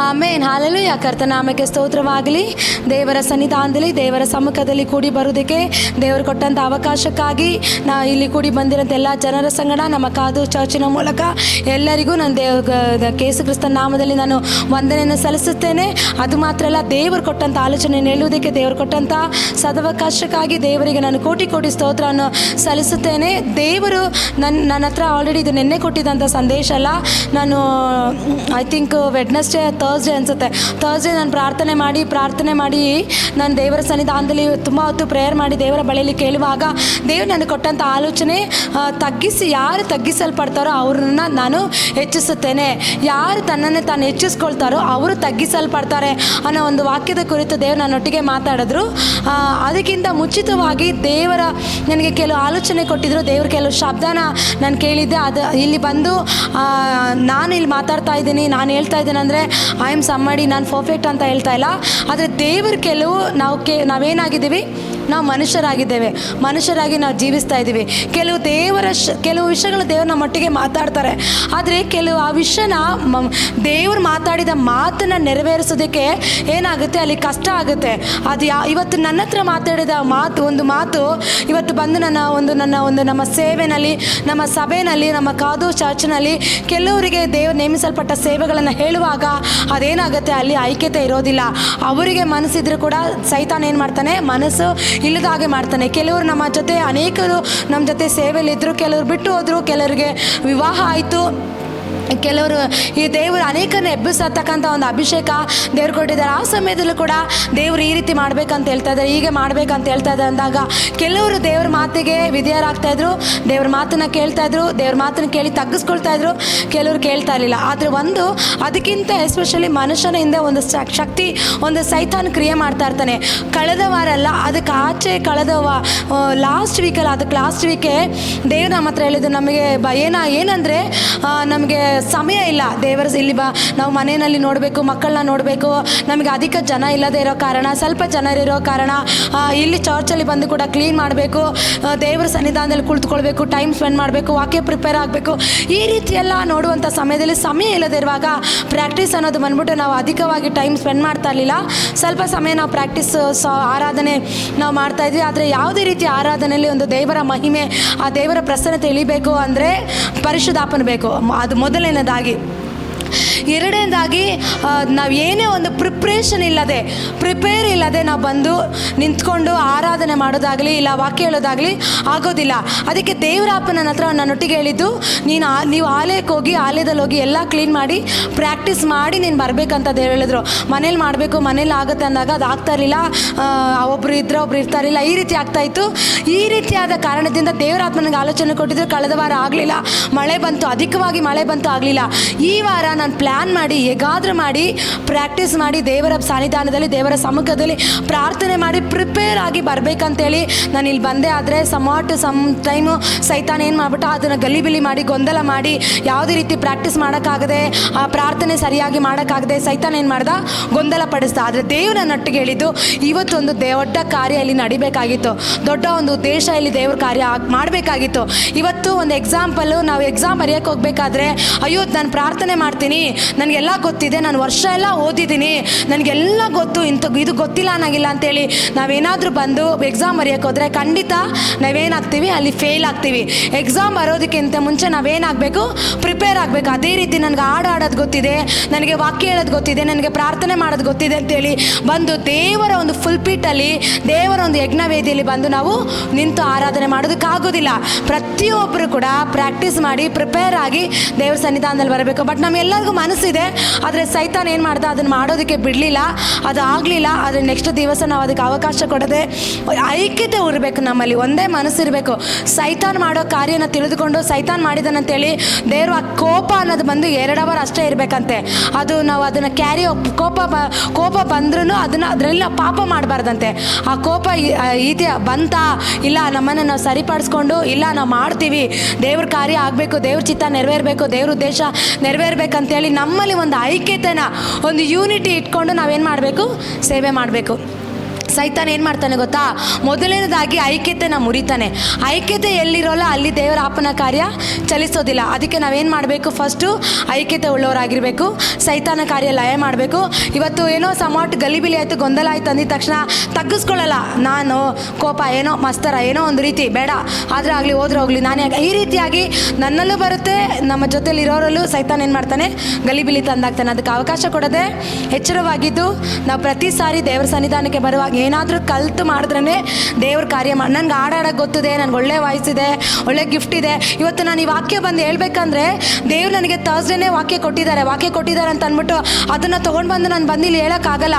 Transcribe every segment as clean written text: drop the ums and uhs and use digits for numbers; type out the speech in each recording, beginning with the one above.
ಆಮೇನ್. Hallelujah. ಕರ್ತನಾಮಕ್ಕೆ ಸ್ತೋತ್ರವಾಗಲಿ. ದೇವರ ಸನ್ನಿಧಾನದಲ್ಲಿ ದೇವರ ಸಮ್ಮುಖದಲ್ಲಿ ಕೂಡಿ ಬರುವುದಕ್ಕೆ ದೇವರು ಕೊಟ್ಟಂಥ ಅವಕಾಶಕ್ಕಾಗಿ ಇಲ್ಲಿ ಕೂಡಿ ಬಂದಿರೋಂಥ ಎಲ್ಲ ಜನರ ಸಂಗಡ ನಮ್ಮ ಕಾದು ಚರ್ಚಿನ ಮೂಲಕ ಎಲ್ಲರಿಗೂ ನಾನು ಯೇಸು ಕ್ರಿಸ್ತನ ನಾಮದಲ್ಲಿ ನಾನು ವಂದನೆಯನ್ನು ಸಲ್ಲಿಸುತ್ತೇನೆ. ಅದು ಮಾತ್ರ ಅಲ್ಲ, ದೇವರು ಕೊಟ್ಟಂಥ ಆಲೋಚನೆ ಹೇಳುವುದಕ್ಕೆ ದೇವರು ಕೊಟ್ಟಂಥ ಸದವಕಾಶಕ್ಕಾಗಿ ದೇವರಿಗೆ ನಾನು ಕೋಟಿ ಕೋಟಿ ಸ್ತೋತ್ರವನ್ನು ಸಲ್ಲಿಸುತ್ತೇನೆ. ದೇವರು ನನ್ನ ಹತ್ರ ಆಲ್ರೆಡಿ ಇದು ನಿನ್ನೆ ಕೊಟ್ಟಿದ್ದಂಥ ಸಂದೇಶ ಅಲ್ಲ. ನಾನು ಐ ಥಿಂಕ್ ವೆಡ್ನೆಸ್ಡೇ ಥರ್ಸ್ಡೇ ಅನಿಸುತ್ತೆ, ಥರ್ಸ್ಡೇ ನಾನು ಪ್ರಾರ್ಥನೆ ಮಾಡಿ ನಾನು ದೇವರ ಸನ್ನಿಧಾನದಲ್ಲಿ ತುಂಬ ಹೊತ್ತು ಪ್ರೇಯರ್ ಮಾಡಿ ದೇವರ ಬಳಿಯಲ್ಲಿ ಕೇಳುವಾಗ ದೇವರು ನನಗೆ ಕೊಟ್ಟಂಥ ಆಲೋಚನೆ, ಯಾರು ತಗ್ಗಿಸಲ್ಪಡ್ತಾರೋ ಅವ್ರನ್ನ ನಾನು ಹೆಚ್ಚಿಸುತ್ತೇನೆ, ಯಾರು ತನ್ನನ್ನೇ ತಾನು ಹೆಚ್ಚಿಸ್ಕೊಳ್ತಾರೋ ಅವರು ತಗ್ಗಿಸಲ್ಪಡ್ತಾರೆ ಅನ್ನೋ ಒಂದು ವಾಕ್ಯದ ಕುರಿತು ದೇವರು ನನ್ನೊಟ್ಟಿಗೆ ಮಾತಾಡಿದ್ರು. ಅದಕ್ಕಿಂತ ಮುಂಚಿತವಾಗಿ ದೇವರ ನನಗೆ ಕೆಲವು ಆಲೋಚನೆ ಕೊಟ್ಟಿದ್ರು. ದೇವರು ಕೆಲವು ಶಬ್ದನ ನಾನು ಕೇಳಿದ್ದೆ. ಅದು ಇಲ್ಲಿ ಬಂದು ನಾನು ಇಲ್ಲಿ ಮಾತಾಡ್ತಾ ಇದ್ದೀನಿ, ನಾನು ಹೇಳ್ತಾ ಇದ್ದೇನೆ ಅಂದರೆ ಐ ಆಮ್ ಸಮ್ಮಡಿ, ನಾನು ಪರ್ಫೆಕ್ಟ್ ಅಂತ ಹೇಳ್ತಾ ಇಲ್ಲ. ಆದರೆ ದೇವರು ಕೆಲವು ನಾವೇನಾಗಿದ್ದೀವಿ, ನಾವು ಮನುಷ್ಯರಾಗಿ ನಾವು ಜೀವಿಸ್ತಾ ಇದ್ದೀವಿ. ಕೆಲವು ವಿಷಯಗಳು ದೇವರು ನಮ್ಮೊಟ್ಟಿಗೆ ಮಾತಾಡ್ತಾರೆ. ಆದರೆ ಆ ವಿಷಯನ ದೇವರು ಮಾತಾಡಿದ ಮಾತನ್ನು ನೆರವೇರಿಸೋದಕ್ಕೆ ಏನಾಗುತ್ತೆ, ಅಲ್ಲಿ ಕಷ್ಟ ಆಗುತ್ತೆ. ಅದು ಇವತ್ತು ನನ್ನ ಹತ್ರ ಮಾತಾಡಿದ ಒಂದು ಮಾತು ಇವತ್ತು ಬಂದು ನಮ್ಮ ಸೇವೆನಲ್ಲಿ, ನಮ್ಮ ಸಭೆಯಲ್ಲಿ, ನಮ್ಮ ಕಾದು ಚರ್ಚ್ನಲ್ಲಿ ಕೆಲವರಿಗೆ ದೇವರು ನೇಮಿಸಲ್ಪಟ್ಟ ಸೇವೆಗಳನ್ನು ಹೇಳುವಾಗ ಅದೇನಾಗುತ್ತೆ, ಅಲ್ಲಿ ಐಕ್ಯತೆ ಇರೋದಿಲ್ಲ. ಅವರಿಗೆ ಮನಸ್ಸಿದ್ರು ಕೂಡ ಸೈತಾನ್ ಏನು ಮಾಡ್ತಾನೆ, ಮನಸ್ಸು ಇಲ್ಲದ ಹಾಗೆ ಮಾಡ್ತಾನೆ. ಕೆಲವರು ಅನೇಕರು ನಮ್ಮ ಜೊತೆ ಸೇವೆಯಲ್ಲಿದ್ದರು, ಕೆಲವರು ಬಿಟ್ಟು ಹೋದರು, ಕೆಲವರಿಗೆ ವಿವಾಹ ಆಯಿತು, ಕೆಲವರು ಈ ದೇವರು ಅನೇಕರನ್ನ ಎಬ್ಬಿಸತಕ್ಕಂಥ ಒಂದು ಅಭಿಷೇಕ ದೇವ್ರು ಕೊಟ್ಟಿದ್ದಾರೆ. ಆ ಸಮಯದಲ್ಲೂ ಕೂಡ ದೇವರು ಈ ರೀತಿ ಮಾಡ್ಬೇಕಂತ ಹೇಳ್ತಾ ಇದ್ದಾರೆ, ಹೀಗೆ ಮಾಡ್ಬೇಕಂತ ಹೇಳ್ತಾ ಇದ್ದಾರೆ ಅಂದಾಗ ಕೆಲವರು ದೇವ್ರ ಮಾತಿಗೆ ವಿಧೇಯರಾಗ್ತಾಯಿದ್ರು, ದೇವ್ರ ಮಾತನ್ನು ಕೇಳ್ತಾಯಿದ್ರು, ದೇವ್ರ ಮಾತನ್ನು ಕೇಳಿ ತಗ್ಗಿಸ್ಕೊಳ್ತಾಯಿದ್ರು, ಕೆಲವರು ಕೇಳ್ತಾ ಇರಲಿಲ್ಲ. ಆದರೆ ಅದಕ್ಕಿಂತ ಎಸ್ಪೆಷಲಿ ಮನುಷ್ಯನಿಂದ ಒಂದು ಶಕ್ತಿ, ಒಂದು ಸೈತಾನ್ ಕ್ರಿಯೆ ಮಾಡ್ತಾ ಇರ್ತಾನೆ. ಕಳೆದ ವಾರ ಅಲ್ಲ, ಅದಕ್ಕೆ ಆಚೆ ಲಾಸ್ಟ್ ವೀಕೆ ದೇವ್ರು ನಮ್ಮ ಹತ್ರ ಹೇಳಿದ್ದು, ನಮಗೆ ಏನಂದರೆ ನಮಗೆ ಸಮಯ ಇಲ್ಲ, ಇಲ್ಲಿ ನಾವು ಮನೆಯಲ್ಲಿ ನೋಡಬೇಕು, ಮಕ್ಕಳನ್ನ ನೋಡಬೇಕು, ನಮಗೆ ಅಧಿಕ ಜನ ಇಲ್ಲದೆ ಇರೋ ಕಾರಣ, ಸ್ವಲ್ಪ ಜನರಿರೋ ಕಾರಣ ಇಲ್ಲಿ ಚರ್ಚಲ್ಲಿ ಬಂದು ಕೂಡ ಕ್ಲೀನ್ ಮಾಡಬೇಕು, ದೇವರ ಸನ್ನಿಧಾನದಲ್ಲಿ ಕುಳಿತುಕೊಳ್ಬೇಕು, ಟೈಮ್ ಸ್ಪೆಂಡ್ ಮಾಡಬೇಕು, ವಾಕ್ಯ ಪ್ರಿಪೇರ್ ಆಗಬೇಕು. ಈ ರೀತಿಯೆಲ್ಲ ನೋಡುವಂಥ ಸಮಯದಲ್ಲಿ ಸಮಯ ಇಲ್ಲದೆ ಇರುವಾಗ ಪ್ರಾಕ್ಟೀಸ್ ಅನ್ನೋದು ಬಂದ್ಬಿಟ್ಟು ನಾವು ಅಧಿಕವಾಗಿ ಟೈಮ್ ಸ್ಪೆಂಡ್ ಮಾಡ್ತಾ ಇರಲಿಲ್ಲ. ಸ್ವಲ್ಪ ಸಮಯ ನಾವು ಆರಾಧನೆ ನಾವು ಮಾಡ್ತಾಯಿದ್ವಿ. ಆದರೆ ಯಾವುದೇ ರೀತಿಯ ಆರಾಧನೆಯಲ್ಲಿ ಒಂದು ದೇವರ ಮಹಿಮೆ, ಆ ದೇವರ ಪ್ರಸನ್ನತೆ ಇಳಿಬೇಕು ಅಂದರೆ ಪರಿಶುದ್ಧಾಪನೆ ಬೇಕು. ಅದು ಮೊದಲನೇದಾಗಿ. ಎರಡನೇದಾಗಿ ನಾವು ಏನೇ ಒಂದು ಪ್ರಿಪೇರ್ ಇಲ್ಲದೆ ನಾವು ಬಂದು ನಿಂತ್ಕೊಂಡು ಆರಾಧನೆ ಮಾಡೋದಾಗಲಿ ಇಲ್ಲ ವಾಕ್ಯ ಹೇಳೋದಾಗಲಿ ಆಗೋದಿಲ್ಲ. ಅದಕ್ಕೆ ದೇವರಾಪ ನನ್ನ ಹತ್ರ ನನ್ನೊಟ್ಟಿಗೆ ಹೇಳಿದ್ದು, ನೀವು ಆಲಯದಲ್ಲಿ ಹೋಗಿ ಎಲ್ಲ ಕ್ಲೀನ್ ಮಾಡಿ ಪ್ರಾಕ್ಟೀಸ್ ಮಾಡಿ ನೀನು ಬರಬೇಕಂತ ಹೇಳಿದ್ರು. ಮನೇಲಿ ಮಾಡಬೇಕು, ಮನೇಲಿ ಆಗುತ್ತೆ ಅಂದಾಗ ಅದು ಆಗ್ತಾ ಇರಲಿಲ್ಲ, ಒಬ್ರು ಇರ್ತಾರಿಲ್ಲ, ಈ ರೀತಿ ಆಗ್ತಾಯಿತ್ತು. ಈ ರೀತಿಯಾದ ಕಾರಣದಿಂದ ದೇವರಾತ್ಮ ನನಗೆ ಆಲೋಚನೆ ಕೊಟ್ಟಿದ್ರು. ಕಳೆದ ವಾರ ಆಗಲಿಲ್ಲ, ಅಧಿಕವಾಗಿ ಮಳೆ ಬಂತು, ಆಗಲಿಲ್ಲ. ಈ ವಾರ ನಾನು ಪ್ಲ್ಯಾನ್ ಮಾಡಿ ಹೇಗಾದರೂ ಮಾಡಿ ಪ್ರಾಕ್ಟೀಸ್ ಮಾಡಿ ದೇವರ ಸನ್ನಿಧಾನದಲ್ಲಿ ದೇವರ ಸಮ್ಮುಖದಲ್ಲಿ ಪ್ರಾರ್ಥನೆ ಮಾಡಿ ಪ್ರಿಪೇರ್ ಆಗಿ ಬರಬೇಕಂತೇಳಿ ನಾನು ಇಲ್ಲಿ ಬಂದೆ. ಆದರೆ ಸಮ್ ಟೈಮು ಸೈತಾನ್ ಏನು ಮಾಡಿಬಿಟ್ಟು ಅದನ್ನು ಗಲಿಬಿಲಿ ಮಾಡಿ ಗೊಂದಲ ಮಾಡಿ ಯಾವುದೇ ರೀತಿ ಪ್ರಾಕ್ಟೀಸ್ ಮಾಡೋಕ್ಕಾಗದೆ, ಆ ಪ್ರಾರ್ಥನೆ ಸರಿಯಾಗಿ ಮಾಡೋಕ್ಕಾಗದೆ ಸೈತಾನ್ ಏನು ಮಾಡ್ದ, ಗೊಂದಲ ಪಡಿಸ್ದ. ಆದರೆ ದೇವ್ರು ನನ್ನೊಟ್ಟಿಗೆ ಹೇಳಿದ್ದು, ಇವತ್ತೊಂದು ದೊಡ್ಡ ಕಾರ್ಯ ಇಲ್ಲಿ ನಡಿಬೇಕಾಗಿತ್ತು, ದೊಡ್ಡ ಒಂದು ಉದ್ದೇಶ ಇಲ್ಲಿ ದೇವ್ರ ಕಾರ್ಯ ಮಾಡಬೇಕಾಗಿತ್ತು. ಇವತ್ತು ಒಂದು ಎಕ್ಸಾಂಪಲ್ಲು, ನಾವು ಎಕ್ಸಾಮ್ ಬರೆಯೋಕ್ಕೆ ಹೋಗಬೇಕಾದ್ರೆ ಅಯ್ಯೋ ನಾನು ಪ್ರಾರ್ಥನೆ ಮಾಡ್ತೀನಿ, ನನಗೆಲ್ಲ ಗೊತ್ತಿದೆ, ನಾನು ವರ್ಷ ಎಲ್ಲ ಓದಿದ್ದೀನಿ, ನನಗೆಲ್ಲ ಗೊತ್ತು, ಇದು ಗೊತ್ತಿಲ್ಲ ನನಗಿಲ್ಲ ಅಂತೇಳಿ ನಾವೇನಾದರೂ ಬಂದು ಎಕ್ಸಾಮ್ ಬರೆಯೋಕ್ಕೆ ಹೋದರೆ ಖಂಡಿತ ನಾವೇನಾಗ್ತೀವಿ, ಅಲ್ಲಿ ಫೇಲ್ ಆಗ್ತೀವಿ. ಎಕ್ಸಾಮ್ ಬರೋದಕ್ಕಿಂತ ಮುಂಚೆ ನಾವೇನಾಗಬೇಕು, ಪ್ರಿಪೇರ್ ಆಗಬೇಕು. ಅದೇ ರೀತಿ ನನಗೆ ಆಡೋದು ಗೊತ್ತಿದೆ, ನನಗೆ ವಾಕ್ಯ ಹೇಳೋದು ಗೊತ್ತಿದೆ, ನನಗೆ ಪ್ರಾರ್ಥನೆ ಮಾಡೋದು ಗೊತ್ತಿದೆ ಅಂತೇಳಿ ಬಂದು ದೇವರ ಒಂದು ಫುಲ್ಪೀಟಲ್ಲಿ, ದೇವರ ಒಂದು ಯಜ್ಞವೇದಿಯಲ್ಲಿ ಬಂದು ನಾವು ನಿಂತು ಆರಾಧನೆ ಮಾಡೋದಕ್ಕಾಗೋದಿಲ್ಲ. ಪ್ರತಿಯೊಬ್ಬರು ಕೂಡ ಪ್ರಾಕ್ಟೀಸ್ ಮಾಡಿ ಪ್ರಿಪೇರ್ ಆಗಿ ದೇವ್ರ ಸನ್ನಿಧಾನದಲ್ಲಿ ಬರಬೇಕು. ಬಟ್ ನಮ್ಮೆಲ್ಲರಿಗೂ ಮನಸ್ಸಿದೆ, ಆದರೆ ಸೈತಾನ್ ಏನು ಮಾಡ್ದ, ಅದನ್ನು ಮಾಡೋದಕ್ಕೆ ಬಿಡಲಿಲ್ಲ, ಅದು ಆಗಲಿಲ್ಲ. ಆದರೆ ನೆಕ್ಸ್ಟ್ ದಿವಸ ನಾವು ಅದಕ್ಕೆ ಅವಕಾಶ ಕೊಡದೆ ಐಕ್ಯತೆ ಇರಬೇಕು, ನಮ್ಮಲ್ಲಿ ಒಂದೇ ಮನಸ್ಸಿರಬೇಕು. ಸೈತಾನ್ ಮಾಡೋ ಕಾರ್ಯನ ತಿಳಿದುಕೊಂಡು ಸೈತಾನ್ ಮಾಡಿದಾನಂತೇಳಿ ದೇವರು ಆ ಕೋಪ ಅನ್ನೋದು ಬಂದು 2 ಅವರ್ ಅಷ್ಟೇ ಇರಬೇಕಂತೆ. ಅದು ನಾವು ಅದನ್ನು ಕೋಪ ಬಂದ್ರೂ ಅದರಲ್ಲಿ ಪಾಪ ಮಾಡಬಾರ್ದಂತೆ. ಆ ಕೋಪ ಬಂತಾ ಇಲ್ಲ, ನಮ್ಮನ್ನು ನಾವು ಸರಿಪಡಿಸ್ಕೊಂಡು ಇಲ್ಲ ನಾವು ಮಾಡ್ತೀವಿ, ದೇವ್ರ ಕಾರ್ಯ ಆಗಬೇಕು, ದೇವ್ರ ಚಿತ್ತ ನೆರವೇರಬೇಕು, ದೇವ್ರ ಉದ್ದೇಶ ನೆರವೇರ್ಬೇಕಂತೇಳಿ ನಮ್ಮಲ್ಲಿ ಒಂದು ಐಕ್ಯತೆನ, ಒಂದು ಯೂನಿಟಿ ಇಟ್ಕೊಂಡು ನಾವೇನು ಮಾಡಬೇಕು, ಸೇವೆ ಮಾಡಬೇಕು. ಸೈತಾನ ಏನು ಮಾಡ್ತಾನೆ ಗೊತ್ತಾ? ಮೊದಲನೇದಾಗಿ ಐಕ್ಯತೆನ ಮುರಿತಾನೆ. ಐಕ್ಯತೆ ಎಲ್ಲಿರೋಲ್ಲ ಅಲ್ಲಿ ದೇವರ ಆಪನ ಕಾರ್ಯ ಚಲಿಸೋದಿಲ್ಲ. ಅದಕ್ಕೆ ನಾವೇನು ಮಾಡಬೇಕು? ಫಸ್ಟು ಐಕ್ಯತೆ ಉಳ್ಳವರಾಗಿರಬೇಕು, ಸೈತಾನ ಕಾರ್ಯ ಲಯ ಮಾಡಬೇಕು. ಇವತ್ತು ಏನೋ ಸಮಾಟ್ ಗಲಿಬಿಲಿ ಆಯಿತು, ಗೊಂದಲ ಆಯ್ತು ಅಂದಿದ ತಕ್ಷಣ ತಗ್ಗಿಸ್ಕೊಳ್ಳಲ್ಲ. ನಾನು ಕೋಪ ಏನೋ ಮಸ್ತರ ಏನೋ ಒಂದು ರೀತಿ ಬೇಡ, ಆದರೆ ಆಗಲಿ ಹೋದ್ರೆ ಹೋಗಲಿ ನಾನೇ ಈ ರೀತಿಯಾಗಿ ನನ್ನಲ್ಲೂ ಬರುತ್ತೆ, ನಮ್ಮ ಜೊತೆಲಿ ಇರೋರಲ್ಲೂ ಸೈತಾನ ಏನು ಮಾಡ್ತಾನೆ? ಗಲಿಬಿಲಿ ತಂದಾಗ್ತಾನೆ. ಅದಕ್ಕೆ ಅವಕಾಶ ಕೊಡದೆ ಎಚ್ಚರವಾಗಿದ್ದು ನಾವು ಪ್ರತಿ ಸಾರಿ ದೇವರ ಸನ್ನಿಧಾನಕ್ಕೆ ಬರುವಾಗ ಏನಾದರೂ ಕಲ್ತು ಮಾಡಿದ್ರೇ ದೇವ್ರ ಕಾರ್ಯ ಮಾಡಿ. ನನಗೆ ಹಾಡಾಡೋಕ್ಕೆ ಗೊತ್ತಿದೆ, ನನಗೆ ಒಳ್ಳೆ ವಾಯ್ಸ್ ಇದೆ, ಒಳ್ಳೆ ಗಿಫ್ಟ್ ಇದೆ. ಇವತ್ತು ನಾನು ಈ ವಾಕ್ಯ ಬಂದು ಹೇಳ್ಬೇಕಂದ್ರೆ ದೇವ್ರು ನನಗೆ ಥರ್ಸ್ಡೇನೇ ವಾಕ್ಯ ಕೊಟ್ಟಿದ್ದಾರೆ ಅಂತ ಅಂದ್ಬಿಟ್ಟು ಅದನ್ನು ತೊಗೊಂಡು ಬಂದು ನಾನು ಬಂದು ಇಲ್ಲಿ ಹೇಳೋಕ್ಕಾಗಲ್ಲ.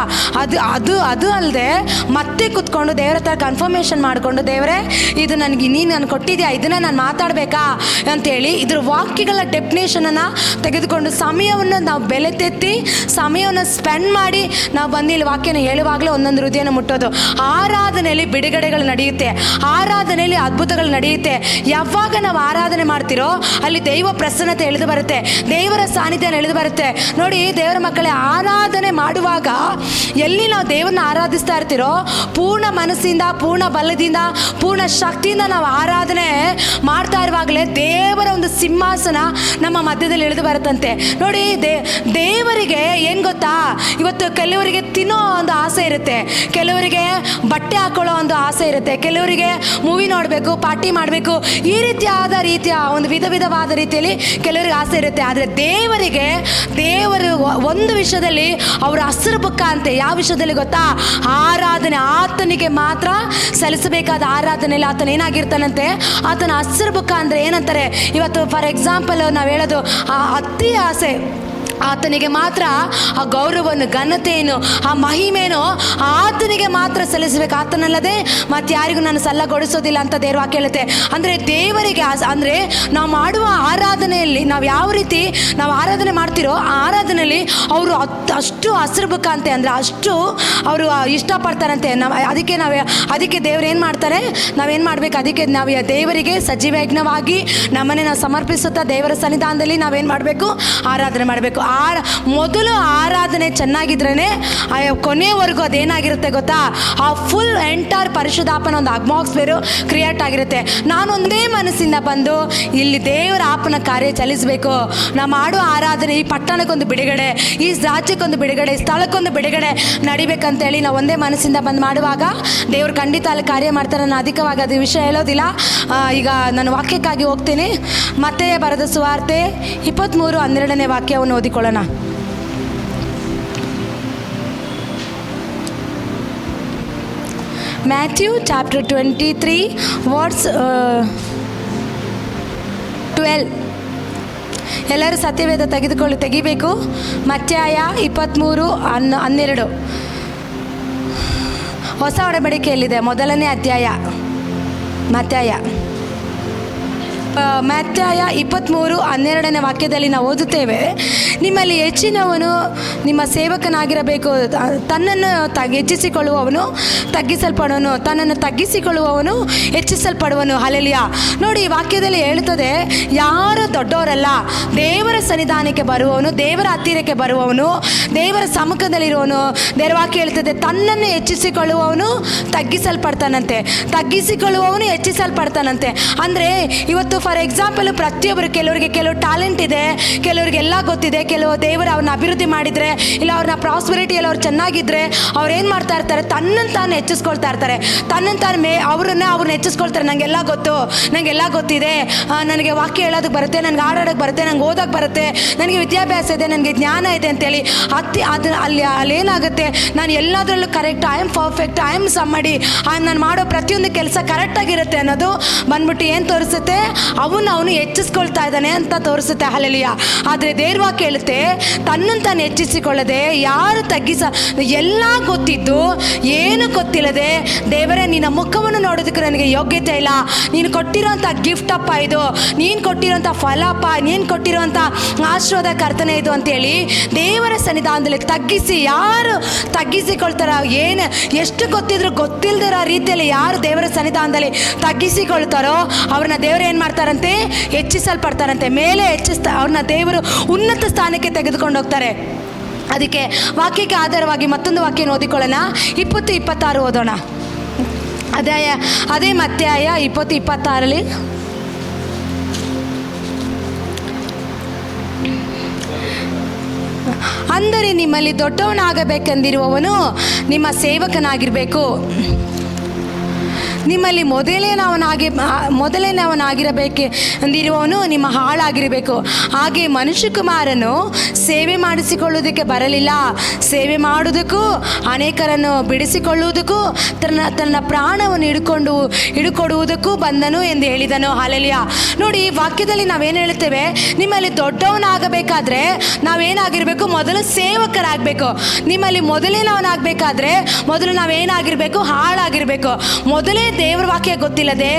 ಅದು ಅಲ್ಲದೆ ಮತ್ತೆ ಕೂತ್ಕೊಂಡು ದೇವ್ರ ಹತ್ರ ಕನ್ಫರ್ಮೇಷನ್ ಮಾಡಿಕೊಂಡು, ದೇವರೇ ಇದು ನನಗೆ ನೀನು ಕೊಟ್ಟಿದ್ಯಾ, ಇದನ್ನು ನಾನು ಮಾತಾಡಬೇಕಾ ಅಂತೇಳಿ ಇದ್ರ ವಾಕ್ಯಗಳ ಡೆಫಿನೇಷನನ್ನು ತೆಗೆದುಕೊಂಡು ಸಮಯವನ್ನು ನಾವು ಬೆಲೆ ತೆತ್ತಿ ಸಮಯವನ್ನು ಸ್ಪೆಂಡ್ ಮಾಡಿ ನಾವು ಬಂದು ಇಲ್ಲಿ ವಾಕ್ಯನ ಹೇಳುವಾಗಲೇ ಒಂದೊಂದು ಹೃದಯನ ಮುಟ್ಟೋದು. ಆರಾಧನೆಯಲ್ಲಿ ಬಿಡುಗಡೆಗಳು ನಡೆಯುತ್ತೆ, ಆರಾಧನೆಯಲ್ಲಿ ಅದ್ಭುತಗಳು ನಡೆಯುತ್ತೆ. ಯಾವಾಗ ನಾವು ಆರಾಧನೆ ಮಾಡ್ತಿರೋ ಅಲ್ಲಿ ದೈವ ಪ್ರಸನ್ನತೆ ಎಳೆದು ಬರುತ್ತೆ, ದೇವರ ಸಾನ್ನಿಧ್ಯ ಎಳೆದು ಬರುತ್ತೆ. ನೋಡಿ ದೇವರ ಮಕ್ಕಳೇ, ಆರಾಧನೆ ಮಾಡುವಾಗ ಎಲ್ಲಿ ನಾವು ದೇವರನ್ನ ಆರಾಧಿಸ್ತಾ ಇರ್ತೀರೋ ಪೂರ್ಣ ಮನಸ್ಸಿಂದ, ಪೂರ್ಣ ಬಲದಿಂದ, ಪೂರ್ಣ ಶಕ್ತಿಯಿಂದ ನಾವು ಆರಾಧನೆ ಮಾಡ್ತಾ ಇರುವಾಗಲೇ ದೇವರ ಒಂದು ಸಿಂಹಾಸನ ನಮ್ಮ ಮಧ್ಯದಲ್ಲಿ ಇಳಿದು ಬರುತ್ತಂತೆ. ನೋಡಿ ದೇವರಿಗೆ ಏನು ಗೊತ್ತಾ, ಇವತ್ತು ಕೆಲವರಿಗೆ ತಿನ್ನೋ ಒಂದು ಆಸೆ ಇರುತ್ತೆ, ಕೆಲವರಿಗೆ ಬಟ್ಟೆ ಹಾಕೊಳ್ಳೋ ಒಂದು ಆಸೆ ಇರುತ್ತೆ, ಕೆಲವರಿಗೆ ಮೂವಿ ನೋಡಬೇಕು, ಪಾರ್ಟಿ ಮಾಡಬೇಕು, ಈ ರೀತಿಯಾದ ಒಂದು ವಿಧವಾದ ರೀತಿಯಲ್ಲಿ ಕೆಲವರಿಗೆ ಆಸೆ ಇರುತ್ತೆ. ಆದರೆ ದೇವರು ಒಂದು ವಿಷಯದಲ್ಲಿ ಅವರ ಹಸಿರು ಬುಕ್ಕ ಅಂತೆ. ಯಾವ ವಿಷಯದಲ್ಲಿ ಗೊತ್ತಾ? ಆರಾಧನೆ ಆತನಿಗೆ ಮಾತ್ರ ಸಲ್ಲಿಸಬೇಕಾದ ಆರಾಧನೆಯಲ್ಲಿ ಆತನ ಏನಾಗಿರ್ತಾನಂತೆ? ಆತನ ಹಸಿರು ಬುಕ್ಕ ಅಂದರೆ ಏನಂತಾರೆ? ಇವತ್ತು ಫಾರ್ ಎಕ್ಸಾಂಪಲ್ ನಾವು ಹೇಳೋದು ಅತಿ ಆಸೆ ಆತನಿಗೆ ಮಾತ್ರ ಆ ಗೌರವವನ್ನು, ಘನತೆಯನ್ನು, ಆ ಮಹಿಮೆಯನ್ನು ಆತನಿಗೆ ಮಾತ್ರ ಸಲ್ಲಿಸಬೇಕು, ಆತನಲ್ಲದೆ ಮತ್ತೆ ಯಾರಿಗೂ ನಾನು ಸಲ್ಲಗೊಡಿಸೋದಿಲ್ಲ ಅಂತ ದೇವ್ರ ವಾಕ್ಯ ಹೇಳುತ್ತೆ. ಅಂದರೆ ದೇವರಿಗೆ ಅಂದರೆ ನಾವು ಮಾಡುವ ಆರಾಧನೆಯಲ್ಲಿ ನಾವು ಯಾವ ರೀತಿ ನಾವು ಆರಾಧನೆ ಮಾಡ್ತಿರೋ ಆ ಆರಾಧನೆಯಲ್ಲಿ ಅವರು ಅಷ್ಟು ಹಸಿರು ಬುಕ್ಕ ಅಂತೆ, ಅಂದರೆ ಅಷ್ಟು ಅವರು ಇಷ್ಟಪಡ್ತಾರಂತೆ. ಅದಕ್ಕೆ ದೇವ್ರು ಏನು ಮಾಡ್ತಾರೆ? ನಾವೇನು ಮಾಡಬೇಕು? ಅದಕ್ಕೆ ನಾವು ದೇವರಿಗೆ ಸಜೀವ ಯಜ್ಞವಾಗಿ ನಮ್ಮನ್ನೇ ನಾವು ಸಮರ್ಪಿಸುತ್ತಾ ದೇವರ ಸನ್ನಿಧಾನದಲ್ಲಿ ನಾವೇನು ಮಾಡಬೇಕು? ಆರಾಧನೆ ಮಾಡಬೇಕು. ಮೊದಲು ಆರಾಧನೆ ಚೆನ್ನಾಗಿದ್ರೇ ಕೊನೆಯವರೆಗೂ ಅದೇನಾಗಿರುತ್ತೆ ಗೊತ್ತಾ? ಆ ಫುಲ್ ಎಂಟೈರ್ ಪರಿಶುದ್ಧಾಪನ ಒಂದು ಅಟ್ಮಾಸ್ಫಿಯರು ಕ್ರಿಯೇಟ್ ಆಗಿರುತ್ತೆ. ನಾನು ಒಂದೇ ಮನಸ್ಸಿಂದ ಬಂದು ಇಲ್ಲಿ ದೇವರ ಆಪನ ಕಾರ್ಯ ಚಲಿಸಬೇಕು. ನಾವು ಮಾಡುವ ಆರಾಧನೆ ಈ ಪಟ್ಟಣಕ್ಕೊಂದು ಬಿಡುಗಡೆ, ಈ ರಾಜ್ಯಕ್ಕೊಂದು ಬಿಡುಗಡೆ, ಈ ಸ್ಥಳಕ್ಕೊಂದು ಬಿಡುಗಡೆ ನಡಿಬೇಕಂತೇಳಿ ನಾವು ಒಂದೇ ಮನಸ್ಸಿಂದ ಬಂದು ಮಾಡುವಾಗ ದೇವರು ಖಂಡಿತ ಅಲ್ಲಿ ಕಾರ್ಯ ಮಾಡ್ತಾರೆ. ನಾನು ಅಧಿಕವಾಗಿ ಅದು ವಿಷಯ ಹೇಳೋದಿಲ್ಲ. ಈಗ ನಾನು ವಾಕ್ಯಕ್ಕಾಗಿ ಹೋಗ್ತೀನಿ. ಮತ್ತೆ ಬರೆದ ಸುವಾರ್ತೆ 23:12 ವಾಕ್ಯವನ್ನು ಓದಿಕೊಳ್ಳೋಣ. Matthew chapter 23 verse 12. ಎಲ್ಲರೂ ಸತ್ಯವೇದ ತೆಗಿಬೇಕು. ಮತ್ತಾಯ 23:12 ಹೊಸ ಒಡಂಬಡಿಕೆಯಲ್ಲಿದೆ, ಮೊದಲನೇ ಅಧ್ಯಾಯ. ಮತ್ತಾಯ 23:12 ವಾಕ್ಯದಲ್ಲಿ ನಾವು ಓದುತ್ತೇವೆ, ನಿಮ್ಮಲ್ಲಿ ಹೆಚ್ಚಿನವನು ನಿಮ್ಮ ಸೇವಕನಾಗಿರಬೇಕು, ತನ್ನನ್ನು ಹೆಚ್ಚಿಸಿಕೊಳ್ಳುವವನು ತಗ್ಗಿಸಲ್ಪಡುವನು, ತನ್ನನ್ನು ತಗ್ಗಿಸಿಕೊಳ್ಳುವವನು ಹೆಚ್ಚಿಸಲ್ಪಡುವನು. ಹಲ್ಲೆಲೂಯಾ. ನೋಡಿ ಈ ವಾಕ್ಯದಲ್ಲಿ ಹೇಳ್ತದೆ, ಯಾರು ದೊಡ್ಡವರಲ್ಲ, ದೇವರ ಸನ್ನಿಧಾನಕ್ಕೆ ಬರುವವನು, ದೇವರ ಹತ್ತಿರಕ್ಕೆ ಬರುವವನು, ದೇವರ ಸಮ್ಮುಖದಲ್ಲಿರುವವನು. ದೇವರ ವಾಕ್ಯ ಹೇಳ್ತದೆ, ತನ್ನನ್ನು ಹೆಚ್ಚಿಸಿಕೊಳ್ಳುವವನು ತಗ್ಗಿಸಲ್ಪಡ್ತಾನಂತೆ, ತಗ್ಗಿಸಿಕೊಳ್ಳುವವನು ಹೆಚ್ಚಿಸಲ್ಪಡ್ತಾನಂತೆ. ಅಂದರೆ ಇವತ್ತು ಫಾರ್ ಎಕ್ಸಾಂಪಲ್ ಪ್ರತಿಯೊಬ್ಬರು, ಕೆಲವು ಟ್ಯಾಲೆಂಟ್ ಇದೆ, ಕೆಲವರಿಗೆಲ್ಲ ಗೊತ್ತಿದೆ, ಕೆಲವು ದೇವರು ಅವ್ರನ್ನ ಅಭಿವೃದ್ಧಿ ಮಾಡಿದರೆ, ಇಲ್ಲ ಅವ್ರನ್ನ ಪ್ರಾಸ್ಪರಿಟಿಯಲ್ಲಿ ಅವ್ರು ಚೆನ್ನಾಗಿದ್ದರೆ ಅವ್ರು ಏನು ಮಾಡ್ತಾ ಇರ್ತಾರೆ? ತನ್ನನ್ನು ತಾನು ಹೆಚ್ಚಿಸ್ಕೊಳ್ತಾ ಇರ್ತಾರೆ, ತನ್ನನ್ನು ತಾನು ಅವ್ರನ್ನ ಹೆಚ್ಚಿಸ್ಕೊಳ್ತಾರೆ. ನನಗೆಲ್ಲ ಗೊತ್ತಿದೆ, ನನಗೆ ವಾಕ್ಯ ಹೇಳೋದಕ್ಕೆ ಬರುತ್ತೆ, ನನಗೆ ಆಡೋದಕ್ಕೆ ಬರುತ್ತೆ, ನನಗೆ ಓದೋಕ್ಕೆ ಬರುತ್ತೆ, ನನಗೆ ವಿದ್ಯಾಭ್ಯಾಸ ಇದೆ, ನನಗೆ ಜ್ಞಾನ ಇದೆ ಅಂತೇಳಿ ಅಲ್ಲಿ ಏನಾಗುತ್ತೆ? ನಾನು ಎಲ್ಲದರಲ್ಲೂ correct, I am perfect, I am somebody, ನಾನು ಮಾಡೋ ಪ್ರತಿಯೊಂದು ಕೆಲಸ ಕರೆಕ್ಟಾಗಿರುತ್ತೆ ಅನ್ನೋದು ಬಂದ್ಬಿಟ್ಟು ಏನು ತೋರಿಸುತ್ತೆ? ಅವನು ಹೆಚ್ಚಿಸ್ಕೊಳ್ತಾ ಇದ್ದಾನೆ ಅಂತ ತೋರಿಸುತ್ತೆ. ಹಲ್ಲೆಲೂಯಾ. ಆದರೆ ದೇವ್ರ ವಾಕ್ಯ ಹೇಳುತ್ತೆ, ತನ್ನನ್ನು ತಾನು ಹೆಚ್ಚಿಸಿಕೊಳ್ಳದೆ ಯಾರು ಎಲ್ಲ ಗೊತ್ತಿದ್ದು ಏನು ಗೊತ್ತಿಲ್ಲದೆ, ದೇವರೇ ನಿನ್ನ ಮುಖವನ್ನು ನೋಡೋದಕ್ಕೆ ನನಗೆ ಯೋಗ್ಯತೆ ಇಲ್ಲ, ನೀನು ಕೊಟ್ಟಿರೋಂಥ ಗಿಫ್ಟ್ ಅಪ್ಪ ಇದು, ನೀನು ಕೊಟ್ಟಿರೋಂಥ ಫಲಪ್ಪ, ನೀನು ಕೊಟ್ಟಿರೋಂಥ ಆಶೀರ್ವಾದ ಕರ್ತನೆ ಇದು ಅಂತೇಳಿ ದೇವರ ಸನ್ನಿಧಾನದಲ್ಲಿ ಯಾರು ತಗ್ಗಿಸಿಕೊಳ್ತಾರ, ಎಷ್ಟು ಗೊತ್ತಿದ್ರು ಗೊತ್ತಿಲ್ಲದಿರೋ ರೀತಿಯಲ್ಲಿ ಯಾರು ದೇವರ ಸನ್ನಿಧಾನದಲ್ಲಿ ತಗ್ಗಿಸಿಕೊಳ್ತಾರೋ ಅವ್ರನ್ನ ದೇವರು ಏನು ಮಾಡ್ತಾರಂತೆ? ಹೆಚ್ಚಿಸಲ್ಪಡ್ತಾರಂತೆ. ಮೇಲೆ ಅವ್ರನ್ನ ದೇವರು ಉನ್ನತ ಸ್ಥಾನಕ್ಕೆ ತೆಗೆದುಕೊಂಡು ಹೋಗ್ತಾರೆ. ಅದಕ್ಕೆ ವಾಕ್ಯಕ್ಕೆ ಆಧಾರವಾಗಿ ಮತ್ತೊಂದು ವಾಕ್ಯ ಓದಿಕೊಳ್ಳೋಣ. 20-26 ಓದೋಣ. ಅದೇ ಮತ್ತಾಯ 20-26 ಅಂದರೆ ನಿಮ್ಮಲ್ಲಿ ದೊಡ್ಡವನಾಗಬೇಕೆಂದಿರುವವನು ನಿಮ್ಮ ಸೇವಕನಾಗಿರಬೇಕು, ನಿಮ್ಮಲ್ಲಿ ಮೊದಲನೇವನಾಗಿರಬೇಕೆಂದಿರುವವನು ನಿಮ್ಮ ಹಾಳಾಗಿರಬೇಕು. ಹಾಗೆ ಮನುಷ್ಯಕುಮಾರನು ಸೇವೆ ಮಾಡಿಸಿಕೊಳ್ಳುವುದಕ್ಕೆ ಬರಲಿಲ್ಲ, ಸೇವೆ ಮಾಡುವುದಕ್ಕೂ ಅನೇಕರನ್ನು ಬಿಡಿಸಿಕೊಳ್ಳುವುದಕ್ಕೂ ತನ್ನ ಪ್ರಾಣವನ್ನು ಹಿಡುಕೊಡುವುದಕ್ಕೂ ಬಂದನು ಎಂದು ಹೇಳಿದನು. ಹಲ್ಲೆಲೂಯಾ. ನೋಡಿ, ವಾಕ್ಯದಲ್ಲಿ ನಾವೇನು ಹೇಳ್ತೇವೆ? ನಿಮ್ಮಲ್ಲಿ ದೊಡ್ಡವನಾಗಬೇಕಾದ್ರೆ ನಾವೇನಾಗಿರಬೇಕು? ಮೊದಲು ಸೇವಕರಾಗಬೇಕು. ನಿಮ್ಮಲ್ಲಿ ಮೊದಲನೇವನಾಗಬೇಕಾದ್ರೆ ಮೊದಲು ನಾವೇನಾಗಿರಬೇಕು? ಹಾಳಾಗಿರಬೇಕು. ಮೊದಲೇ ದೇವರ ವಾಕ್ಯ ಗೊತ್ತಿಲ್ಲದೆ,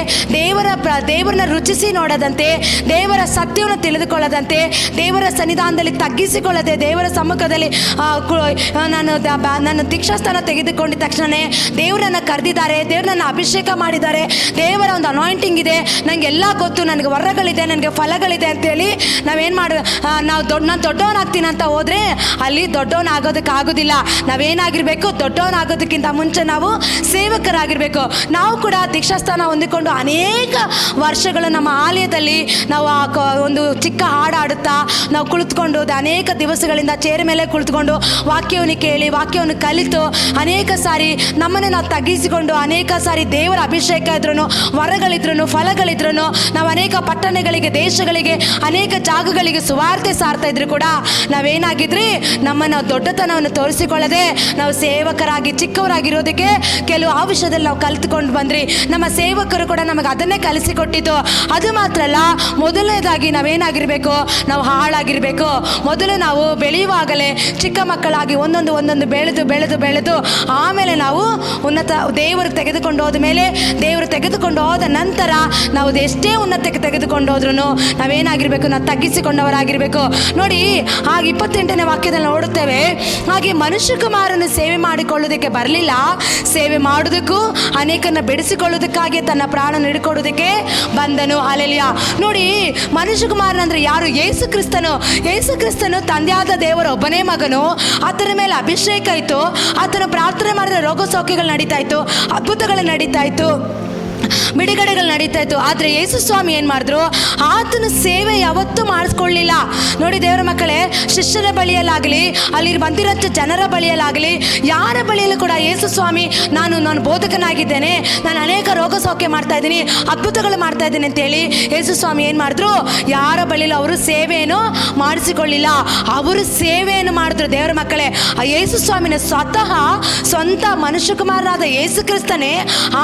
ದೇವರನ್ನ ರುಚಿಸಿ ನೋಡದಂತೆ, ದೇವರ ಸತ್ಯವನ್ನು ತಿಳಿದುಕೊಳ್ಳದಂತೆ, ದೇವರ ಸನ್ನಿಧಾನದಲ್ಲಿ ತಗ್ಗಿಸಿಕೊಳ್ಳದೆ, ದೇವರ ಸಮ್ಮುಖದಲ್ಲಿ ನನ್ನ ದೀಕ್ಷಾಸ್ಥಾನ ತೆಗೆದುಕೊಂಡಿದ ತಕ್ಷಣವೇ ದೇವರನ್ನು ಕರೆದಿದ್ದಾರೆ, ದೇವರನ್ನ ಅಭಿಷೇಕ ಮಾಡಿದ್ದಾರೆ, ದೇವರ ಒಂದು ಅನಾಯಿಂಟಿಂಗ್ ಇದೆ, ನನಗೆಲ್ಲ ಗೊತ್ತು, ನನಗೆ ವರಗಳಿದೆ, ನನಗೆ ಫಲಗಳಿದೆ ಅಂತೇಳಿ ನಾವೇನು ನಾನು ದೊಡ್ಡವನಾಗ್ತೀನಿ ಅಂತ ಹೋದರೆ ಅಲ್ಲಿ ದೊಡ್ಡವನಾಗೋದಕ್ಕಾಗೋದಿಲ್ಲ. ನಾವೇನಾಗಿರ್ಬೇಕು? ದೊಡ್ಡವನಾಗೋದಕ್ಕಿಂತ ಮುಂಚೆ ನಾವು ಸೇವಕರಾಗಿರ್ಬೇಕು. ನಾವು ಕೂಡ ದೀಕ್ಷಾಸ್ಥಾನ ಹೊಂದಿಕೊಂಡು ಅನೇಕ ವರ್ಷಗಳು ನಮ್ಮ ಆಲಯದಲ್ಲಿ ನಾವು ಒಂದು ಚಿಕ್ಕ ಹಾಡಾಡುತ್ತಾ ನಾವು ಕುಳಿತುಕೊಂಡು ಅನೇಕ ದಿವಸಗಳಿಂದ ಚೇರ್ ಮೇಲೆ ಕುಳಿತುಕೊಂಡು ವಾಕ್ಯವನ್ನು ಕೇಳಿ, ವಾಕ್ಯವನ್ನು ಕಲಿತು, ಅನೇಕ ಸಾರಿ ನಮ್ಮನ್ನೇ ನಾವು ತಗ್ಗಿಸಿಕೊಂಡು, ಅನೇಕ ಸಾರಿ ದೇವರ ಅಭಿಷೇಕ ಇದ್ರೂ, ವರಗಳಿದ್ರೂ, ಫಲಗಳಿದ್ರೂ ನಾವು ಅನೇಕ ಪಟ್ಟಣಗಳಿಗೆ, ದೇಶಗಳಿಗೆ, ಅನೇಕ ಜಾಗಗಳಿಗೆ ಸುವಾರ್ತೆ ಸಾರ್ತಾ ಇದ್ರು ಕೂಡ ನಾವೇನಾಗಿದ್ರಿ? ನಮ್ಮನ್ನು ದೊಡ್ಡತನವನ್ನು ತೋರಿಸಿಕೊಳ್ಳದೆ ನಾವು ಸೇವಕರಾಗಿ ಚಿಕ್ಕವರಾಗಿರೋದಕ್ಕೆ ಕೆಲವು ಆ ವಿಷಯದಲ್ಲಿ ನಾವು ಕಲಿತುಕೊಂಡು ಬಂದ್ರಿ. ನಮ್ಮ ಸೇವಕರು ಕೂಡ ನಮಗೆ ಅದನ್ನೇ ಕಲಿಸಿಕೊಟ್ಟಿದ್ದು. ಅದು ಮಾತ್ರ ಅಲ್ಲ, ಮೊದಲನೇದಾಗಿ ನಾವೇನಾಗಿರ್ಬೇಕು? ನಾವು ಹಾಳಾಗಿರ್ಬೇಕು. ಮೊದಲು ನಾವು ಬೆಳೆಯುವಾಗಲೇ ಚಿಕ್ಕ ಮಕ್ಕಳಾಗಿ ಒಂದೊಂದು ಬೆಳೆದು ಆಮೇಲೆ ನಾವು ಉನ್ನತ ದೇವರು ತೆಗೆದುಕೊಂಡು ಹೋದ ಮೇಲೆ, ದೇವರು ತೆಗೆದುಕೊಂಡು ಹೋದ ನಂತರ ನಾವು ಎಷ್ಟೇ ಉನ್ನತಕ್ಕೆ ತೆಗೆದುಕೊಂಡು ಹೋದ್ರೂ ನಾವೇನಾಗಿರ್ಬೇಕು? ನಾವು ತಗ್ಗಿಸಿಕೊಂಡವರಾಗಿರ್ಬೇಕು. ನೋಡಿ, ಹಾಗೆ 28ನೇ ವಾಕ್ಯದಲ್ಲಿ ನೋಡುತ್ತೇವೆ, ಹಾಗೆ ಮನುಷ್ಯಕುಮಾರನು ಸೇವೆ ಮಾಡಿಕೊಳ್ಳುವುದಕ್ಕೆ ಬರಲಿಲ್ಲ, ಸೇವೆ ಮಾಡುವುದಕ್ಕೂ ಅನೇಕರನ್ನ ಬಿಡಿಸಿಕೊಳ್ಳುವುದಕ್ಕಾಗಿ ತನ್ನ ಪ್ರಾಣ ಹಿಡ್ಕೊಡುವುದಕ್ಕೆ ಬಂದನು. ಹಲ್ಲೆಲೂಯಾ. ನೋಡಿ, ಮನುಷ್ಯಕುಮಾರನಂದ್ರೆ ಯಾರು? ಯೇಸು ಕ್ರಿಸ್ತನು ತಂದೆಯಾದ ದೇವರ ಒಬ್ಬನೇ ಮಗನು. ಆತನ ಮೇಲೆ ಅಭಿಷೇಕ ಇತ್ತು, ಆತನ ಪ್ರಾರ್ಥನೆ ಮಾಡಿದ್ರೆ ರೋಗ ಸೌಖ್ಯಗಳು ನಡೀತಾ ಇತ್ತು, ಅದ್ಭುತಗಳು ನಡೀತಾ ಇತ್ತು, ಬಿಡುಗಡೆಗಳು ನಡೀತಾ ಇತ್ತು. ಆದರೆ ಯೇಸು ಸ್ವಾಮಿ ಏನು ಮಾಡಿದ್ರು? ಆತನ ಸೇವೆ ಯಾವತ್ತೂ ಮಾಡಿಸ್ಕೊಳ್ಳಿಲ್ಲ. ನೋಡಿ ದೇವರ ಮಕ್ಕಳೇ, ಶಿಷ್ಯರ ಬಳಿಯಲ್ಲಾಗಲಿ, ಅಲ್ಲಿ ಬಂದಿರೋಂಥ ಜನರ ಬಳಿಯಲ್ಲಾಗಲಿ, ಯಾರ ಬಳಿಯಲ್ಲೂ ಕೂಡ ಯೇಸು ಸ್ವಾಮಿ ನಾನು ಬೋಧಕನಾಗಿದ್ದೇನೆ, ನಾನು ಅನೇಕ ರೋಗ ಸೌಖ್ಯ ಮಾಡ್ತಾ ಇದ್ದೀನಿ, ಅದ್ಭುತಗಳು ಮಾಡ್ತಾ ಇದ್ದೀನಿ ಅಂತೇಳಿ ಯೇಸು ಸ್ವಾಮಿ ಏನು ಮಾಡಿದ್ರು? ಯಾರ ಬಳಿಯಲ್ಲೂ ಅವರು ಸೇವೆಯನ್ನು ಮಾಡಿಸಿಕೊಳ್ಳಿಲ್ಲ. ಅವರು ಸೇವೆಯನ್ನು ಮಾಡಿದ್ರು. ದೇವರ ಮಕ್ಕಳೇ, ಆ ಯೇಸು ಸ್ವಾಮಿನ ಸ್ವಂತ ಮನುಷ್ಯಕುಮಾರನಾದ ಯೇಸು ಕ್ರಿಸ್ತನೇ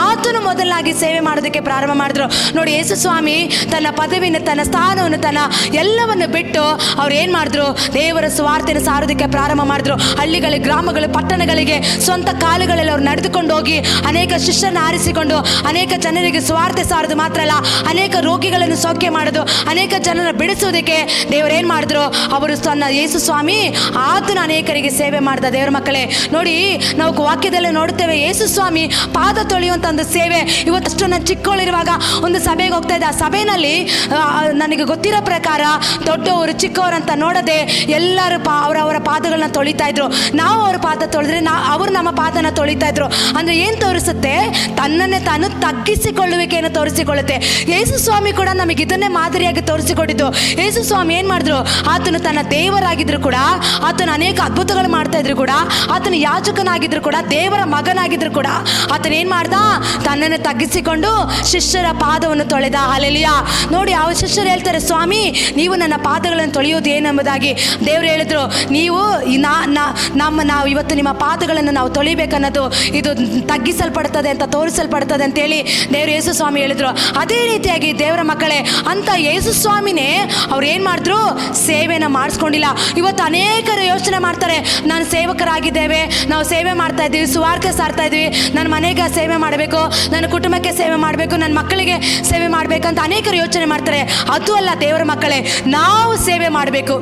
ಆತನು ಮೊದಲಾಗಿ ಸೇವೆ ಮಾಡೋದಕ್ಕೆ ಪ್ರಾರಂಭ ಮಾಡಿದ್ರು. ನೋಡಿ, ಯೇಸು ಸ್ವಾಮಿ ತನ್ನ ಪದವಿನ, ತನ್ನ ಸ್ಥಾನವನ್ನು, ತನ್ನ ಎಲ್ಲವನ್ನು ಬಿಟ್ಟು ಅವ್ರು ಏನು ಮಾಡಿದ್ರು? ದೇವರ ಸುವಾರ್ತೆಯನ್ನು ಸಾರೋದಕ್ಕೆ ಪ್ರಾರಂಭ ಮಾಡಿದ್ರು. ಹಳ್ಳಿಗಳಿಗೆ, ಗ್ರಾಮಗಳು, ಪಟ್ಟಣಗಳಿಗೆ ಸ್ವಂತ ಕಾಲುಗಳಲ್ಲಿ ಅವ್ರು ನಡೆದುಕೊಂಡು ಹೋಗಿ ಅನೇಕ ಶಿಷ್ಯರನ್ನ ಆರಿಸಿಕೊಂಡು ಅನೇಕ ಜನರಿಗೆ ಸುವಾರ್ತೆ ಸಾರೋದು ಮಾತ್ರ ಅಲ್ಲ, ಅನೇಕ ರೋಗಿಗಳನ್ನು ಸೌಖ್ಯ ಮಾಡೋದು, ಅನೇಕ ಜನರನ್ನು ಬಿಡಿಸುವುದಕ್ಕೆ ದೇವರು ಏನು ಮಾಡಿದ್ರು? ಅವರು ತನ್ನ ಯೇಸು ಸ್ವಾಮಿ ಆತನ ಅನೇಕರಿಗೆ ಸೇವೆ ಮಾಡಿದ. ದೇವರ ಮಕ್ಕಳೇ, ನೋಡಿ, ನಾವು ವಾಕ್ಯದಲ್ಲಿ ನೋಡುತ್ತೇವೆ, ಯೇಸು ಸ್ವಾಮಿ ಪಾದ ತೊಳೆಯುವಂಥ ಒಂದು ಸೇವೆ. ಇವತ್ತಷ್ಟು ನಾನು ಚಿಕ್ಕವಳಿರುವಾಗ ಒಂದು ಸಭೆಗೆ ಹೋಗ್ತಾ ಇದ್ದೆ. ಆ ಸಭೆಯಲ್ಲಿ ನನಗೆ ಗೊತ್ತಿರೋ ಪ್ರಕಾರ ದೊಡ್ಡವರು ಚಿಕ್ಕವರಂತ ನೋಡದೆ ಎಲ್ಲರೂ ಅವರವರ ಪಾದಗಳನ್ನ ತೊಳಿತಾ ಇದ್ರು. ನಾವು ಅವ್ರ ಪಾದ ತೊಳೆದ್ರೆ ಅವರು ನಮ್ಮ ಪಾದನ ತೊಳಿತಾ ಇದ್ರು. ಅಂದರೆ ಏನು ತೋರಿಸುತ್ತೆ? ತನ್ನನ್ನೇ ತಾನು ತಗ್ಗಿಸಿಕೊಳ್ಳುವಿಕೆಯನ್ನು ತೋರಿಸಿಕೊಳ್ಳುತ್ತೆ. ಯೇಸು ಸ್ವಾಮಿ ಕೂಡ ನಮಗೆ ಇದನ್ನೇ ಮಾದರಿಯಾಗಿ ತೋರಿಸಿಕೊಟ್ಟಿದ್ದು. ಯೇಸು ಸ್ವಾಮಿ ಏನು ಮಾಡಿದ್ರು? ಆತನು ತನ್ನ ದೇವರಾಗಿದ್ರು ಕೂಡ, ಆತನು ಅನೇಕ ಅದ್ಭುತಗಳು ಮಾಡ್ತಾ ಇದ್ರು ಕೂಡ, ಆತನು ಯಾಜಕನಾಗಿದ್ರು ಕೂಡ, ದೇವರ ಮಗನಾಗಿದ್ರು ಕೂಡ, ಆತನ ಏನು ಮಾಡ್ದ? ತನ್ನನ್ನು ತಗ್ಗಿಸಿಕೊಂಡು ಶಿಷ್ಯರ ಪಾದವನ್ನು ತೊಳೆದ. ಹಲ್ಲೆಲೂಯಾ. ನೋಡಿ, ಆ ಶಿಷ್ಯರು ಹೇಳ್ತಾರೆ, ಸ್ವಾಮಿ ನೀವು ನನ್ನ ಪಾದಗಳನ್ನು ತೊಳೆಯೋದು ಏನೆಂಬುದಾಗಿ. ದೇವರು ಹೇಳಿದ್ರು, ನಾವು ಇವತ್ತು ನಿಮ್ಮ ಪಾದಗಳನ್ನು ನಾವು ತೊಳಿಬೇಕನ್ನೋದು ಇದು ತಗ್ಗಿಸಲ್ಪಡ್ತದೆ ಅಂತ, ತೋರಿಸಲ್ಪಡ್ತದೆ ಅಂತೇಳಿ ದೇವರು ಯೇಸು ಸ್ವಾಮಿ ಹೇಳಿದ್ರು. ಅದೇ ರೀತಿಯಾಗಿ ದೇವರ ಮಕ್ಕಳೇ, ಅಂತ ಯೇಸು ಸ್ವಾಮಿನೇ ಅವ್ರು ಏನು ಮಾಡಿದ್ರು? ಸೇವೆನ ಮಾಡಿಸ್ಕೊಂಡಿಲ್ಲ. ಇವತ್ತು ಅನೇಕರು ಯೋಚನೆ ಮಾಡ್ತಾರೆ, ನಾನು ಸೇವಕರಾಗಿದ್ದೇವೆ, ನಾವು ಸೇವೆ ಮಾಡ್ತಾ ಇದ್ದೀವಿ, ಸುವಾರ್ತೆ ಸಾರ್ತಾ ಇದ್ದೀವಿ, ನನ್ನ ಮನೆಗೆ ಸೇವೆ ಮಾಡಬೇಕು, ನನ್ನ ಕುಟುಂಬಕ್ಕೆ ಸೇವೆ ಮಾಡಬೇಕು, ನನ್ನ ಮಕ್ಕಳಿಗೆ ಸೇವೆ ಮಾಡಬೇಕಂತ ಅನೇಕರು ಯೋಚನೆ ಮಾಡ್ತಾರೆ. ಅದು ಅಲ್ಲ ದೇವರ ಮಕ್ಕಳೇ, ನಾವು ಸೇವೆ ಮಾಡಬೇಕು.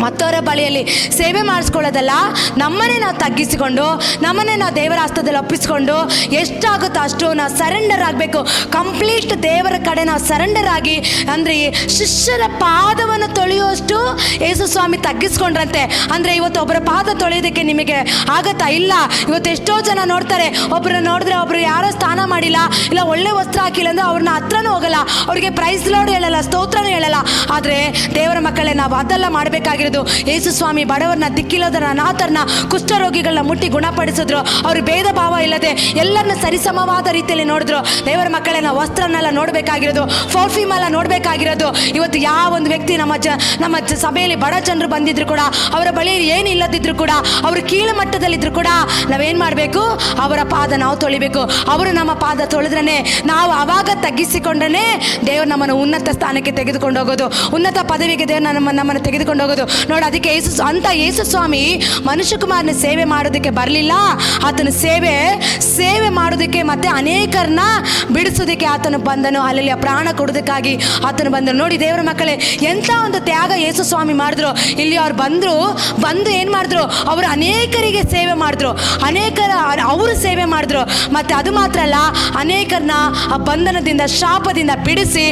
ಮತ್ತವರ ಬಳಿಯಲ್ಲಿ ಸೇವೆ ಮಾಡಿಸ್ಕೊಳ್ಳೋದಲ್ಲ, ನಮ್ಮನ್ನೇ ನಾವು ತಗ್ಗಿಸಿಕೊಂಡು ನಮ್ಮನ್ನೇ ನಾವು ದೇವರ ಹಸ್ತದಲ್ಲಿ ಒಪ್ಪಿಸ್ಕೊಂಡು ಎಷ್ಟಾಗುತ್ತೋ ಅಷ್ಟು ನಾವು ಸರೆಂಡರ್ ಆಗಬೇಕು. ಕಂಪ್ಲೀಟ್ ದೇವರ ಕಡೆ ನಾವು ಸರೆಂಡರ್ ಆಗಿ, ಅಂದರೆ ಶಿಷ್ಯರ ಪಾದವನ್ನು ತೊಳೆಯುವಷ್ಟು ಯೇಸು ಸ್ವಾಮಿ ತಗ್ಗಿಸ್ಕೊಂಡ್ರಂತೆ. ಅಂದರೆ ಇವತ್ತು ಒಬ್ಬರ ಪಾದ ತೊಳೆಯೋದಕ್ಕೆ ನಿಮಗೆ ಆಗತ್ತಾ? ಇಲ್ಲ. ಇವತ್ತು ಎಷ್ಟೋ ಜನ ನೋಡ್ತಾರೆ, ಒಬ್ಬರನ್ನ ನೋಡಿದ್ರೆ ಒಬ್ರು ಯಾರೋ ಸ್ನಾನ ಮಾಡಿಲ್ಲ, ಇಲ್ಲ ಒಳ್ಳೆ ವಸ್ತ್ರ ಹಾಕಿಲ್ಲ ಅಂದರೆ ಅವ್ರನ್ನ ಹತ್ರನೂ ಹೋಗಲ್ಲ, ಅವ್ರಿಗೆ ಪ್ರೈಸ್ ಲೋಡ್ ಹೇಳಲ್ಲ, ಸ್ತೋತ್ರನೂ ಹೇಳಲ್ಲ. ಆದರೆ ದೇವರ ಮಕ್ಕಳೇ, ನಾವು ಅದೆಲ್ಲ ಮಾಡಬೇಕಾಗಿರೋದು. ಯೇಸು ಸ್ವಾಮಿ ಬಡವರನ್ನ, ದಿಕ್ಕಿಲ್ಲದರ, ಅನಾಥರನ್ನ, ಕುಷ್ಠರೋಗಿಗಳನ್ನ ಮುಟ್ಟಿ ಗುಣಪಡಿಸಿದ್ರು. ಅವರು ಭೇದ ಭಾವ ಇಲ್ಲದೆ ಎಲ್ಲರನ್ನ ಸರಿಸಮವಾದ ರೀತಿಯಲ್ಲಿ ನೋಡಿದ್ರು. ದೇವರ ಮಕ್ಕಳೇ, ನಾವು ವಸ್ತ್ರನೆಲ್ಲ ನೋಡಬೇಕಾಗಿರೋದು, ಪರ್ಫ್ಯೂಮ್ ಎಲ್ಲ ನೋಡಬೇಕಾಗಿರೋದು. ಇವತ್ತು ಯಾವ ಒಂದು ವ್ಯಕ್ತಿ ನಮ್ಮ ಸಭೆಯಲ್ಲಿ ಬಡ ಜನರು ಬಂದಿದ್ರು ಕೂಡ, ಅವರ ಬಳಿ ಏನು ಇಲ್ಲದಿದ್ರು ಕೂಡ, ಅವರು ಕೀಳು ಮಟ್ಟದಲ್ಲಿದ್ರು ಕೂಡ, ನಾವೇನು ಮಾಡಬೇಕು? ಅವರ ಪಾದ ನಾವು ತೊಳಿಬೇಕು. ಅವರು ನಮ್ಮ ಪಾದ ತೊಳೆದ್ರೇ, ನಾವು ಅವಾಗ ತಗ್ಗಿಸಿಕೊಂಡ್ರೆ ದೇವರು ನಮ್ಮನ್ನು ಉನ್ನತ ಸ್ಥಾನಕ್ಕೆ ತೆಗೆದುಕೊಂಡು ಹೋಗೋದು, ಉನ್ನತ ಪದವಿಗೆ ದೇವರು ನಮ್ಮನ್ನು ತೆಗೆದುಕೊಂಡು ಹೋಗೋದು. ನೋಡಿ, ಅದಕ್ಕೆ ಯೇಸು ಸ್ವಾಮಿ ಮನುಷ್ಯ ಕುಮಾರನ ಸೇವೆ ಮಾಡೋದಕ್ಕೆ ಬರಲಿಲ್ಲ. ಆತನ ಸೇವೆ ಮಾಡೋದಕ್ಕೆ ಮತ್ತೆ ಅನೇಕರನ್ನ ಬಿಡಿಸೋದಕ್ಕೆ ಆತನು ಬಂದನು. ಅಲ್ಲಿ ಪ್ರಾಣ ಕೊಡೋದಕ್ಕಾಗಿ ಆತನು ಬಂದನು. ನೋಡಿ ದೇವರ ಮಕ್ಕಳೇ, ಎಂಥ ಒಂದು ತ್ಯಾಗ ಯೇಸು ಸ್ವಾಮಿ ಮಾಡಿದ್ರು. ಇಲ್ಲಿ ಅವ್ರು ಬಂದು ಏನು ಮಾಡಿದ್ರು? ಅವರು ಅನೇಕರಿಗೆ ಸೇವೆ ಮಾಡಿದ್ರು, ಅವರು ಸೇವೆ ಮಾಡಿದ್ರು. ಮತ್ತೆ ಅದು ಮಾತ್ರ ಅಲ್ಲ, ಅನೇಕರನ್ನ ಆ ಬಂಧನದಿಂದ, ಶಾಪದಿಂದ ಬಿಡಿಸಿ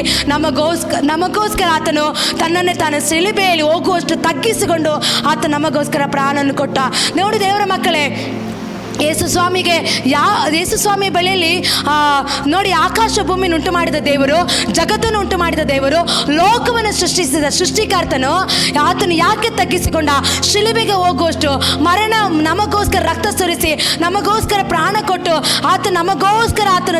ನಮಗೋಸ್ಕರ ಆತನು ತನ್ನನ್ನೇ ತಾನು ಶಿಲುಬೆಯಲ್ಲಿ ಹೋಗುವಷ್ಟು ತಗ್ಗಿಸಿಕೊಂಡು ಆತ ನಮಗೋಸ್ಕರ ಪ್ರಾಣವನ್ನು ಕೊಟ್ಟ. ನೋಡಿ ದೇವರ ಮಕ್ಕಳೇ, ಯೇಸು ಸ್ವಾಮಿ ಬಳಿಯಲ್ಲಿ ನೋಡಿ, ಆಕಾಶ ಭೂಮಿನ ಉಂಟು ಮಾಡಿದ ದೇವರು, ಜಗತ್ತನ್ನು ಉಂಟು ಮಾಡಿದ ದೇವರು, ಲೋಕವನ್ನು ಸೃಷ್ಟಿಸಿದ ಸೃಷ್ಟಿಕರ್ತನು ಆತನು ಯಾಕೆ ತಗ್ಗಿಸಿಕೊಂಡ? ಶಿಲುಬೆಗೆ ಹೋಗುವಷ್ಟು ಮರಣ ನಮಗೋಸ್ಕರ ರಕ್ತ ಸುರಿಸಿ ನಮಗೋಸ್ಕರ ಪ್ರಾಣ ಕೊಟ್ಟು ನಮಗೋಸ್ಕರ ಆತನ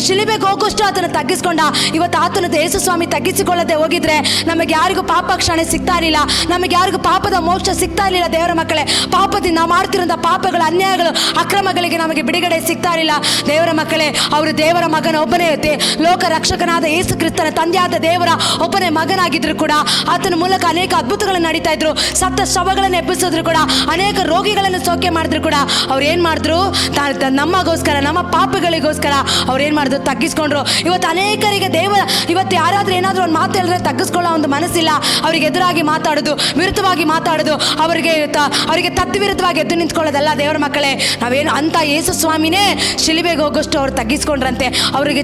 ಶಿಲುಬೆಗೆ ಹೋಗುವಷ್ಟು ಆತನು ತಗ್ಗಿಸಿಕೊಂಡ. ಇವತ್ತು ಆತನ ಯೇಸು ಸ್ವಾಮಿ ತಗ್ಗಿಸಿಕೊಳ್ಳದೆ ಹೋಗಿದ್ರೆ ನಮಗೆ ಯಾರಿಗೂ ಪಾಪ ಕ್ಷಣೆ ಸಿಗ್ತಾ ಇರಲಿಲ್ಲ, ನಮಗೆ ಯಾರಿಗೂ ಪಾಪದ ಮೋಕ್ಷ ಸಿಗ್ತಾ ಇರಲಿಲ್ಲ. ದೇವರ ಮಕ್ಕಳೇ, ಪಾಪದಿಂದ ನಾವು ಮಾಡ್ತಿರೋಂಥ ಪಾಪಗಳ, ಅನ್ಯಾಯಗಳು, ಅಕ್ರಮಗಳಿಗೆ ನಮಗೆ ಬಿಡುಗಡೆ ಸಿಗ್ತಾ ಇರಲಿಲ್ಲ. ದೇವರ ಮಕ್ಕಳೇ, ಅವರು ದೇವರ ಮಗನ ಒಬ್ಬನೇ, ಲೋಕ ರಕ್ಷಕನಾದ ಯೇಸು ಕ್ರಿಸ್ತನ ತಂದೆಯಾದ ದೇವರ ಒಬ್ಬನೇ ಮಗನಾಗಿದ್ರು ಕೂಡ ಆತನ ಮೂಲಕ ಅನೇಕ ಅದ್ಭುತಗಳನ್ನು ನಡೀತಾ ಇದ್ರು. ಸತ್ತ ಶವಗಳನ್ನು ಎಬ್ಬಿಸಿದ್ರು ಕೂಡ, ಅನೇಕ ರೋಗಿಗಳನ್ನು ಸೌಖ್ಯ ಮಾಡಿದ್ರು ಕೂಡ, ಅವ್ರು ಏನು ಮಾಡಿದ್ರು? ನಮಗೋಸ್ಕರ, ನಮ್ಮ ಪಾಪಗಳಿಗೋಸ್ಕರ ಅವ್ರು ಏನು ಮಾಡಿದ್ರು? ತಗ್ಗಿಸ್ಕೊಂಡ್ರು. ಇವತ್ತು ಅನೇಕರಿಗೆ ಇವತ್ತು ಯಾರಾದ್ರೂ ಏನಾದರೂ ಒಂದು ಮಾತು ಹೇಳಿದ್ರೆ ತಗ್ಗಿಸ್ಕೊಳ್ಳೋ ಒಂದು ಮನಸ್ಸಿಲ್ಲ. ಅವರಿಗೆ ಎದುರಾಗಿ ಮಾತಾಡೋದು, ವಿರುದ್ಧವಾಗಿ ಮಾತಾಡೋದು, ಅವರಿಗೆ ತತ್ವ ವಿರುದ್ಧವಾಗಿ ಎದ್ದು ನಿಂತ್ಕೊಳ್ಳೋದಲ್ಲ. ದೇವರ ಮಕ್ಕಳೇ, ನಾವೇನು ಅಂತ ಯೇಸು ಸ್ವಾಮಿನೇ ಶಿಲುಬೆಗೆ ಹೋಗೋಷ್ಟು ಅವ್ರು ತಗ್ಗಿಸ್ಕೊಂಡ್ರಂತೆ. ಅವ್ರಿಗೆ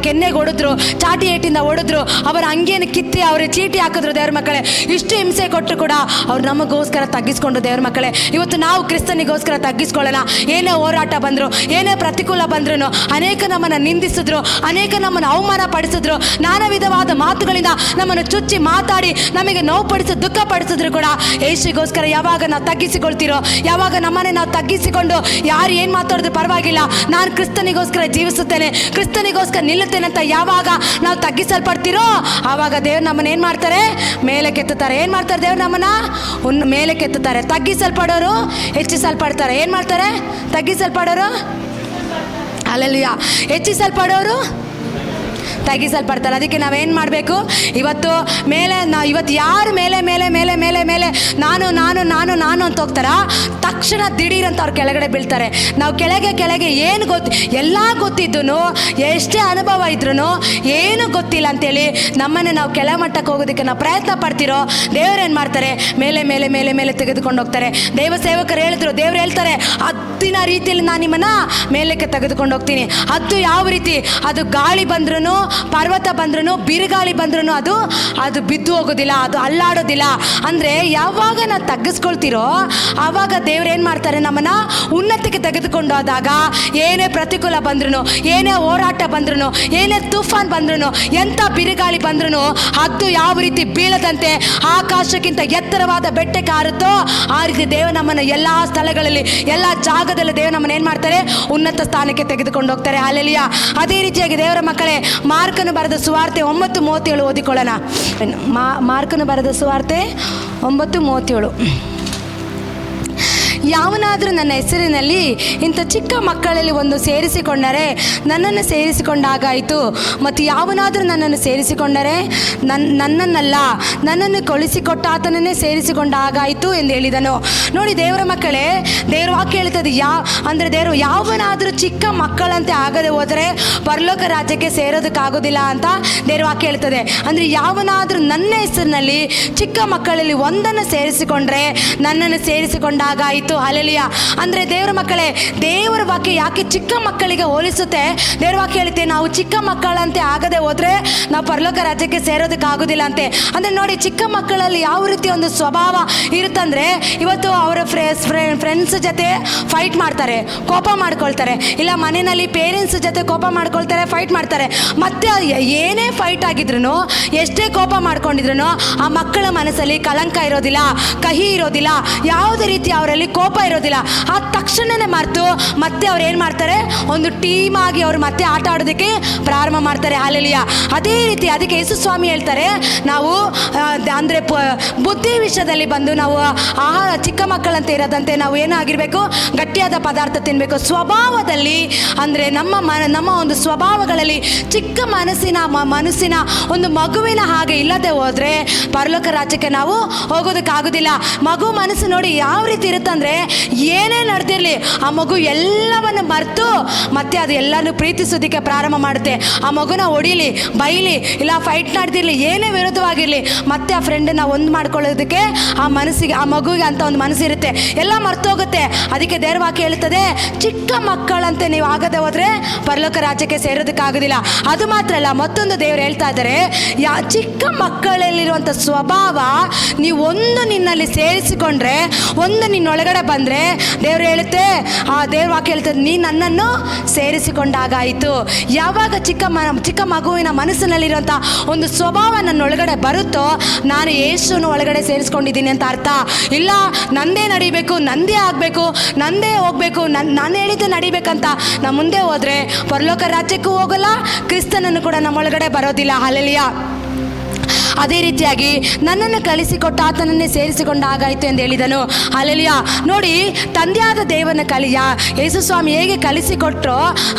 ಕೆನ್ನೆಗೆ ಹೊಡೆದ್ರು, ಚಾಟಿ ಏಟಿಂದ ಹೊಡೆದ್ರು, ಅವರ ಅಂಗಿಯನ್ನು ಕಿತ್ತಿ ಅವ್ರಿಗೆ ಚೀಟಿ ಹಾಕಿದ್ರು. ದೇವರ ಮಕ್ಕಳೇ, ಇಷ್ಟು ಹಿಂಸೆ ಕೊಟ್ಟರು ಕೂಡ ಅವ್ರು ನಮಗೋಸ್ಕರ ತಗ್ಗಿಸ್ಕೊಂಡ್ರು. ದೇವರ ಮಕ್ಕಳೇ, ಇವತ್ತು ನಾವು ಕ್ರಿಸ್ತನಿಗೋಸ್ಕರ ತಗ್ಗಿಸ್ಕೊಳ್ಳೋಣ. ಏನೇ ಹೋರಾಟ ಬಂದರು, ಏನೇ ಪ್ರತಿಕೂಲ ಬಂದ್ರು, ಅನೇಕ ನಮ್ಮನ್ನು ನಿಂದಿಸಿದ್ರು, ಅನೇಕ ನಮ್ಮನ್ನು ಅವಮಾನ ಪಡಿಸಿದ್ರು, ನಾನಾ ವಿಧವಾದ ಮಾತುಗಳಿಂದ ನಮ್ಮನ್ನು ಚುಚ್ಚಿ ಮಾತಾಡಿ ನಮಗೆ ನೋವು ಪಡಿಸಿ ದುಃಖ ಪಡಿಸಿದ್ರು ಕೂಡ, ಯೇಸುಗೋಸ್ಕರ ಯಾವಾಗ ನಾವು ತಗ್ಗಿಸಿಕೊಳ್ತೀರೋ, ಯಾವಾಗ ನಮ್ಮನ್ನೇ ನಾವು ತಗ್ಗಿಸಿಕೊಂಡು ಯಾರು ಏನು ಮಾತಾಡಿದ್ರು ಪರವಾಗಿಲ್ಲ, ನಾನು ಕ್ರಿಸ್ತನಿಗೋಸ್ಕರ ಜೀವಿಸುತ್ತೇನೆ, ಕ್ರಿಸ್ತನಿಗೋಸ್ಕರ ನಿಲ್ಲುತ್ತೇನೆ ಅಂತ ಯಾವಾಗ ನಾವು ತಗ್ಗಿಸಲ್ಪಡ್ತೀರೋ, ಆವಾಗ ದೇವ್ರು ನಮ್ಮನ್ನು ಏನು ಮಾಡ್ತಾರೆ? ಮೇಲೆ ಕೆತ್ತುತ್ತಾರೆ. ಏನು ಮಾಡ್ತಾರೆ? ದೇವ್ರು ನಮ್ಮನ್ನು ಮೇಲೆ ಕೆತ್ತುತ್ತಾರೆ. ತಗ್ಗಿಸಲ್ಪಡೋರು ಹೆಚ್ಚಿಸಲ್ಪಡ್ತಾರೆ. ಏನು ಮಾಡ್ತಾರೆ? ತಗ್ಗಿಸಲ್ಪಡೋರು ಅಲ್ಲೆಲ್ಲೂಯಾ, ಹೆಚ್ಚಿಸಲ್ಪಡೋರು ತಗ್ಗಿಸಲ್ಪಡ್ತಾರೆ. ಅದಕ್ಕೆ ನಾವೇನು ಮಾಡಬೇಕು? ಇವತ್ತು ಯಾರು ಮೇಲೆ ನಾನು ಅಂತ ಹೋಗ್ತಾರಾ, ತಕ್ಷಣ ದಿಢೀರಂತ ಅವ್ರು ಕೆಳಗಡೆ ಬೀಳ್ತಾರೆ. ನಾವು ಕೆಳಗೆ ಏನು ಎಲ್ಲ ಗೊತ್ತಿದ್ದು, ಎಷ್ಟೇ ಅನುಭವ ಇದ್ರೂ ಏನು ಗೊತ್ತಿಲ್ಲ ಅಂತೇಳಿ ನಮ್ಮನ್ನೇ ನಾವು ಕೆಳಮಟ್ಟಕ್ಕೆ ಹೋಗೋದಕ್ಕೆ ನಾವು ಪ್ರಯತ್ನ ಪಡ್ತಿರೋ, ದೇವ್ರೇನು ಮಾಡ್ತಾರೆ? ಮೇಲೆ ತೆಗೆದುಕೊಂಡು ಹೋಗ್ತಾರೆ. ದೇವ ಸೇವಕರು ಹೇಳಿದ್ರು, ದೇವ್ರು ಹೇಳ್ತಾರೆ, ಹದ್ದಿನ ರೀತಿಯಲ್ಲಿ ನಾನು ನಿಮ್ಮನ್ನು ಮೇಲಕ್ಕೆ ತೆಗೆದುಕೊಂಡು ಹೋಗ್ತೀನಿ. ಹದ್ದು ಯಾವ ರೀತಿ? ಅದು ಗಾಳಿ ಬಂದ್ರೂ, ಪರ್ವತ ಬಂದ್ರೂ, ಬಿರುಗಾಳಿ ಬಂದ್ರೂ ಅದು ಬಿದ್ದು ಹೋಗೋದಿಲ್ಲ, ಅದು ಅಲ್ಲಾಡೋದಿಲ್ಲ. ಅಂದರೆ ಯಾವಾಗ ನಾವು ತಗ್ಗಿಸ್ಕೊಳ್ತಿರೋ ಆವಾಗ ದೇವ್ರೇನು ಮಾಡ್ತಾರೆ? ನಮ್ಮನ್ನು ಉನ್ನತಿಗೆ ತೆಗೆದುಕೊಂಡು ಹೋದಾಗ ಏನೇ ಪ್ರತಿಕೂಲ ಬಂದ್ರೂ, ಏನೇ ಹೋರಾಟ ಬಂದ್ರೂ, ಏನೇ ತುಫಾನ್ ಬಂದ್ರೂ, ಎಂಥ ಬಿರುಗಾಳಿ ಬಂದ್ರೂ ಹದ್ದು ಯಾವ ರೀತಿ ಬೀಳದಂತೆ ಆಕಾಶಕ್ಕಿಂತ ಎತ್ತರವಾದ ಬೆಟ್ಟಕ್ಕೆ ಹಾರುತ್ತೋ ಆ ರೀತಿ ದೇವರು ನಮ್ಮನ್ನು ಎಲ್ಲ ಸ್ಥಳಗಳಲ್ಲಿ, ಎಲ್ಲ ಜಾಗದಲ್ಲಿ ದೇವರು ನಮ್ಮನ್ನು ಏನು ಮಾಡ್ತಾರೆ? ಉನ್ನತ ಸ್ಥಾನಕ್ಕೆ ತೆಗೆದುಕೊಂಡು ಹೋಗ್ತಾರೆ. ಹಲ್ಲೆಲೂಯಾ. ಅದೇ ರೀತಿಯಾಗಿ ದೇವರ ಮಕ್ಕಳೇ, ಮಾರ್ಕನು ಬರೆದ ಸುವಾರ್ತೆ 9:37 ಓದಿಕೊಳ್ಳೋಣ. ಮಾರ್ಕನು ಬರೆದ ಸುವಾರ್ತೆ 9:37. ಯಾವನಾದರೂ ನನ್ನ ಹೆಸರಿನಲ್ಲಿ ಇಂಥ ಚಿಕ್ಕ ಮಕ್ಕಳಲ್ಲಿ ಒಂದು ಸೇರಿಸಿಕೊಂಡರೆ ನನ್ನನ್ನು ಸೇರಿಸಿಕೊಂಡಾಗಾಯಿತು, ಮತ್ತು ಯಾವನಾದರೂ ನನ್ನನ್ನು ಸೇರಿಸಿಕೊಂಡರೆ ನನ್ನನ್ನಲ್ಲ, ನನ್ನನ್ನು ಕಳಿಸಿಕೊಟ್ಟ ಆತನನ್ನೇ ಸೇರಿಸಿಕೊಂಡಾಗಾಯಿತು ಎಂದು ಹೇಳಿದನು. ನೋಡಿ ದೇವರ ಮಕ್ಕಳೇ, ದೇವರ ವಾಕ್ಯ ಹೇಳ್ತದೆ ಅಂದರೆ ದೇವರು ಯಾವನಾದರೂ ಚಿಕ್ಕ ಮಕ್ಕಳಂತೆ ಆಗದೆ ಹೋದರೆ ಪರಲೋಕ ರಾಜ್ಯಕ್ಕೆ ಸೇರೋದಕ್ಕಾಗೋದಿಲ್ಲ ಅಂತ ದೇವರ ವಾಕ್ಯ ಹೇಳ್ತದೆ. ಅಂದರೆ ಯಾವನಾದರೂ ನನ್ನ ಹೆಸರಿನಲ್ಲಿ ಚಿಕ್ಕ ಮಕ್ಕಳಲ್ಲಿ ಒಂದನ್ನು ಸೇರಿಸಿಕೊಂಡ್ರೆ ನನ್ನನ್ನು ಸೇರಿಸಿಕೊಂಡಾಗಾಯಿತು. ಹಲ್ಲೆಲೂಯಾ. ಅಂದರೆ ದೇವರ ಮಕ್ಕಳೇ, ದೇವರ ವಾಕ್ಯ ಯಾಕೆ ಚಿಕ್ಕ ಮಕ್ಕಳಿಗೆ ಹೋಲಿಸುತ್ತೆ? ದೇವರ ವಾಕ್ಯ ಹೇಳುತ್ತೆ ನಾವು ಚಿಕ್ಕ ಮಕ್ಕಳಂತೆ ಆಗದೆ ಹೋದರೆ ನಾವು ಪರಲೋಕ ರಾಜ್ಯಕ್ಕೆ ಸೇರೋದಕ್ಕಾಗೋದಿಲ್ಲ ಅಂತೆ. ಅಂದರೆ ನೋಡಿ, ಚಿಕ್ಕ ಮಕ್ಕಳಲ್ಲಿ ಯಾವ ರೀತಿ ಒಂದು ಸ್ವಭಾವ ಇರುತ್ತಂದರೆ, ಇವತ್ತು ಅವರ ಫ್ರೆಂಡ್ಸ್ ಜೊತೆ ಫೈಟ್ ಮಾಡ್ತಾರೆ, ಕೋಪ ಮಾಡ್ಕೊಳ್ತಾರೆ, ಇಲ್ಲ ಮನೆಯಲ್ಲಿ ಪೇರೆಂಟ್ಸ್ ಜೊತೆ ಕೋಪ ಮಾಡ್ಕೊಳ್ತಾರೆ, ಫೈಟ್ ಮಾಡ್ತಾರೆ. ಮತ್ತೆ ಏನೇ ಫೈಟ್ ಆಗಿದ್ರು, ಎಷ್ಟೇ ಕೋಪ ಮಾಡ್ಕೊಂಡಿದ್ರು ಆ ಮಕ್ಕಳ ಮನಸ್ಸಲ್ಲಿ ಕಳಂಕ ಇರೋದಿಲ್ಲ, ಕಹಿ ಇರೋದಿಲ್ಲ, ಯಾವುದೇ ರೀತಿ ಅವರಲ್ಲಿ ಕೋಪ ಇರೋದಿಲ್ಲ. ಆ ತಕ್ಷಣನೇ ಮರೆತು ಮತ್ತೆ ಅವ್ರು ಏನು ಮಾಡ್ತಾರೆ, ಒಂದು ಟೀಮ್ ಆಗಿ ಅವರು ಮತ್ತೆ ಆಟ ಆಡೋದಕ್ಕೆ ಪ್ರಾರಂಭ ಮಾಡ್ತಾರೆ. ಹಲ್ಲೆಲೂಯಾ. ಅದೇ ರೀತಿ ಅದಕ್ಕೆ ಯೇಸು ಸ್ವಾಮಿ ಹೇಳ್ತಾರೆ, ನಾವು ಅಂದರೆ ಬುದ್ಧಿ ವಿಷಯದಲ್ಲಿ ಬಂದು ನಾವು ಆಹಾರ ಚಿಕ್ಕ ಮಕ್ಕಳಂತೆ ಇರೋದಂತೆ ನಾವು ಏನಾಗಿರಬೇಕು, ಗಟ್ಟಿಯಾದ ಪದಾರ್ಥ ತಿನ್ನಬೇಕು. ಸ್ವಭಾವದಲ್ಲಿ ಅಂದರೆ ನಮ್ಮ ಒಂದು ಸ್ವಭಾವಗಳಲ್ಲಿ ಚಿಕ್ಕ ಮನಸ್ಸಿನ ಒಂದು ಮಗುವಿನ ಹಾಗೆ ಇಲ್ಲದೆ ಹೋದರೆ ಪರಲೋಕ ರಾಜ್ಯಕ್ಕೆ ನಾವು ಹೋಗೋದಕ್ಕಾಗೋದಿಲ್ಲ. ಮಗು ಮನಸ್ಸು ನೋಡಿ ಯಾವ ರೀತಿ ಇರುತ್ತಂದರೆ, ಏನೇ ನಡೆದಿರಲಿ ಆ ಮಗು ಎಲ್ಲವನ್ನು ಮರೆತು ಮತ್ತೆ ಅದು ಎಲ್ಲನೂ ಪ್ರೀತಿಸೋದಕ್ಕೆ ಪ್ರಾರಂಭ ಮಾಡುತ್ತೆ. ಆ ಮಗುನ ಹೊಡಿಲಿ, ಬೈಲಿ, ಇಲ್ಲ ಫೈಟ್ ನಡೆದಿರಲಿ, ಏನೇ ವಿರುದ್ಧವಾಗಿರಲಿ, ಮತ್ತೆ ಆ ಫ್ರೆಂಡನ್ನ ಒಂದು ಮಾಡ್ಕೊಳ್ಳೋದಕ್ಕೆ ಆ ಮಗುವಿಗೆ ಅಂತ ಒಂದು ಮನಸ್ಸಿರುತ್ತೆ, ಎಲ್ಲ ಮರ್ತೋಗುತ್ತೆ. ಅದಕ್ಕೆ ದೇವರ ವಾಕ್ಯ ಹೇಳ್ತದೆ, ಚಿಕ್ಕ ಮಕ್ಕಳಂತೆ ನೀವು ಆಗದೆ ಹೋದರೆ ಪರಲೋಕ ರಾಜ್ಯಕ್ಕೆ ಸೇರೋದಕ್ಕಾಗೋದಿಲ್ಲ. ಅದು ಮಾತ್ರ ಅಲ್ಲ, ಮತ್ತೊಂದು ದೇವರು ಹೇಳ್ತಾ ಇದ್ದಾರೆ, ಚಿಕ್ಕ ಮಕ್ಕಳಲ್ಲಿರುವಂಥ ಸ್ವಭಾವ ನೀವು ಒಂದು ನಿನ್ನಲ್ಲಿ ಸೇರಿಸಿಕೊಂಡ್ರೆ, ಒಂದು ನಿನ್ನೊಳಗಡೆ ಬಂದರೆ ದೇವರು ಹೇಳುತ್ತೆ, ಆ ದೇವ್ರ ವಾಕ್ಯ ಹೇಳ್ತದೆ, ನೀ ನನ್ನನ್ನು ಸೇರಿಸಿಕೊಂಡಾಗಾಯಿತು. ಯಾವಾಗ ಚಿಕ್ಕ ಮಗುವಿನ ಮನಸ್ಸಿನಲ್ಲಿರುವಂಥ ಒಂದು ಸ್ವಭಾವ ನನ್ನೊಳಗಡೆ ಬರುತ್ತೋ ನಾನು ಯೇಸುವಿನ ಒಳಗಡೆ ಸೇರಿಸ್ಕೊಂಡಿದ್ದೀನಿ ಅಂತ ಅರ್ಥ. ಇಲ್ಲ ನಂದೇ ನಡಿಬೇಕು, ನಂದೇ ಆಗಬೇಕು, ನಂದೇ ಹೋಗ್ಬೇಕು, ನಾನು ಹೇಳಿದ್ದೆ ನಡಿಬೇಕಂತ ನಾವು ಮುಂದೆ ಹೋದರೆ ಪರಲೋಕ ರಾಜ್ಯಕ್ಕೂ ಹೋಗಲ್ಲ, ಕ್ರಿಸ್ತನನ್ನು ಕೂಡ ನಮ್ಮೊಳಗಡೆ ಬರೋದಿಲ್ಲ. ಹಲ್ಲೆಲೂಯಾ. ಅದೇ ರೀತಿಯಾಗಿ ನನ್ನನ್ನು ಕಳಿಸಿಕೊಟ್ಟ ಆತನನ್ನೇ ಸೇರಿಸಿಕೊಂಡಾಗಾಯಿತು ಎಂದು ಹೇಳಿದನು. ಹಲ್ಲೆಲೂಯಾ. ನೋಡಿ, ತಂದೆಯಾದ ದೇವನ ಯೇಸು ಸ್ವಾಮಿ ಹೇಗೆ ಕಳಿಸಿಕೊಟ್ರೋ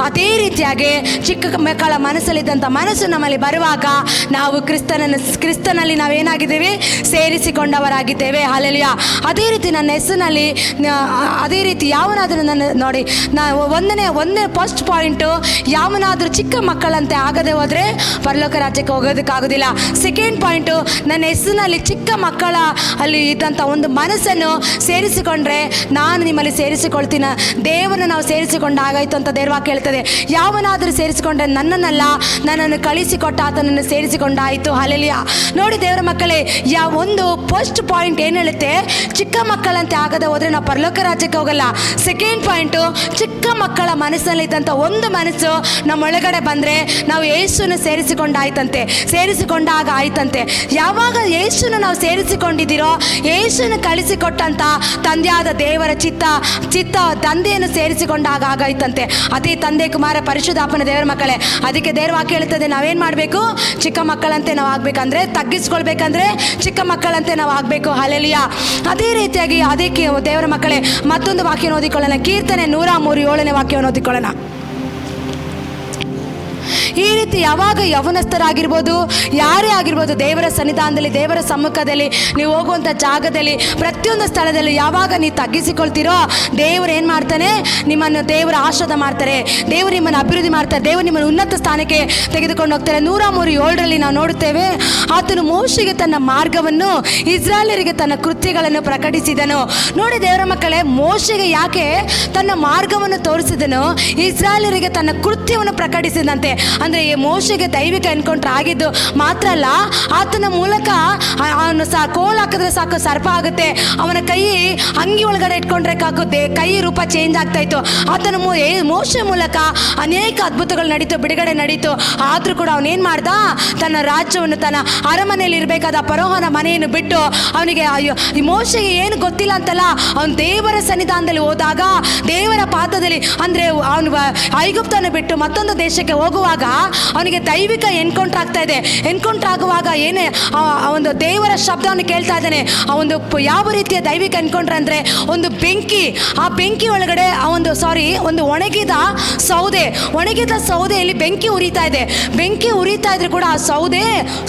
ಅದೇ ರೀತಿಯಾಗಿ ಚಿಕ್ಕ ಮಕ್ಕಳ ಮನಸ್ಸಲ್ಲಿದ್ದಂಥ ಮನಸ್ಸು ನಮ್ಮಲ್ಲಿ ಬರುವಾಗ ನಾವು ಕ್ರಿಸ್ತನಲ್ಲಿ ನಾವೇನಾಗಿದ್ದೇವೆ, ಸೇರಿಸಿಕೊಂಡವರಾಗಿದ್ದೇವೆ. ಹಲ್ಲೆಲೂಯಾ. ಅದೇ ರೀತಿ ನನ್ನ ಹೆಸರಿನಲ್ಲಿ ಅದೇ ರೀತಿ ಯಾವನಾದರೂ ನನ್ನ ನೋಡಿ, ಒಂದನೇ ಫಸ್ಟ್ ಪಾಯಿಂಟು, ಯಾವನಾದರೂ ಚಿಕ್ಕ ಮಕ್ಕಳಂತೆ ಆಗದೆ ಹೋದರೆ ಪರಲೋಕ ರಾಜ್ಯಕ್ಕೆ ಹೋಗೋದಕ್ಕಾಗೋದಿಲ್ಲ. ಸೆಕೆಂಡ್ ಪಾಯಿಂಟು, ನನ್ನ ಹೆಸರಿನಲ್ಲಿ ಚಿಕ್ಕ ಮಕ್ಕಳ ಅಲ್ಲಿ ಇದ್ದಂಥ ಒಂದು ಮನಸ್ಸನ್ನು ಸೇರಿಸಿಕೊಂಡ್ರೆ ನಾನು ನಿಮ್ಮಲ್ಲಿ ಸೇರಿಸಿಕೊಳ್ತೀನಿ. ದೇವರನ್ನು ನಾವು ಸೇರಿಸಿಕೊಂಡಾಗಾಯಿತು ಅಂತ ದೇವರ ವಾಕ್ಯ ಹೇಳ್ತದೆ. ಯಾವನಾದರೂ ಸೇರಿಸಿಕೊಂಡ್ರೆ ನನ್ನನ್ನಲ್ಲ, ನನ್ನನ್ನು ಕಳಿಸಿಕೊಟ್ಟ ಆತನನ್ನು ಸೇರಿಸಿಕೊಂಡಾಯಿತು. ಹಲ್ಲೆಲೂಯಾ. ನೋಡಿ ದೇವರ ಮಕ್ಕಳೇ, ಒಂದು ಫಸ್ಟ್ ಪಾಯಿಂಟ್ ಏನು ಹೇಳುತ್ತೆ, ಚಿಕ್ಕ ಮಕ್ಕಳಂತೆ ಆಗದೆ ಹೋದರೆ ನಾವು ಪರಲೋಕ ರಾಜ್ಯಕ್ಕೆ ಹೋಗಲ್ಲ. ಸೆಕೆಂಡ್ ಪಾಯಿಂಟು, ಚಿಕ್ಕ ಮಕ್ಕಳ ಮನಸ್ಸಲ್ಲಿದ್ದಂಥ ಒಂದು ಮನಸ್ಸು ನಮ್ಮೊಳಗಡೆ ಬಂದರೆ ನಾವು ಯೇಸುವನ್ನು ಸೇರಿಸಿಕೊಂಡಾಗ ಆಯ್ತಂತೆ. ಯಾವಾಗ ಯೇಸುವನ್ನು ನಾವು ಸೇರಿಸಿಕೊಂಡಿದ್ದೀರೋ, ಯೇಸುವನ್ನು ಕಳಿಸಿಕೊಟ್ಟಂತ ತಂದೆಯಾದ ದೇವರ ಚಿತ್ತ ತಂದೆಯನ್ನು ಸೇರಿಸಿಕೊಂಡಾಗ ಆಗಾಯ್ತಂತೆ. ಅದೇ ತಂದೆ ಕುಮಾರ ಪರಿಶುದ್ಧಾತ್ಮನ ದೇವರ ಮಕ್ಕಳೇ. ಅದಕ್ಕೆ ದೇವರ ವಾಕ್ಯ ಹೇಳ್ತದೆ, ನಾವೇನು ಮಾಡಬೇಕು, ಚಿಕ್ಕ ಮಕ್ಕಳಂತೆ ನಾವು ಆಗಬೇಕಂದ್ರೆ, ತಗ್ಗಿಸ್ಕೊಳ್ಬೇಕಂದ್ರೆ ಚಿಕ್ಕ ಮಕ್ಕಳಂತೆ ನಾವು ಆಗಬೇಕು. ಹಲ್ಲೆಲೂಯಾ. ಅದೇ ರೀತಿಯಾಗಿ ಅದಕ್ಕೆ ದೇವರ ಮಕ್ಕಳೇ ಮತ್ತೊಂದು ವಾಕ್ಯವನ್ನು ಓದಿಕೊಳ್ಳೋಣ. ಕೀರ್ತನೆ 103:7 ವಾಕ್ಯವನ್ನು ಓದಿಕೊಳ್ಳೋಣ. ಈ ರೀತಿ ಯಾವಾಗ ಯವನಸ್ಥರಾಗಿರ್ಬೋದು, ಯಾರೇ ಆಗಿರ್ಬೋದು, ದೇವರ ಸನ್ನಿಧಾನದಲ್ಲಿ, ದೇವರ ಸಮ್ಮುಖದಲ್ಲಿ, ನೀವು ಹೋಗುವಂಥ ಜಾಗದಲ್ಲಿ, ಪ್ರತಿಯೊಂದು ಸ್ಥಳದಲ್ಲಿ ಯಾವಾಗ ನೀವು ತಗ್ಗಿಸಿಕೊಳ್ತೀರೋ ದೇವರು ಏನು ಮಾಡ್ತಾನೆ, ನಿಮ್ಮನ್ನು ದೇವರ ಆಶೀರ್ವಾದ ಮಾಡ್ತಾರೆ, ದೇವರು ನಿಮ್ಮನ್ನು ಅಭಿವೃದ್ಧಿ ಮಾಡ್ತಾರೆ, ದೇವರು ನಿಮ್ಮನ್ನು ಉನ್ನತ ಸ್ಥಾನಕ್ಕೆ ತೆಗೆದುಕೊಂಡು ಹೋಗ್ತಾರೆ. 103:7 ನಾವು ನೋಡುತ್ತೇವೆ, ಆತನು ಮೋಶೆಗೆ ತನ್ನ ಮಾರ್ಗವನ್ನು, ಇಸ್ರಾಯೇಲರಿಗೆ ತನ್ನ ಕೃತ್ಯಗಳನ್ನು ಪ್ರಕಟಿಸಿದನು. ನೋಡಿ ದೇವರ ಮಕ್ಕಳೇ, ಮೋಶೆಗೆ ಯಾಕೆ ತನ್ನ ಮಾರ್ಗವನ್ನು ತೋರಿಸಿದನು, ಇಸ್ರಾಯೇಲರಿಗೆ ತನ್ನ ಕೃತ್ಯವನ್ನು ಪ್ರಕಟಿಸಿದಂತೆ. ಅಂದರೆ ಮೋಶೆಗೆ ದೈವಿಕ ಎನ್ಕೌಂಟರ್ ಆಗಿದ್ದು ಮಾತ್ರ ಅಲ್ಲ, ಆತನ ಮೂಲಕ ಅವನು ಕೋಲ್ ಹಾಕಿದ್ರೆ ಸಾಕು ಸರ್ಪ ಆಗುತ್ತೆ, ಅವನ ಕೈ ಅಂಗಿ ಒಳಗಡೆ ಇಟ್ಕೊಂಡ್ರೆ ಸಾಕು ಕೈ ರೂಪ ಚೇಂಜ್ ಆಗ್ತಾ ಇತ್ತು. ಆತನ ಮೋಶೆ ಮೂಲಕ ಅನೇಕ ಅದ್ಭುತಗಳು ನಡೀತು, ಬಿಡುಗಡೆ ನಡೀತು. ಆದರೂ ಕೂಡ ಅವನೇನು ಮಾಡ್ದ, ತನ್ನ ರಾಜ್ಯವನ್ನು, ತನ್ನ ಅರಮನೆಯಲ್ಲಿ ಇರಬೇಕಾದ ಫರೋಹನ ಮನೆಯನ್ನು ಬಿಟ್ಟು, ಅವನಿಗೆ ಅಯ್ಯೋ ಈ ಮೋಶೆಗೆ ಏನು ಗೊತ್ತಿಲ್ಲ ಅಂತಲ್ಲ, ಅವನು ದೇವರ ಸನ್ನಿಧಾನದಲ್ಲಿ ಹೋದಾಗ, ದೇವರ ಪಾದದಲ್ಲಿ, ಅಂದರೆ ಅವನು ಐಗುಪ್ತನ ಬಿಟ್ಟು ಮತ್ತೊಂದು ದೇಶಕ್ಕೆ ಹೋಗುವಾಗ ಅವನಿಗೆ ದೈವಿಕ ಎನ್ಕೌಂಟರ್ ಆಗ್ತಾ ಇದೆ. ಎನ್ಕೌಂಟರ್ ಆಗುವಾಗ ಏನೇ ಆ ಒಂದು ದೇವರ ಶಬ್ದವನ್ನು ಕೇಳ್ತಾ ಇದ್ದಾನೆ. ಆ ಒಂದು ಯಾವ ರೀತಿಯ ದೈವಿಕ ಎನ್ಕೌಂಟರ್ ಅಂದರೆ ಒಂದು ಬೆಂಕಿ, ಆ ಬೆಂಕಿ ಒಳಗಡೆ ಒಂದು ಒಣಗಿದ ಸೌದೆಯಲ್ಲಿ ಬೆಂಕಿ ಉರಿತಾ ಇದೆ. ಬೆಂಕಿ ಉರಿತಾ ಇದ್ರೆ ಕೂಡ ಆ ಸೌದೆ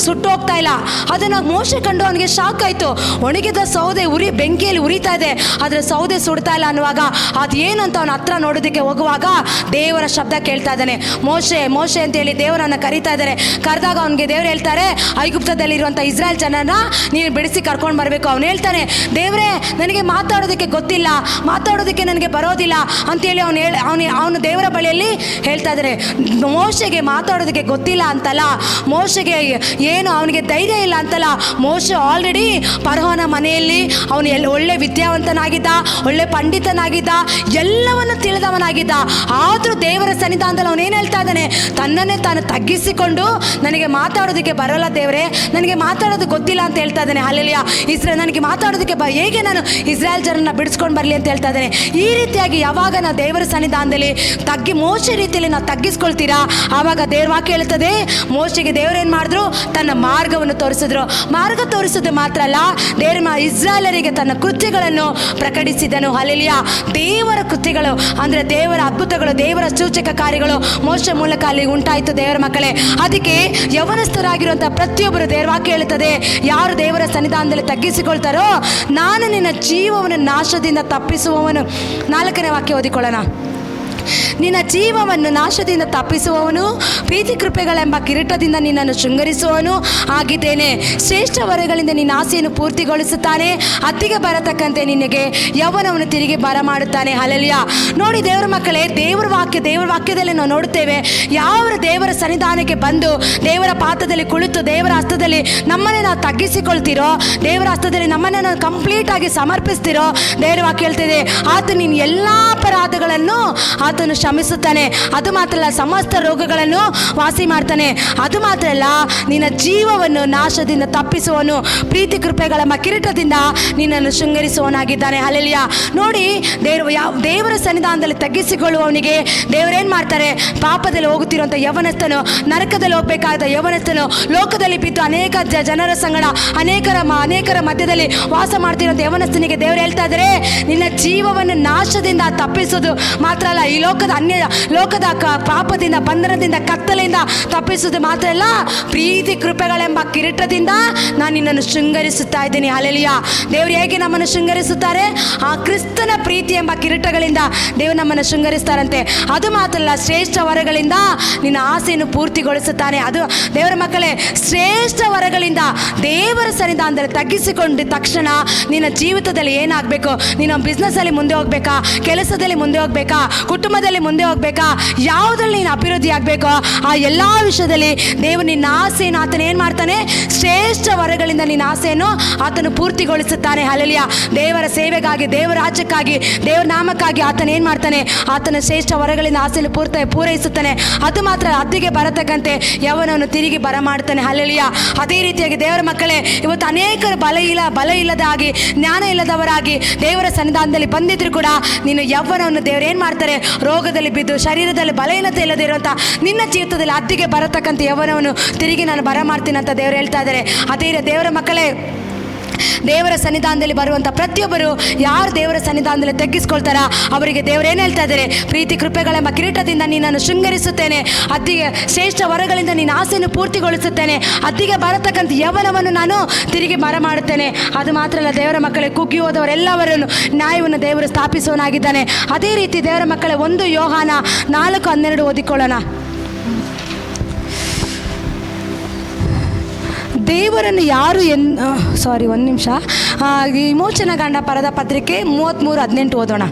ಸುಟ್ಟೋಗ್ತಾ ಇಲ್ಲ. ಅದನ್ನು ಮೋಶೆ ಕಂಡು ಅವನಿಗೆ ಶಾಕ್ ಆಯಿತು. ಒಣಗಿದ ಸೌದೆ ಬೆಂಕಿಯಲ್ಲಿ ಉರಿತಾ ಇದೆ, ಆದರೆ ಸೌದೆ ಸುಡ್ತಾ ಇಲ್ಲ ಅನ್ನುವಾಗ ಅದೇನು ಅಂತ ಅವನ ಹತ್ರ ನೋಡೋದಕ್ಕೆ ಹೋಗುವಾಗ ದೇವರ ಶಬ್ದ ಕೇಳ್ತಾ ಇದ್ದಾನೆ. ಮೋಶೆ ಮೋಶೆ ಅಂತೇಳಿ ದೇವರನ್ನು ಕರೀತಾ ಇದ್ದಾರೆ. ಕರೆದಾಗ ಅವನಿಗೆ ದೇವರು ಹೇಳ್ತಾರೆ, ಐಗುಪ್ತದಲ್ಲಿರುವಂಥ ಇಸ್ರಾಯೇಲ್ ಜನನ ನೀನು ಬಿಡಿಸಿ ಕರ್ಕೊಂಡು ಬರಬೇಕು. ಅವನು ಹೇಳ್ತಾನೆ, ದೇವರೇ ನನಗೆ ಮಾತಾಡೋದಕ್ಕೆ ಗೊತ್ತಿಲ್ಲ, ಮಾತಾಡೋದಕ್ಕೆ ನನಗೆ ಬರೋದಿಲ್ಲ ಅಂತೇಳಿ ಅವನು ದೇವರ ಬಳಿಯಲ್ಲಿ ಹೇಳ್ತಾ ಇದ್ದಾರೆ. ಮೋಶೆಗೆ ಮಾತಾಡೋದಕ್ಕೆ ಗೊತ್ತಿಲ್ಲ ಅಂತಲ್ಲ, ಮೋಶೆಗೆ ಏನು ಅವನಿಗೆ ಧೈರ್ಯ ಇಲ್ಲ ಅಂತಲ್ಲ. ಮೋಶೆ ಆಲ್ರೆಡಿ ಫರೋಹನ ಮನೆಯಲ್ಲಿ ಅವನು ಒಳ್ಳೆ ವಿದ್ಯಾವಂತನಾಗಿದ್ದ, ಒಳ್ಳೆ ಪಂಡಿತನಾಗಿದ್ದ, ಎಲ್ಲವನ್ನು ತಿಳಿದವನಾಗಿದ್ದ. ಆದರೂ ದೇವರ ಸನ್ನಿಧಾನದಲ್ಲಿ ಅವನೇನು ಹೇಳ್ತಾ ಇದ್ದಾನೆ, ತನ್ನನ್ನೇ ತಾನು ತಗ್ಗಿಸಿಕೊಂಡು ನನಗೆ ಮಾತಾಡೋದಕ್ಕೆ ಬರೋಲ್ಲ ದೇವರೇ, ನನಗೆ ಮಾತಾಡೋದು ಗೊತ್ತಿಲ್ಲ ಅಂತ ಹೇಳ್ತಾ ಇದ್ದಾನೆ. ಹಲ್ಲೆಲೂಯಾ. ನನಗೆ ಮಾತಾಡೋದಕ್ಕೆ ಹೇಗೆ ನಾನು ಇಸ್ರಾಯೇಲ್ ಜನರನ್ನ ಬಿಡಿಸ್ಕೊಂಡು ಬರಲಿ ಅಂತ ಹೇಳ್ತಾ ಇದ್ದಾನೆ. ಈ ರೀತಿಯಾಗಿ ಯಾವಾಗ ನಾವು ದೇವರ ಸನ್ನಿಧಾನದಲ್ಲಿ ಮೋಶೆ ರೀತಿಯಲ್ಲಿ ನಾವು ತಗ್ಗಿಸ್ಕೊಳ್ತೀರಾ, ಆವಾಗ ದೇವ್ರ ವಾಕ್ಯ ಹೇಳ್ತದೆ, ಮೋಶೆಗೆ ದೇವರೇನು ಮಾಡಿದ್ರು, ತನ್ನ ಮಾರ್ಗವನ್ನು ತೋರಿಸಿದ್ರು. ಮಾರ್ಗ ತೋರಿಸೋದು ಮಾತ್ರ ಅಲ್ಲ, ದೇವರ ಇಸ್ರಾಯೇಲರಿಗೆ ತನ್ನ ಕೃತ್ಯಗಳನ್ನು ಪ್ರಕಟಿಸಿದನು. ಹಲ್ಲೆಲೂಯಾ. ದೇವರ ಕೃತ್ಯಗಳು ಅಂದರೆ ದೇವರ ಅದ್ಭುತಗಳು, ದೇವರ ಸೂಚಕ ಕಾರ್ಯಗಳು ಮೋಶೆ ಮೂಲಕ ಅಲ್ಲಿ ಉಂಟಾಯಿತು ದೇವರ ಮಕ್ಕಳೇ. ಅದಕ್ಕೆ ಯವನಸ್ಥರಾಗಿರುವಂಥ ಪ್ರತಿಯೊಬ್ಬರು ದೇವರ ವಾಕ್ಯ ಹೇಳುತ್ತದೆ, ಯಾರು ದೇವರ ಸನ್ನಿಧಾನದಲ್ಲಿ ತಗ್ಗಿಸಿಕೊಳ್ತಾರೋ ನಾನು ನಿನ್ನ ಜೀವವನ್ನು ನಾಶದಿಂದ ತಪ್ಪಿಸುವವನು. 4ನೇ ವಾಕ್ಯ ಓದಿಕೊಳ್ಳೋಣ. ನಿನ್ನ ಜೀವವನ್ನು ನಾಶದಿಂದ ತಪ್ಪಿಸುವವನು, ಪ್ರೀತಿ ಕೃಪೆಗಳೆಂಬ ಕಿರೀಟದಿಂದ ನಿನ್ನನ್ನು ಶೃಂಗರಿಸುವವನು ಆಗಿದ್ದೇನೆ. ಶ್ರೇಷ್ಠ ವರಗಳಿಂದ ನಿನ್ನ ಆಸೆಯನ್ನು ಪೂರ್ತಿಗೊಳಿಸುತ್ತಾನೆ. ಅತ್ತಿಗೆ ಬರತಕ್ಕಂತೆ ನಿನಗೆ ಯೌವನವನ್ನು ತಿರುಗಿ ಬರಮಾಡುತ್ತಾನೆ. ಹಲ್ಲೆಲೂಯಾ. ನೋಡಿ ದೇವರ ಮಕ್ಕಳೇ, ದೇವರ ವಾಕ್ಯದಲ್ಲಿ ನಾವು ನೋಡುತ್ತೇವೆ, ಯಾವ ದೇವರ ಸನ್ನಿಧಾನಕ್ಕೆ ಬಂದು ದೇವರ ಪಾತ್ರದಲ್ಲಿ ಕುಳಿತು ದೇವರ ಹಸ್ತದಲ್ಲಿ ನಮ್ಮನ್ನೇ ನಾವು ತಗ್ಗಿಸಿಕೊಳ್ತೀರೋ, ದೇವರ ಹಸ್ತದಲ್ಲಿ ನಮ್ಮನ್ನೇ ನಾವು ಕಂಪ್ಲೀಟ್ ಆಗಿ ಸಮರ್ಪಿಸ್ತಿರೋ, ದೇವರ ವಾಕ್ಯ ಹೇಳ್ತಿದೆ, ಆತ ನಿನ್ನ ಎಲ್ಲ ಅಪರಾಧಗಳನ್ನು ಆತನು ಕ್ಷಮಿಸುತ್ತಾನೆ. ಅದು ಮಾತ್ರ ಅಲ್ಲ, ಸಮಸ್ತ ರೋಗಗಳನ್ನು ವಾಸಿ ಮಾಡ್ತಾನೆ. ಅದು ಮಾತ್ರ ಅಲ್ಲ, ನಿನ್ನ ಜೀವವನ್ನು ನಾಶದಿಂದ ತಪ್ಪಿಸುವನು, ಪ್ರೀತಿ ಕೃಪೆಗಳೆಂಬ ಕಿರೀಟದಿಂದ ನಿನ್ನನ್ನು ಶೃಂಗರಿಸುವವನಾಗಿದ್ದಾನೆ. ಹಲ್ಲೆಲೂಯಾ. ನೋಡಿ ದೇವರ ಸನ್ನಿಧಾನದಲ್ಲಿ ತಗ್ಗಿಸಿಕೊಳ್ಳುವವನಿಗೆ ದೇವರೇನು ಮಾಡ್ತಾರೆ, ಪಾಪದಲ್ಲಿ ಹೋಗುತ್ತಿರುವಂಥ ಯವನಸ್ಥನು, ನರಕದಲ್ಲಿ ಹೋಗಬೇಕಾದ ಯವನಸ್ಥನು, ಲೋಕದಲ್ಲಿ ಬಿದ್ದು ಅನೇಕ ಜನರ ಸಂಗಡ ಅನೇಕರ ಮಧ್ಯದಲ್ಲಿ ವಾಸ ಮಾಡ್ತಿರುವಂಥ ಯವನಸ್ಥನಿಗೆ ದೇವರು ಹೇಳ್ತಾ ಇದ್ದಾರೆ, ನಿನ್ನ ಜೀವವನ್ನು ನಾಶದಿಂದ ತಪ್ಪಿಸೋದು ಮಾತ್ರ ಅಲ್ಲ, ಈ ಲೋಕದ ಪಾಪದಿಂದ, ಬಂಧನದಿಂದ, ಕತ್ತಲೆಯಿಂದ ತಪ್ಪಿಸುವುದು ಮಾತ್ರ ಅಲ್ಲ, ಪ್ರೀತಿ ಕೃಪೆಗಳೆಂಬ ಕಿರೀಟದಿಂದ ನಾನು ನಿನ್ನನ್ನು ಶೃಂಗರಿಸುತ್ತಾ ಇದ್ದೀನಿ. ಹಲ್ಲೆಲೂಯಾ. ದೇವರು ಹೇಗೆ ನಮ್ಮನ್ನು ಶೃಂಗರಿಸುತ್ತಾರೆ? ಆ ಕ್ರಿಸ್ತನ ಪ್ರೀತಿ ಎಂಬ ಕಿರೀಟಗಳಿಂದ ದೇವರು ನಮ್ಮನ್ನು ಶೃಂಗರಿಸ್ತಾರಂತೆ. ಅದು ಮಾತ್ರ ಅಲ್ಲ, ಶ್ರೇಷ್ಠ ವರಗಳಿಂದ ನಿನ್ನ ಆಸೆಯನ್ನು ಪೂರ್ತಿಗೊಳಿಸುತ್ತಾನೆ. ಅದು ದೇವರ ಮಕ್ಕಳೇ, ಶ್ರೇಷ್ಠ ವರಗಳಿಂದ ದೇವರ ಸನ್ನಿಧಾನದಲ್ಲಿ ತಗ್ಗಿಸಿಕೊಂಡ ತಕ್ಷಣ ನಿನ್ನ ಜೀವಿತದಲ್ಲಿ ಏನಾಗಬೇಕು? ನೀನು ಬಿಸ್ನೆಸ್ಸಲ್ಲಿ ಮುಂದೆ ಹೋಗ್ಬೇಕಾ, ಕೆಲಸದಲ್ಲಿ ಮುಂದೆ ಹೋಗ್ಬೇಕಾ, ಕುಟುಂಬದಲ್ಲಿ ಮುಂದೆ ಹೋಗ್ಬೇಕಾ, ಯಾವುದ್ರಲ್ಲಿ ನೀನು ಅಭಿವೃದ್ಧಿ ಆಗಬೇಕೋ ಆ ಎಲ್ಲ ವಿಷಯದಲ್ಲಿ ದೇವರು ನಿನ್ನ ಆಸೆಯನ್ನು ಆತನ ಏನು ಮಾಡ್ತಾನೆ? ಶ್ರೇಷ್ಠ ವರಗಳಿಂದ ನಿನ್ನ ಆಸೆಯನ್ನು ಆತನು ಪೂರ್ತಿಗೊಳಿಸುತ್ತಾನೆ. ಹಲ್ಲೆಲೂಯಾ. ದೇವರ ಸೇವೆಗಾಗಿ, ದೇವರ ರಾಜ್ಯಕ್ಕಾಗಿ, ದೇವರ ನಾಮಕ್ಕಾಗಿ ಆತನ ಏನು ಮಾಡ್ತಾನೆ? ಆತನ ಶ್ರೇಷ್ಠ ವರಗಳಿಂದ ಆಸೆಯನ್ನು ಪೂರೈಸುತ್ತಾನೆ. ಅದು ಮಾತ್ರ ಅತ್ತಿಗೆ ಬರತಕ್ಕಂತೆ ಯವನವನ್ನು ತಿರುಗಿ ಬರಮಾಡ್ತಾನೆ. ಹಲ್ಲೆಲೂಯಾ. ಅದೇ ರೀತಿಯಾಗಿ ದೇವರ ಮಕ್ಕಳೇ, ಇವತ್ತು ಅನೇಕರು ಬಲ ಇಲ್ಲದಾಗಿ, ಜ್ಞಾನ ಇಲ್ಲದವರಾಗಿ ದೇವರ ಸನ್ನಿಧಾನದಲ್ಲಿ ಬಂದಿದ್ರು ಕೂಡ ನೀನು ಯೌವನವನ್ನು ದೇವರು ಏನು ಮಾಡ್ತಾರೆ? ರೋಗದಲ್ಲಿ ಬಿದ್ದು, ಶರೀರದಲ್ಲಿ ಬಲಹೀನತೆ ಇಲ್ಲದೆ ಇರುವಂಥ ನಿನ್ನ ಜೀವಿತದಲ್ಲಿ ಅತ್ತಿಗೆ ಬರತಕ್ಕಂಥ ಯೌವನವನ್ನು ತಿರುಗಿ ನಾನು ಬರಮಾಡ್ತೀನಿ ಅಂತ ದೇವರು ಹೇಳ್ತಾ ಇದ್ದಾರೆ. ಅದೇ ದೇವರ ಮಕ್ಕಳೇ, ದೇವರ ಸನ್ನಿಧಾನದಲ್ಲಿ ಬರುವಂಥ ಪ್ರತಿಯೊಬ್ಬರು ಯಾರು ದೇವರ ಸನ್ನಿಧಾನದಲ್ಲಿ ತಗ್ಗಿಸ್ಕೊಳ್ತಾರ ಅವರಿಗೆ ದೇವರು ಏನು ಹೇಳ್ತಾ ಇದ್ದಾರೆ? ಪ್ರೀತಿ ಕೃಪೆಗಳೆಂಬ ಕಿರೀಟದಿಂದ ನಿನ್ನನ್ನು ಶೃಂಗರಿಸುತ್ತೇನೆ, ಅತ್ತಿಗೆ ಶ್ರೇಷ್ಠ ವರಗಳಿಂದ ನಿನ್ನ ಆಸೆಯನ್ನು ಪೂರ್ತಿಗೊಳಿಸುತ್ತೇನೆ, ಅತ್ತಿಗೆ ಬರತಕ್ಕಂಥ ಯೌವನವನ್ನು ನಾನು ತಿರುಗಿ ಬರಮಾಡುತ್ತೇನೆ. ಅದು ಮಾತ್ರ ಅಲ್ಲ, ದೇವರ ಮಕ್ಕಳೇ, ಕುಗ್ಗಿ ಹೋದವರೆಲ್ಲವರನ್ನು ನ್ಯಾಯವನ್ನು ದೇವರು ಸ್ಥಾಪಿಸುವನಾಗಿದ್ದಾನೆ. ಅದೇ ರೀತಿ ದೇವರ ಮಕ್ಕಳೇ, 1 ಯೋಹಾನ 4:12 ಓದಿಕೊಳ್ಳೋಣ. ದೇವರನ್ನು ಯಾರು ಒಂದು ನಿಮಿಷ. ವಿಮೋಚನಗೊಂಡ ಪರದ ಪತ್ರಿಕೆ 33:18 ಓದೋಣ.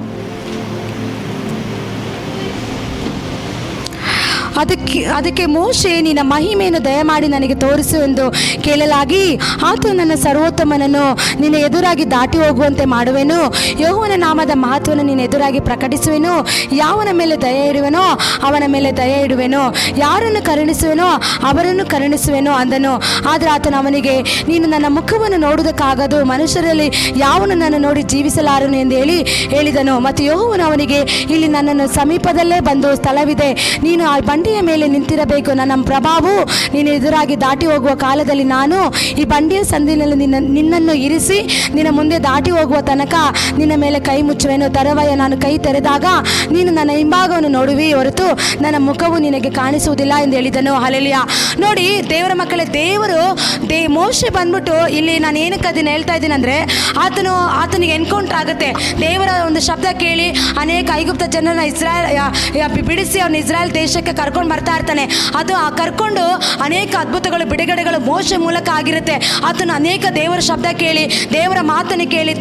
ಅದಕ್ಕೆ ಮೋಶೆ, ನಿನ್ನ ಮಹಿಮೆಯನ್ನು ದಯಮಾಡಿ ನನಗೆ ತೋರಿಸು ಎಂದು ಕೇಳಲಾಗಿ, ಆತ ನನ್ನ ಸರ್ವೋತ್ತಮನನ್ನು ನಿನ್ನ ಎದುರಾಗಿ ದಾಟಿ ಹೋಗುವಂತೆ ಮಾಡುವೆನು, ಯೆಹೋವನ ನಾಮದ ಮಹತ್ವವನ್ನು ನಿನ್ನ ಎದುರಾಗಿ ಪ್ರಕಟಿಸುವೆನು, ಯಾವನ ಮೇಲೆ ದಯೆ ಇಡುವೆನೋ ಅವನ ಮೇಲೆ ದಯೆ ಇಡುವೆನು, ಯಾರನ್ನು ಕರುಣಿಸುವೆನೋ ಅವರನ್ನು ಕರುಣಿಸುವೆನು ಅಂದನು. ಆದರೆ ಆತನು ಅವನಿಗೆ, ನೀನು ನನ್ನ ಮುಖವನ್ನು ನೋಡುವುದಕ್ಕಾಗದು, ಮನುಷ್ಯರಲ್ಲಿ ಯಾವನು ನನ್ನ ನೋಡಿ ಜೀವಿಸಲಾರನು ಎಂದು ಹೇಳಿದನು. ಮತ್ತು ಯೆಹೋವನು ಅವನಿಗೆ, ಇಲ್ಲಿ ನನ್ನನ್ನು ಸಮೀಪದಲ್ಲೇ ಬಂದು ಸ್ಥಳವಿದೆ, ನೀನು ಆ ಬಂಡಿಯ ಮೇಲೆ ನಿಂತಿರಬೇಕು. ನನ್ನ ಪ್ರಭಾವು ನೀನು ಎದುರಾಗಿ ದಾಟಿ ಹೋಗುವ ಕಾಲದಲ್ಲಿ ನಾನು ಈ ಬಂಡಿಯ ಸಂದಿನಲ್ಲಿ ನಿನ್ನನ್ನು ಇರಿಸಿ ನಿನ್ನ ಮುಂದೆ ದಾಟಿ ಹೋಗುವ ತನಕ ನಿನ್ನ ಮೇಲೆ ಕೈ ಮುಚ್ಚುವೆನು. ತರುವಾಯ ನಾನು ಕೈ ತೆರೆದಾಗ ನೀನು ನನ್ನ ಹಿಂಭಾಗವನ್ನು ನೋಡುವಿ ಹೊರತು ನನ್ನ ಮುಖವು ನಿನಗೆ ಕಾಣಿಸುವುದಿಲ್ಲ ಎಂದು ಹೇಳಿದನು. ಹಲ್ಲೆಲೂಯಾ. ನೋಡಿ ದೇವರ ಮಕ್ಕಳೇ, ಮೋಶೆ ಬಂದ್ಬಿಟ್ಟು ಇಲ್ಲಿ ನಾನು ಏನಕ್ಕೆ ಅದನ್ನ ಹೇಳ್ತಾ ಇದ್ದೀನಿ ಅಂದರೆ, ಆತನಿಗೆ ಎನ್ಕೌಂಟರ್ ಆಗುತ್ತೆ. ದೇವರ ಒಂದು ಶಬ್ದ ಕೇಳಿ ಅನೇಕ ಐಗುಪ್ತ ಜನರನ್ನ ಬಿಡಿಸಿ ಅವನ ಇಸ್ರಾಯೇಲ್ ದೇಶಕ್ಕೆ ಕರ್ಕೊಂಡು ಬರ್ತಾ ಇರ್ತಾನೆ. ಅದು ಕರ್ಕೊಂಡು ಅನೇಕ ಅದ್ಭುತಗಳು ಬಿಡುಗಡೆಗಳು ಮೋಶೆ ಮೂಲಕ ಆಗಿರುತ್ತೆ. ಆತನು ಅನೇಕ ದೇವರ ಶಬ್ದ ಕೇಳಿ ದೇವರ ಮಾತನ್ನು ಕೇಳಿ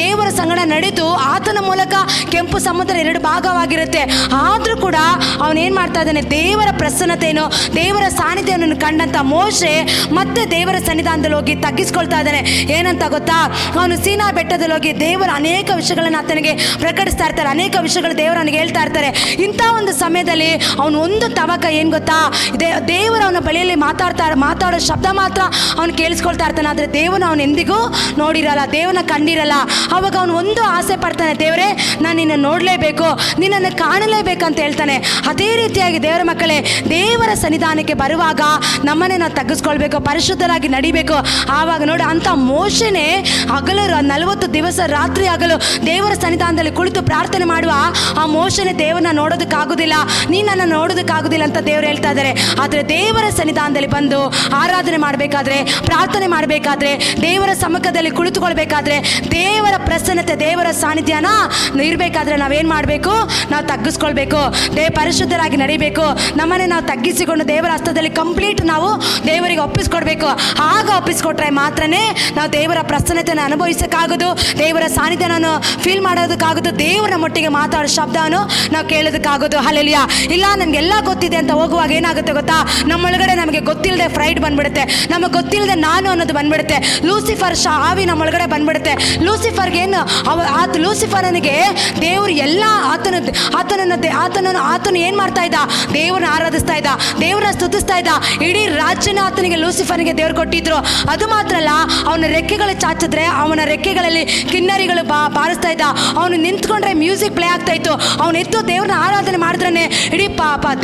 ದೇವರ ಸಂಗಡ ನಡೆದು ಆತನ ಮೂಲಕ ಕೆಂಪು ಸಮುದ್ರ 2 ಭಾಗವಾಗಿರುತ್ತೆ. ಆದರೂ ಕೂಡ ಅವನೇನು ಮಾಡ್ತಾ ಇದ್ದಾನೆ, ದೇವರ ಪ್ರಸನ್ನತೆಯನ್ನು ದೇವರ ಸಾನ್ನಿಧ್ಯವನ್ನು ಕಂಡಂತ ಮೋಶೆ ಮತ್ತೆ ದೇವರ ಸನ್ನಿಧಾನದಲ್ಲಿ ಹೋಗಿ ತಗ್ಗಿಸ್ಕೊಳ್ತಾ ಇದ್ದಾನೆ. ಏನಂತ ಗೊತ್ತಾ, ಅವನು ಸೀನಾ ಬೆಟ್ಟದಲ್ಲಿ ಹೋಗಿ ದೇವರ ಅನೇಕ ವಿಷಯಗಳನ್ನು ಆತನಿಗೆ ಪ್ರಕಟಿಸ್ತಾ ಇರ್ತಾರೆ. ಅನೇಕ ವಿಷಯಗಳು ದೇವರನಿಗೆ ಹೇಳ್ತಾ ಇರ್ತಾರೆ. ಇಂಥ ಒಂದು ಸಮಯದಲ್ಲಿ ಅವನು ಒಂದು ತವಕ ಏನು ಗೊತ್ತಾ, ದೇವರ ಅವನ ಬಳಿಯಲ್ಲಿ ಮಾತಾಡೋ ಶಬ್ದ ಮಾತ್ರ ಅವನು ಕೇಳಿಸ್ಕೊಳ್ತಾ ಇರ್ತಾನೆ. ಆದರೆ ದೇವನ ಅವನು ಎಂದಿಗೂ ನೋಡಿರಲ್ಲ, ದೇವನ ಕಂಡಿರಲ್ಲ. ಅವಾಗ ಅವನು ಒಂದು ಆಸೆ ಪಡ್ತಾನೆ, ದೇವರೇ ನಾನು ನಿನ್ನ ನೋಡಲೇಬೇಕು, ನಿನ್ನನ್ನು ಕಾಣಲೇಬೇಕಂತ ಹೇಳ್ತಾನೆ. ಅದೇ ರೀತಿಯಾಗಿ ದೇವರ ಮಕ್ಕಳೇ, ದೇವರ ಸನ್ನಿಧಾನಕ್ಕೆ ಬರುವಾಗ ನಮ್ಮನ್ನೇ ನಾವು ತಗ್ಗಿಸ್ಕೊಳ್ಬೇಕು, ಪರಿಶುದ್ಧರಾಗಿ ನಡಿಬೇಕು. ಆವಾಗ ನೋಡಿ, ಅಂಥ ಮೋಶೆನೇ ಹಗಲು 40 ದಿವಸ ರಾತ್ರಿ ಹಗಲು ದೇವರ ಸನ್ನಿಧಾನದಲ್ಲಿ ಕುಳಿತು ಪ್ರಾರ್ಥನೆ ಮಾಡುವ ಆ ಮೋಶೆನೇ ದೇವರನ್ನ ನೋಡೋದಕ್ಕಾಗೋದಿಲ್ಲ, ನೀನು ನನ್ನ ನೋಡೋದಕ್ಕಾಗೋದಿಲ್ಲ ಅಂತ ದೇವರು ಹೇಳ್ತಾ ಇದ್ದಾರೆ. ಆದರೆ ದೇವರ ಸನ್ನಿಧಾನದಲ್ಲಿ ಬಂದು ಆರಾಧನೆ ಮಾಡಬೇಕಾದ್ರೆ, ಪ್ರಾರ್ಥನೆ ಮಾಡಬೇಕಾದ್ರೆ, ದೇವರ ಸಮ್ಮುಖದಲ್ಲಿ ಕುಳಿತುಕೊಳ್ಬೇಕಾದ್ರೆ, ದೇವರ ಪ್ರಸನ್ನತೆ ದೇವರ ಸಾನ್ನಿಧ್ಯನ ಇರಬೇಕಾದ್ರೆ ನಾವೇನು ಮಾಡಬೇಕು, ನಾವು ತಗ್ಗಿಸ್ಕೊಳ್ಬೇಕು, ಪರಿಶುದ್ಧರಾಗಿ ನಡಿಬೇಕು. ನಮ್ಮನ್ನೇ ನಾವು ತಗ್ಗಿಸಿಕೊಂಡು ದೇವರ ಹಸ್ತದಲ್ಲಿ ಕಂಪ್ಲೀಟ್ ನಾವು ದೇವರಿಗೆ ಒಪ್ಪಿಸ್ಕೊಡ್ಬೇಕು. ಆಗ ಒಪ್ಪಿಸ್ಕೊಟ್ರೆ ಮಾತ್ರನೇ ನಾವು ದೇವರ ಪ್ರಸನ್ನತೆಯನ್ನು ಅನುಭವಿಸೋಕ್ಕಾಗೋದು, ದೇವರ ಸಾನ್ನಿಧ್ಯವನ್ನು ಫೀಲ್ ಮಾಡೋದಕ್ಕಾಗೋದು, ದೇವರ ಮಟ್ಟಿಗೆ ಮಾತಾಡೋ ಶಬ್ದವನ್ನು ನಾವು ಕೇಳೋದಕ್ಕಾಗೋದು. ಹಲ್ಲೆಲೂಯಾ. ಇಲ್ಲ ನಮಗೆಲ್ಲ ಗೊತ್ತಿದೆ ಅಂತ ಹೋಗುವಾಗ ಏನಾಗುತ್ತೆ ಗೊತ್ತಾ, ನಮ್ಮೊಳಗಡೆ ನಮಗೆ ಗೊತ್ತಿಲ್ಲದೆ ಫ್ರೈಡ್ ಬಂದ್ಬಿಡುತ್ತೆ, ನಮಗೆ ಗೊತ್ತಿಲ್ಲದೆ ನಾನು ಅನ್ನೋದು ಬಂದ್ಬಿಡುತ್ತೆ. ಲೂಸಿಫರ್ ಆವಿ ನಮ್ಮೊಳಗಡೆ ಬಂದ್ಬಿಡುತ್ತೆ. ಲೂಸಿಫರ್ಗೆ ಏನು ಲೂಸಿಫರನಿಗೆ ದೇವರು ಎಲ್ಲ ಆತನು ಏನು ಮಾಡ್ತಾ ಇದ್ದ, ದೇವ್ರನ್ನ ಆರಾಧಿಸ್ತಾ ಇದ್ದ, ದೇವ್ರನ್ನ ಸ್ತುತಿಸ್ತಾ ಇದ್ದ. ಇಡೀ ರಾಜ್ಯನ ಆತನಿಗೆ ಲೂಸಿಫರ್ನಿಗೆ ದೇವ್ರು ಕೊಟ್ಟಿದ್ರು. ಅದು ಮಾತ್ರ ಅಲ್ಲ, ಅವನ ರೆಕ್ಕೆಗಳು ಚಾಚಿದ್ರೆ ಅವನ ರೆಕ್ಕೆಗಳಲ್ಲಿ ಕಿನ್ನರಿಗಳು ಬಾರಿಸ್ತಾ ಇದ್ದ. ಅವನು ನಿಂತ್ಕೊಂಡ್ರೆ ಮ್ಯೂಸಿಕ್ ಪ್ಲೇ ಆಗ್ತಾ ಇತ್ತು. ಅವನು ಎದ್ದು ದೇವ್ರನ್ನ ಆರಾಧನೆ ಮಾಡಿದ್ರೆ ಇಡೀ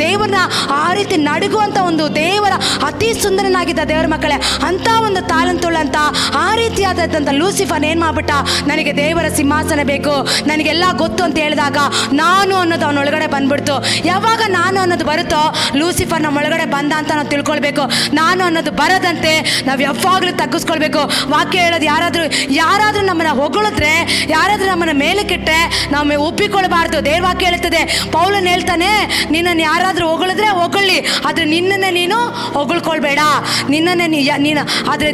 ದೇವ್ರನ್ನ ಆ ರೀತಿ ನಡುಗುವಂಥ ಒಂದು ದೇವರ ಅತಿ ಸುಂದರನಾಗಿದ್ದ ದೇವರ ಮಕ್ಕಳೇ. ಅಂಥ ಒಂದು ತಾಲಂತುಳ್ಳಂತ ಆ ರೀತಿಯಾದಂಥ ಲೂಸಿಫರ್ ಏನು ಮಾಡ್ಬಿಟ್ಟ, ನನಗೆ ದೇವರ ಸಿಂಹಾಸನ ಬೇಕು, ನನಗೆಲ್ಲ ಗೊತ್ತು ಅಂತ ಹೇಳಿದಾಗ ನಾನು ಅನ್ನೋದು ಅವನೊಳಗಡೆ ಬಂದ್ಬಿಡ್ತು. ಯಾವಾಗ ನಾನು ಅನ್ನೋದು ಬರುತ್ತೋ ಲೂಸಿಫರ್ ನಮ್ಮ ಒಳಗಡೆ ಬಂದ ಅಂತ ನಾವು ತಿಳ್ಕೊಳ್ಬೇಕು. ನಾನು ಅನ್ನೋದು ಬರದಂತೆ ನಾವು ಯಾವಾಗಲೂ ತಗ್ಗಿಸ್ಕೊಳ್ಬೇಕು. ವಾಕ್ಯ ಹೇಳೋದು, ಯಾರಾದರೂ ನಮ್ಮನ್ನು ಹೊಗಳಿದ್ರೆ, ಯಾರಾದರೂ ನಮ್ಮನ್ನು ಮೇಲಕ್ಕಿಟ್ಟರೆ ನಾವು ಒಪ್ಪಿಕೊಳ್ಬಾರ್ದು. ದೇವ್ರ ವಾಕ್ಯ ಹೇಳ್ತದೆ, ಪೌಲನ್ ಹೇಳ್ತಾನೆ, ನಿನ್ನನ್ನು ಯಾರಾದರೂ ಹೊಗಳಿದ್ರೆ ಹೊಗಳಿ, ಆದರೆ ನಿನ್ನನ್ನೇ ನೀನು ಹೊಗಳ್ಕೊಳ್ಬೇಡ. ನಿನ್ನನ್ನೇ ನೀನು ಆದರೆ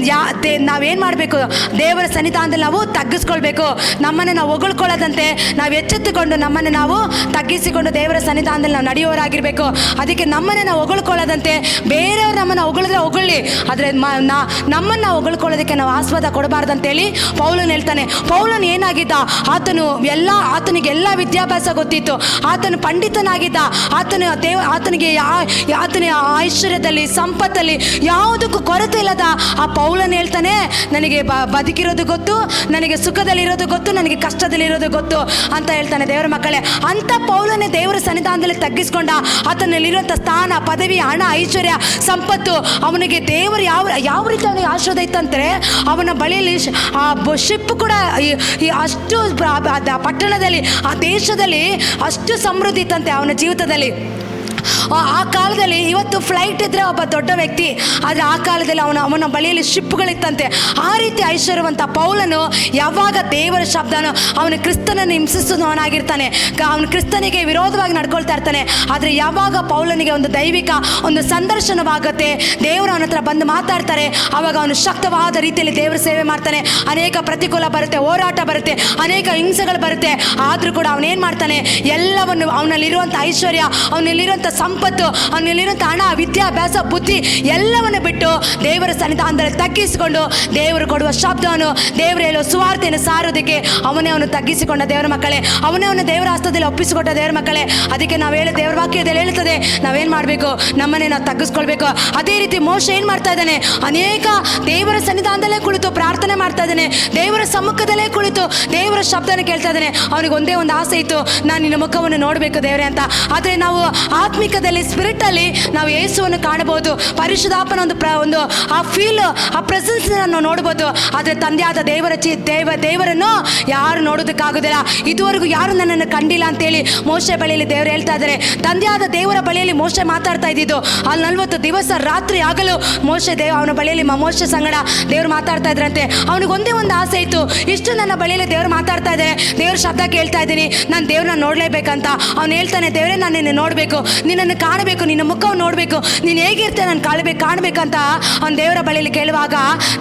ನಾವೇನು ಮಾಡಬೇಕು, ದೇವರ ಸನ್ನಿಧಾನದಲ್ಲಿ ನಾವು ತಗ್ಗಿಸ್ಕೊಳ್ಬೇಕು. ನಮ್ಮನ್ನು ನಾವು ಹೊಗಳ್ಕೊಳ್ಳೋದಂತೆ ನಾವು ಎಚ್ಚೆತ್ತುಕೊಂಡು ನಮ್ಮನ್ನು ನಾವು ತಗ್ಗಿಸಿಕೊಂಡು ದೇವರ ಸನ್ನಿಧಾನದಲ್ಲಿ ನಾವು ನಡೆಯುವವರಾಗಿರಬೇಕು. ಅದಕ್ಕೆ ನಮ್ಮನ್ನು ನಾವು ಹೊಗಳ್ಕೊಳ್ಳೋದಂತೆ, ಬೇರೆಯವರು ನಮ್ಮನ್ನು ಹೊಗಳಿದ್ರೆ ಹೊಗಳಿ, ಆದರೆ ನಮ್ಮನ್ನು ಹೊಗಳ್ಕೊಳ್ಳೋದಕ್ಕೆ ನಾವು ಆಸ್ವಾದ ಕೊಡಬಾರ್ದಂತೇಳಿ ಪೌಲನ್ ಹೇಳ್ತಾನೆ. ಪೌಲನ್ ಏನಾಗಿದ್ದ, ಆತನಿಗೆ ಎಲ್ಲ ವಿದ್ಯಾಭ್ಯಾಸ ಗೊತ್ತಿತ್ತು, ಆತನು ಪಂಡಿತನಾಗಿದ್ದ, ಆತನಿಗೆ ಐಶ್ವರ್ಯದಲ್ಲಿ ಸಂಪತ್ತಲ್ಲಿ ಯಾವುದಕ್ಕೂ ಕೊರತೆ ಇಲ್ಲದ ಆ ಪೌಲನ್ ಹೇಳ್ತಾನೆ, ನನಗೆ ಬದುಕಿರೋದು ಗೊತ್ತು, ನನಗೆ ಸುಖದಲ್ಲಿರೋದು ಗೊತ್ತು, ನನಗೆ ಕಷ್ಟದಲ್ಲಿರೋದು ಗೊತ್ತು ಅಂತ ಹೇಳ್ತಾನೆ. ದೇವರ ಮಕ್ಕಳೇ, ಅಂಥ ಪೌಲನೇ ದೇವರ ಸನ್ನಿಧಾನದಲ್ಲಿ ತಗ್ಗಿಸ್ಕೊಂಡ. ಆತನಲ್ಲಿರುವಂಥ ಸ್ಥಾನ, ಪದವಿ, ಹಣ, ಐಶ್ವರ್ಯ, ಸಂಪತ್ತು, ಅವನಿಗೆ ದೇವರು ಯಾವ ರೀತಿ ಅವನಿಗೆ ಆಶೀರ್ವಾದ ಇತ್ತಂದರೆ, ಅವನ ಬಳಿಯಲ್ಲಿ ಆ ಶಿಪ್ ಕೂಡ ಅಷ್ಟು ಪಟ್ಟಣದಲ್ಲಿ, ಆ ದೇಶದಲ್ಲಿ ಅಷ್ಟು ಸಮೃದ್ಧಿ ಇತ್ತಂತೆ ಅವನ ಜೀವಿತದಲ್ಲಿ. ಆ ಕಾಲದಲ್ಲಿ ಇವತ್ತು ಫ್ಲೈಟ್ ಇದ್ದರೆ ಒಬ್ಬ ದೊಡ್ಡ ವ್ಯಕ್ತಿ, ಆದರೆ ಆ ಕಾಲದಲ್ಲಿ ಅವನ ಬಳಿಯಲ್ಲಿ ಶಿಪ್ಗಳಿತ್ತಂತೆ. ಆ ರೀತಿ ಐಶ್ವರ್ಯವಂತ ಪೌಲನು ಯಾವಾಗ ದೇವರ ಶಬ್ದನು ಅವನು ಕ್ರಿಸ್ತನನ್ನು ಹಿಂಸಿಸುವವನಾಗಿರ್ತಾನೆ, ಅವನು ಕ್ರಿಸ್ತನಿಗೆ ವಿರೋಧವಾಗಿ ನಡ್ಕೊಳ್ತಾ ಇರ್ತಾನೆ. ಆದರೆ ಯಾವಾಗ ಪೌಲನಿಗೆ ಒಂದು ದೈವಿಕ ಒಂದು ಸಂದರ್ಶನವಾಗುತ್ತೆ, ದೇವರು ಅವನ ಹತ್ರ ಬಂದು ಮಾತಾಡ್ತಾರೆ, ಆವಾಗ ಅವನು ಶಕ್ತವಾದ ರೀತಿಯಲ್ಲಿ ದೇವರ ಸೇವೆ ಮಾಡ್ತಾನೆ. ಅನೇಕ ಪ್ರತಿಕೂಲ ಬರುತ್ತೆ, ಹೋರಾಟ ಬರುತ್ತೆ, ಅನೇಕ ಹಿಂಸೆಗಳು ಬರುತ್ತೆ. ಆದರೂ ಕೂಡ ಅವನೇನು ಮಾಡ್ತಾನೆ, ಎಲ್ಲವನ್ನು ಅವನಲ್ಲಿರುವಂಥ ಐಶ್ವರ್ಯ, ಅವನಲ್ಲಿರುವಂಥ ಸಂಪತ್ತು, ಅವನಲ್ಲಿರುವಂಥ ಹಣ, ವಿದ್ಯಾಭ್ಯಾಸ, ಬುದ್ಧಿ ಎಲ್ಲವನ್ನು ಬಿಟ್ಟು ದೇವರ ಸನ್ನಿಧಾನದಲ್ಲಿ ತಗ್ಗಿಸಿಕೊಂಡು ದೇವರು ಕೊಡುವ ಶಬ್ದವನ್ನು, ದೇವರು ಹೇಳುವ ಸುವಾರ್ತೆಯನ್ನು ಸಾರೋದಕ್ಕೆ ಅವನು ತಗ್ಗಿಸಿಕೊಂಡ ದೇವರ ಮಕ್ಕಳೇ. ಅವನು ದೇವರ ಹಸ್ತದಲ್ಲಿ ಒಪ್ಪಿಸಿಕೊಟ್ಟ ದೇವರ ಮಕ್ಕಳೇ. ಅದಕ್ಕೆ ನಾವು ದೇವರ ವಾಕ್ಯದಲ್ಲಿ ಹೇಳ್ತದೆ, ನಾವೇನು ಮಾಡಬೇಕು, ನಮ್ಮನ್ನೇ ನಾವು ತಗ್ಗಿಸ್ಕೊಳ್ಬೇಕು. ಅದೇ ರೀತಿ ಮೋಶೆ ಏನು ಮಾಡ್ತಾ ಇದ್ದಾನೆ, ಅನೇಕ ದೇವರ ಸನ್ನಿಧಾನದಲ್ಲೇ ಕುಳಿತು ಪ್ರಾರ್ಥನೆ ಮಾಡ್ತಾ ಇದ್ದಾನೆ, ದೇವರ ಸಮ್ಮುಖದಲ್ಲೇ ಕುಳಿತು ದೇವರ ಶಬ್ದನ ಕೇಳ್ತಾ ಇದ್ದಾನೆ. ಅವನಿಗೆ ಒಂದೇ ಒಂದು ಆಸೆ ಇತ್ತು, ನಾನು ನಿನ್ನ ಮುಖವನ್ನು ನೋಡಬೇಕು ದೇವರೇ ಅಂತ. ಆದರೆ ನಾವು ಆತ್ಮಿಕ ಆತ್ಮಿಕದಲ್ಲಿ ಸ್ಪಿರಿಟಲ್ಲಿ ನಾವು ಯೇಸುವನ್ನು ಕಾಣಬಹುದು. ಪರಿಶುದ್ಧಾತ್ಮನ ಒಂದು ಆ ಫೀಲ್, ಆ ಪ್ರೆಸೆನ್ಸ್ ನಾವು ನೋಡ್ಬೋದು. ಆದರೆ ತಂದೆಯಾದ ದೇವರನ್ನು ಯಾರು ನೋಡೋದಕ್ಕಾಗೋದಿಲ್ಲ. ಇದುವರೆಗೂ ಯಾರು ನನ್ನನ್ನು ಕಂಡಿಲ್ಲ ಅಂತೇಳಿ ಮೋಶೆ ಬಳಿಯಲ್ಲಿ ದೇವರು ಹೇಳ್ತಾ ಇದ್ದಾರೆ. ತಂದೆಯಾದ ದೇವರ ಬಳಿಯಲ್ಲಿ ಮೋಶೆ ಮಾತಾಡ್ತಾ ಇದ್ದಿದ್ದು. ಅಲ್ಲಿ 40 ದಿವಸ ರಾತ್ರಿ ಆಗಲು ಅವನ ಬಳಿಯಲ್ಲಿ ಮೋಶೆ ಸಂಗಡ ದೇವರು ಮಾತಾಡ್ತಾ ಇದ್ರಂತೆ. ಅವನಿಗೆ ಒಂದೇ ಒಂದು ಆಸೆ ಇತ್ತು, ಇಷ್ಟು ನನ್ನ ಬಳಿಯಲ್ಲಿ ದೇವರು ಮಾತಾಡ್ತಾ ಇದ್ದಾರೆ, ದೇವ್ರ ಶಬ್ದ ಕೇಳ್ತಾ ಇದ್ದೀನಿ, ನಾನು ದೇವ್ರನ್ನ ನೋಡ್ಲೇಬೇಕಂತ. ಅವ್ನು ಹೇಳ್ತಾನೆ, ದೇವರೇ ನಾನು ನಿನ್ನ ನೋಡಬೇಕು, ನಿನ್ನನ್ನು ಕಾಣಬೇಕು, ನಿನ್ನ ಮುಖವನ್ನು ನೋಡಬೇಕು, ನೀನು ಹೇಗಿರ್ತೆ ನಾನು ಕಾಣಬೇಕಂತ ಅವ್ನು ದೇವರ ಬಳಿಯಲ್ಲಿ ಕೇಳುವಾಗ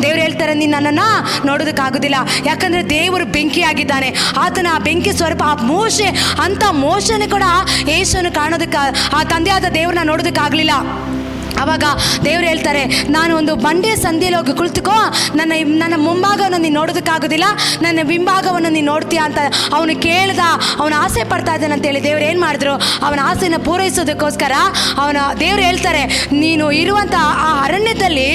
ದೇವ್ರು ಹೇಳ್ತಾರೆ, ನೀನು ನನ್ನನ್ನು ನೋಡೋದಕ್ಕಾಗೋದಿಲ್ಲ. ಯಾಕಂದರೆ ದೇವರು ಬೆಂಕಿಯಾಗಿದ್ದಾನೆ. ಆತನ ಆ ಬೆಂಕಿ ಸ್ವರೂಪ, ಆ ಮೋಶೆ ಅಂತ ಮೋಶೆನೂ ಕೂಡ ಯೇಸುವನ್ನು ಕಾಣೋದಕ್ಕೆ, ಆ ತಂದೆಯಾದ ದೇವ್ರನ್ನ ನೋಡೋದಕ್ಕಾಗಲಿಲ್ಲ. ಆವಾಗ ದೇವ್ರು ಹೇಳ್ತಾರೆ, ನಾನು ಒಂದು ಬಂಡೆಯ ಸಂಧಿಯಲ್ಲಿ ಹೋಗಿ ಕುಳಿತುಕೋ, ನನ್ನ ಮುಂಭಾಗವನ್ನು ನೀನು ನೋಡೋದಕ್ಕಾಗೋದಿಲ್ಲ, ನನ್ನ ಹಿಂಭಾಗವನ್ನು ನೀನು ನೋಡ್ತೀಯ ಅಂತ ಅವನು ಕೇಳ್ದ. ಅವನು ಆಸೆ ಪಡ್ತಾ ಇದ್ದಾನೆ ಅಂತೇಳಿ ದೇವ್ರು ಏನು ಮಾಡಿದ್ರು, ಅವನ ಆಸೆಯನ್ನು ಪೂರೈಸೋದಕ್ಕೋಸ್ಕರ ದೇವ್ರು ಹೇಳ್ತಾರೆ, ನೀನು ಇರುವಂಥ ಆ ಅರಣ್ಯದಲ್ಲಿ,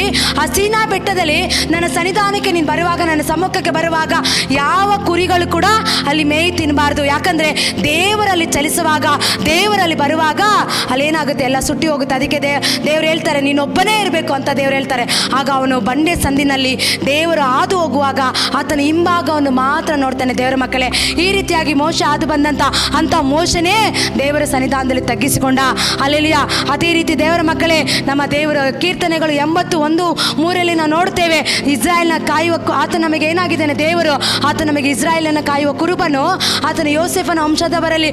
ಆ ಸೀನಾ ಬೆಟ್ಟದಲ್ಲಿ ನನ್ನ ಸನ್ನಿಧಾನಕ್ಕೆ ನೀನು ಬರುವಾಗ, ನನ್ನ ಸಮ್ಮುಖಕ್ಕೆ ಬರುವಾಗ ಯಾವ ಕುರಿಗಳು ಕೂಡ ಅಲ್ಲಿ ಮೇಯಿ ತಿನ್ನಬಾರ್ದು. ಯಾಕಂದರೆ ದೇವರಲ್ಲಿ ಚಲಿಸುವಾಗ, ದೇವರಲ್ಲಿ ಬರುವಾಗ ಅಲ್ಲೇನಾಗುತ್ತೆ, ಎಲ್ಲ ಸುಟ್ಟಿ ಹೋಗುತ್ತೆ. ಅದಕ್ಕೆ ದೇವ್ರು ಹೇಳ್ತಾರೆ, ನೀನೊಬ್ಬನೇ ಇರಬೇಕು ಅಂತ ದೇವ್ರು ಹೇಳ್ತಾರೆ. ಆಗ ಅವನು ಬಂಡೆ ಸಂದಿನಲ್ಲಿ ದೇವರು ಹಾದು ಹೋಗುವಾಗ ಆತನ ಹಿಂಭಾಗವನ್ನು ಮಾತ್ರ ನೋಡ್ತಾನೆ. ದೇವರ ಮಕ್ಕಳೇ, ಈ ರೀತಿಯಾಗಿ ಮೋಶೆ ಹಾದು ಬಂದಂಥ ಅಂಥ ಮೋಶನೇ ದೇವರ ಸನ್ನಿಧಾನದಲ್ಲಿ ತಗ್ಗಿಸಿಕೊಂಡ. ಅಲ್ಲೆಲಿಯ. ಅದೇ ರೀತಿ ದೇವರ ಮಕ್ಕಳೇ, ನಮ್ಮ ದೇವರ ಕೀರ್ತನೆಗಳು 81:3 ನಾವು ನೋಡ್ತೇವೆ, ಇಸ್ರಾಯೇಲ್ನ ಕಾಯುವ ಆತ ನಮಗೆ ಏನಾಗಿದ್ದಾನೆ, ದೇವರು ಆತ ನಮಗೆ ಇಸ್ರಾಯೇಲನ್ನು ಕಾಯುವ ಕುರುಬನು, ಆತನ ಯೋಸೇಫನ ವಂಶದವರಲ್ಲಿ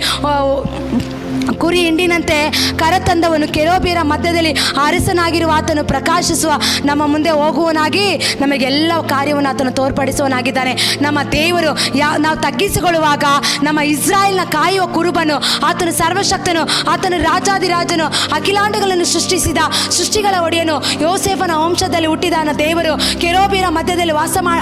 ಕುರಿ ಹಿಂಡಿನಂತೆ ಕರತಂದವನು, ಕೆರೂಬಿಯರ ಮಧ್ಯದಲ್ಲಿ ಅರಸನಾಗಿರುವ ಆತನು ಪ್ರಕಾಶಿಸುವ ನಮ್ಮ ಮುಂದೆ ಹೋಗುವನಾಗಿ ನಮಗೆಲ್ಲ ಕಾರ್ಯವನ್ನು ಆತನು ತೋರ್ಪಡಿಸುವನಾಗಿದ್ದಾನೆ. ನಮ್ಮ ದೇವರು ನಾವು ತಗ್ಗಿಸಿಕೊಳ್ಳುವಾಗ ನಮ್ಮ ಇಸ್ರಾಯೇಲ್ನ ಕಾಯುವ ಕುರುಬನು, ಆತನು ಸರ್ವಶಕ್ತನು, ಆತನು ರಾಜಾದಿರಾಜನು, ಅಖಿಲಾಂಡಗಳನ್ನು ಸೃಷ್ಟಿಸಿದ ಸೃಷ್ಟಿಗಳ ಒಡೆಯನು, ಯೋಸೇಫನ ವಂಶದಲ್ಲಿ ಹುಟ್ಟಿದ ನನ್ನ ದೇವರು, ಕೆರೂಬಿಯರ ಮಧ್ಯದಲ್ಲಿ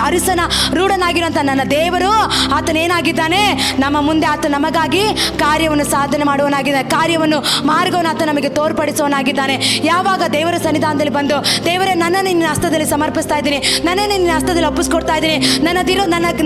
ಅರಸನ ರೂಢನಾಗಿರುವಂಥ ನನ್ನ ದೇವರು ಆತನೇನಾಗಿದ್ದಾನೆ, ನಮ್ಮ ಮುಂದೆ ಆತ ನಮಗಾಗಿ ಕಾರ್ಯವನ್ನು ಸಾಧನೆ ಮಾಡುವನಾಗಿದ್ದಾನೆ. ಕಾರ್ಯವನ್ನು, ಮಾರ್ಗವನ್ನು ಆತ ನಮಗೆ ತೋರ್ಪಡಿಸುವನಾಗಿದ್ದಾನೆ. ಯಾವಾಗ ದೇವರ ಸನ್ನಿಧಾನದಲ್ಲಿ ಬಂದು, ದೇವರೇ ನನ್ನನ್ನು ನಿನ್ನ ಹಸ್ತದಲ್ಲಿ ಸಮರ್ಪಿಸ್ತಾ ಇದ್ದೀನಿ, ನನ್ನನ್ನು ನಿನ್ನ ಹಸ್ತದಲ್ಲಿ ಒಪ್ಪಿಸ್ಕೊಡ್ತಾ ಇದ್ದೀನಿ,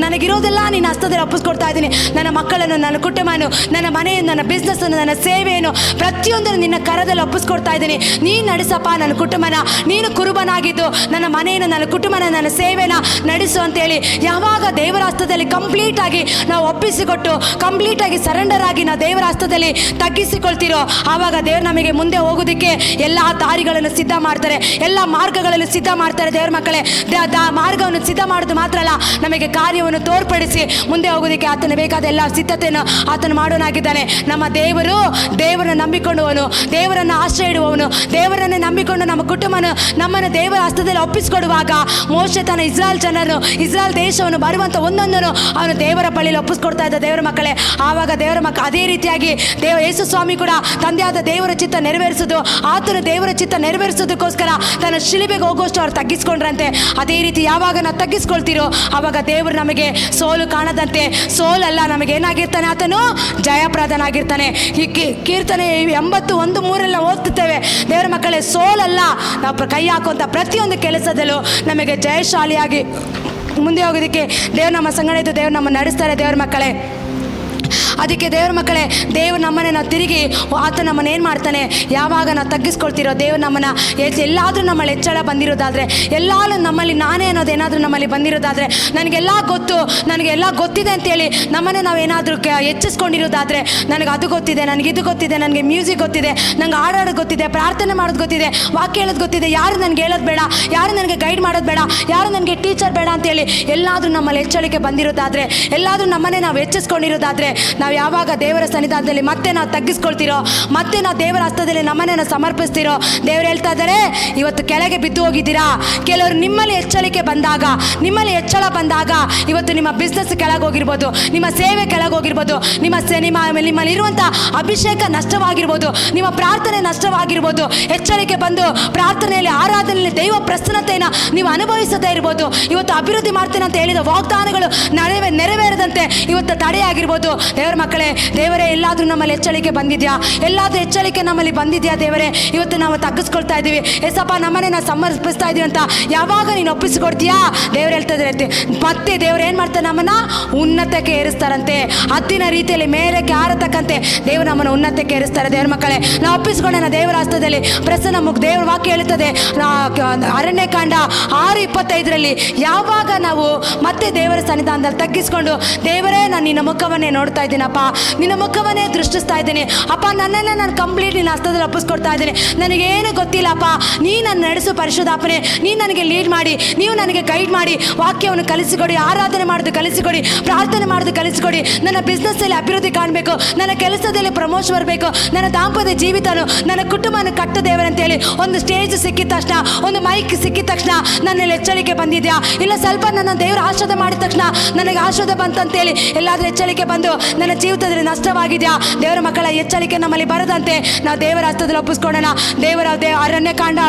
ನನಗಿರೋದೆಲ್ಲ ನಿನ್ನ ಹಸ್ತದಲ್ಲಿ ಒಪ್ಪಿಸ್ಕೊಡ್ತಾ ಇದ್ದೀನಿ, ನನ್ನ ಮಕ್ಕಳನ್ನು, ನನ್ನ ಕುಟುಂಬವನ್ನು, ನನ್ನ ಮನೆಯನ್ನು, ನನ್ನ ಬಿಸ್ನೆಸ್ಸನ್ನು, ನನ್ನ ಸೇವೆಯನ್ನು ಪ್ರತಿಯೊಂದನ್ನು ನಿನ್ನ ಕರದಲ್ಲಿ ಒಪ್ಪಿಸ್ಕೊಡ್ತಾ ಇದ್ದೀನಿ. ನೀನು ನಡೆಸಪ್ಪ ನನ್ನ ಕುಟುಂಬನ, ನೀನು ಕುರುಬನಾಗಿದ್ದು ನನ್ನ ಮನೆಯನ್ನು, ನನ್ನ ಕುಟುಂಬನ, ನನ್ನ ಸೇವೆನ ನಡೆಸು ಅಂತೇಳಿ ಯಾವಾಗ ದೇವರ ಹಸ್ತದಲ್ಲಿ ಕಂಪ್ಲೀಟಾಗಿ ನಾವು ಒಪ್ಪಿಸಿಕೊಟ್ಟು, ಕಂಪ್ಲೀಟಾಗಿ ಸರೆಂಡರ್ ಆಗಿ ನಾವು ದೇವರ ಹಸ್ತದಲ್ಲಿ ತಗ್ಗಿಸಿಕೊಳ್ತಿರೋ, ಆವಾಗ ದೇವರು ನಮಗೆ ಮುಂದೆ ಹೋಗೋದಕ್ಕೆ ಎಲ್ಲ ದಾರಿಗಳನ್ನು ಸಿದ್ಧ ಮಾಡ್ತಾರೆ, ಎಲ್ಲ ಮಾರ್ಗಗಳನ್ನು ಸಿದ್ಧ ಮಾಡ್ತಾರೆ. ದೇವರ ಮಕ್ಕಳೇ, ಮಾರ್ಗವನ್ನು ಸಿದ್ಧ ಮಾಡೋದು ಮಾತ್ರ ಅಲ್ಲ, ನಮಗೆ ಕಾರ್ಯವನ್ನು ತೋರ್ಪಡಿಸಿ ಮುಂದೆ ಹೋಗೋದಕ್ಕೆ ಆತನ ಬೇಕಾದ ಎಲ್ಲ ಸಿದ್ಧತೆಯನ್ನು ಆತನು ಮಾಡೋನಾಗಿದ್ದಾನೆ. ನಮ್ಮ ದೇವರು ದೇವರನ್ನು ನಂಬಿಕೊಂಡವನು, ದೇವರನ್ನು ಆಶ್ರಯ ಇಡುವವನು, ದೇವರನ್ನೇ ನಂಬಿಕೊಂಡು ನಮ್ಮ ಕುಟುಂಬನ ನಮ್ಮನ್ನು ದೇವರ ಹಸ್ತದಲ್ಲಿ ಒಪ್ಪಿಸಿಕೊಡುವಾಗ ಮೋಶೆ ತನ್ನ ಇಸ್ರಾಯೇಲ್ ಜನರನ್ನು, ಇಸ್ರಾಯೇಲ್ ದೇಶವನ್ನು ಬರುವಂಥ ಒಂದೊಂದನ್ನು ಅವನು ದೇವರ ಬಳಿಯಲ್ಲಿ ಒಪ್ಪಿಸ್ಕೊಡ್ತಾ ಇದ್ದ. ದೇವರ ಮಕ್ಕಳೇ, ಆವಾಗ ದೇವರ ಅದೇ ರೀತಿಯಾಗಿ ಯೇಸು ಸ್ವಾಮಿ ಕೂಡ ತಂದೆಯಾದ ದೇವರ ಚಿತ್ತ ನೆರವೇರಿಸೋದು, ಆತನು ದೇವರ ಚಿತ್ತ ನೆರವೇರಿಸೋದಕ್ಕೋಸ್ಕರ ತನ್ನ ಶಿಲುಬೆಗೆ ಹೋಗುವಷ್ಟು ಅವ್ರು ತಗ್ಗಿಸ್ಕೊಂಡ್ರಂತೆ. ಅದೇ ರೀತಿ ಯಾವಾಗ ನಾವು ತಗ್ಗಿಸ್ಕೊಳ್ತೀರೋ ಆವಾಗ ದೇವರು ನಮಗೆ ಸೋಲು ಕಾಣದಂತೆ, ಸೋಲಲ್ಲ, ನಮಗೆ ಏನಾಗಿರ್ತಾನೆ, ಆತನು ಜಯಪ್ರದನಾಗಿರ್ತಾನೆ. ಈ ಕೀರ್ತನೆ 81:3 ಓದ್ತೇವೆ. ದೇವರ ಮಕ್ಕಳೇ, ಸೋಲಲ್ಲ, ನಾವು ಕೈ ಹಾಕುವಂಥ ಪ್ರತಿಯೊಂದು ಕೆಲಸದಲ್ಲೂ ನಮಗೆ ಜಯಶಾಲಿಯಾಗಿ ಮುಂದೆ ಹೋಗೋದಕ್ಕೆ ದೇವರು ನಮ್ಮ ಸಂಗಡ ಇದ್ದು ದೇವರು ನಮ್ಮ ನಡೆಸ್ತಾರೆ. ದೇವರ ಮಕ್ಕಳೇ, ಅದಕ್ಕೆ ದೇವರ ಮಕ್ಕಳೇ, ದೇವರು ನಮ್ಮನ್ನೇ ನಾವು ತಿರುಗಿ ಆತ ನಮ್ಮನ್ನು ಏನು ಮಾಡ್ತಾನೆ, ಯಾವಾಗ ನಾವು ತಗ್ಗಿಸ್ಕೊಳ್ತಿರೋ ದೇವರು ನಮ್ಮನ್ನು ಎಲ್ಲಾದರೂ ನಮ್ಮಲ್ಲಿ ಹೆಚ್ಚಳ ಬಂದಿರೋದಾದರೆ, ಎಲ್ಲಾದರೂ ನಮ್ಮಲ್ಲಿ ನಾನೇ ಅನ್ನೋದೇನಾದರೂ ನಮ್ಮಲ್ಲಿ ಬಂದಿರೋದಾದರೆ, ನನಗೆಲ್ಲ ಗೊತ್ತು, ನನಗೆಲ್ಲ ಗೊತ್ತಿದೆ ಅಂತೇಳಿ ನಮ್ಮನ್ನೇ ನಾವು ಏನಾದರೂ ಹೆಚ್ಚಿಸ್ಕೊಂಡಿರೋದಾದರೆ, ನನಗೆ ಅದು ಗೊತ್ತಿದೆ, ನನಗಿದು ಗೊತ್ತಿದೆ, ನನಗೆ ಮ್ಯೂಸಿಕ್ ಗೊತ್ತಿದೆ, ನನಗೆ ಹಾಡೋದು ಗೊತ್ತಿದೆ, ಪ್ರಾರ್ಥನೆ ಮಾಡೋದು ಗೊತ್ತಿದೆ, ವಾಕ್ಯ ಹೇಳೋದು ಗೊತ್ತಿದೆ, ಯಾರು ನನಗೆ ಹೇಳೋದು ಬೇಡ, ಯಾರು ನನಗೆ ಗೈಡ್ ಮಾಡೋದು ಬೇಡ, ಯಾರು ನನಗೆ ಟೀಚರ್ ಬೇಡ ಅಂತೇಳಿ ಎಲ್ಲಾದರೂ ನಮ್ಮಲ್ಲಿ ಹೆಚ್ಚಳಿಕೆ ಬಂದಿರೋದಾದರೆ, ಎಲ್ಲಾದರೂ ನಮ್ಮನ್ನೇ ನಾವು ಹೆಚ್ಚಿಸ್ಕೊಂಡಿರೋದಾದರೆ, ನಾವು ಯಾವಾಗ ದೇವರ ಸನ್ನಿಧಾನದಲ್ಲಿ ಮತ್ತೆ ನಾವು ತಗ್ಗಿಸ್ಕೊಳ್ತಿರೋ, ಮತ್ತೆ ನಾವು ದೇವರ ಹಸ್ತದಲ್ಲಿ ನಮ್ಮನ್ನೇ ನಾವು ಸಮರ್ಪಿಸ್ತಿರೋ, ದೇವರು ಹೇಳ್ತಾ ಇದ್ದಾರೆ, ಇವತ್ತು ಕೆಳಗೆ ಬಿದ್ದು ಹೋಗಿದ್ದೀರಾ. ಕೆಲವರು ನಿಮ್ಮಲ್ಲಿ ಹೆಚ್ಚಳಿಕೆ ಬಂದಾಗ, ನಿಮ್ಮಲ್ಲಿ ಹೆಚ್ಚಳ ಬಂದಾಗ, ಇವತ್ತು ನಿಮ್ಮ ಬಿಸ್ನೆಸ್ ಕೆಳಗೋಗಿರ್ಬೋದು, ನಿಮ್ಮ ಸೇವೆ ಕೆಳಗೋಗಿರ್ಬೋದು, ನಿಮ್ಮಲ್ಲಿರುವಂಥ ಅಭಿಷೇಕ ನಷ್ಟವಾಗಿರ್ಬೋದು, ನಿಮ್ಮ ಪ್ರಾರ್ಥನೆ ನಷ್ಟವಾಗಿರ್ಬೋದು, ಹೆಚ್ಚಳಿಕೆ ಬಂದು ಪ್ರಾರ್ಥನೆಯಲ್ಲಿ, ಆರಾಧನೆಯಲ್ಲಿ ದೈವ ಪ್ರಸನ್ನತೆಯನ್ನು ನೀವು ಅನುಭವಿಸದೇ ಇರ್ಬೋದು. ಇವತ್ತು ಅಭಿವೃದ್ಧಿ ಮಾಡ್ತೇನೆ ಅಂತ ಹೇಳಿದ ವಾಗ್ದಾನಗಳು ನೆರವೇರದಂತೆ ಇವತ್ತು ತಡೆಯಾಗಿರ್ಬೋದು. ದೇವರ ಮಕ್ಕಳೇ, ದೇವರೇ ಎಲ್ಲಾದರೂ ನಮ್ಮಲ್ಲಿ ಎಚ್ಚರಿಕೆ ಬಂದಿದ್ಯಾ? ಎಲ್ಲಾದರೂ ಎಚ್ಚರಿಕೆ ನಮ್ಮಲ್ಲಿ ಬಂದಿದ್ಯಾ ದೇವರೇ? ಇವತ್ತು ನಾವು ತಗ್ಗಿಸ್ಕೊಳ್ತಾ ಇದ್ದೀವಿ ಎಸಪ್ಪ, ನಮ್ಮನೆ ನಾವು ಸಮರ್ಪಿಸ್ತಾ ಇದೀವಿ ಅಂತ ಯಾವಾಗ ನೀನು ಒಪ್ಪಿಸಿಕೊಡ್ತೀಯಾ? ದೇವ್ರು ಹೇಳ್ತಿದ್ರೆ ಮತ್ತೆ ದೇವ್ರು ಏನು ಮಾಡ್ತಾರೆ, ನಮ್ಮನ್ನ ಉನ್ನತಕ್ಕೆ ಏರಿಸ್ತಾರಂತೆ. ಹದ್ದಿನ ರೀತಿಯಲ್ಲಿ ಮೇಲಕ್ಕೆ ಹಾರತಕ್ಕಂತೆ ದೇವರು ನಮ್ಮನ್ನು ಉನ್ನತಕ್ಕೆ ಏರಿಸ್ತಾರೆ. ದೇವ್ರ ಮಕ್ಕಳೇ, ನಾವು ಒಪ್ಪಿಸ್ಕೊಂಡ ದೇವರ ಹಸ್ತದಲ್ಲಿ ಪ್ರಸನ್ನ ದೇವ್ರ ವಾಕ್ಯ ಹೇಳುತ್ತದೆ ಅರಣ್ಯಕಾಂಡ 6:25 ಯಾವಾಗ ನಾವು ಮತ್ತೆ ದೇವರ ಸನ್ನಿಧಾನದಲ್ಲಿ ತಗ್ಗಿಸ್ಕೊಂಡು, ದೇವರೇ ನಾನು ನಿನ್ನ ಮುಖವನ್ನೇ ನೋಡ್ತಾ ಇದ್ದೀನಪ್ಪ, ನಿನ್ನ ಮುಖವನ್ನೇ ದೃಷ್ಟಿಸ್ತಾ ಇದ್ದೀನಿ ಅಪ್ಪ, ನನ್ನನ್ನೇ ನಾನು ಕಂಪ್ಲೀಟ್ ನಿನ್ನ ಹಸ್ತದಲ್ಲಿ ಒಪ್ಪಿಸ್ಕೊಡ್ತಾ ಇದ್ದೀನಿ, ನನಗೇನು ಗೊತ್ತಿಲ್ಲಪ್ಪ, ನೀ ನನ್ನ ನಡೆಸು ಪರಿಶುದ್ಧಾತ್ಮನೇ, ನೀನು ನನಗೆ ಲೀಡ್ ಮಾಡಿ, ನೀವು ನನಗೆ ಗೈಡ್ ಮಾಡಿ, ವಾಕ್ಯವನ್ನು ಕಲಿಸಿಕೊಡಿ, ಆರಾಧನೆ ಮಾಡೋದು ಕಲಿಸಿಕೊಡಿ, ಪ್ರಾರ್ಥನೆ ಮಾಡೋದು ಕಲಿಸಿಕೊಡಿ, ನನ್ನ ಬಿಸ್ನೆಸ್ಸಲ್ಲಿ ಅಭಿವೃದ್ಧಿ ಕಾಣಬೇಕು, ನನ್ನ ಕೆಲಸದಲ್ಲಿ ಪ್ರಮೋಷನ್ ಬರಬೇಕು, ನನ್ನ ದಾಂಪತ್ಯ ಜೀವಿತನು ನನ್ನ ಕುಟುಂಬನ ಕಟ್ಟು ದೇವರಂತೇಳಿ ಒಂದು ಸ್ಟೇಜ್ ಸಿಕ್ಕಿದ ತಕ್ಷಣ, ಒಂದು ಮೈಕ್ ಸಿಕ್ಕಿದ ತಕ್ಷಣ ನನ್ನಲ್ಲಿ ಎಚ್ಚರಿಕೆ ಬಂದಿದ್ಯಾ? ಇಲ್ಲ ಸ್ವಲ್ಪ ನನ್ನ ದೇವರ ಆಶೀರ್ವಾದ ಮಾಡಿದ ತಕ್ಷಣ ನನಗೆ ಆಶೀರ್ವಾದ ಬಂತಂತೇಳಿ ಎಲ್ಲಾದರೂ ಎಚ್ಚರಿಕೆ ಬಂದು ನನ್ನ ಜೀವಿತದಲ್ಲಿ ನಷ್ಟವಾಗಿದೆಯಾ? ದೇವರ ಮಕ್ಕಳ ಎಚ್ಚರಿಕೆ ನಮ್ಮಲ್ಲಿ ಬರದಂತೆ ನಾವು ದೇವರ ಹಸ್ತದಲ್ಲಿ ಒಪ್ಪಿಸ್ಕೊಳ್ಳೋಣ. ಅರಣ್ಯಕಾಂಡ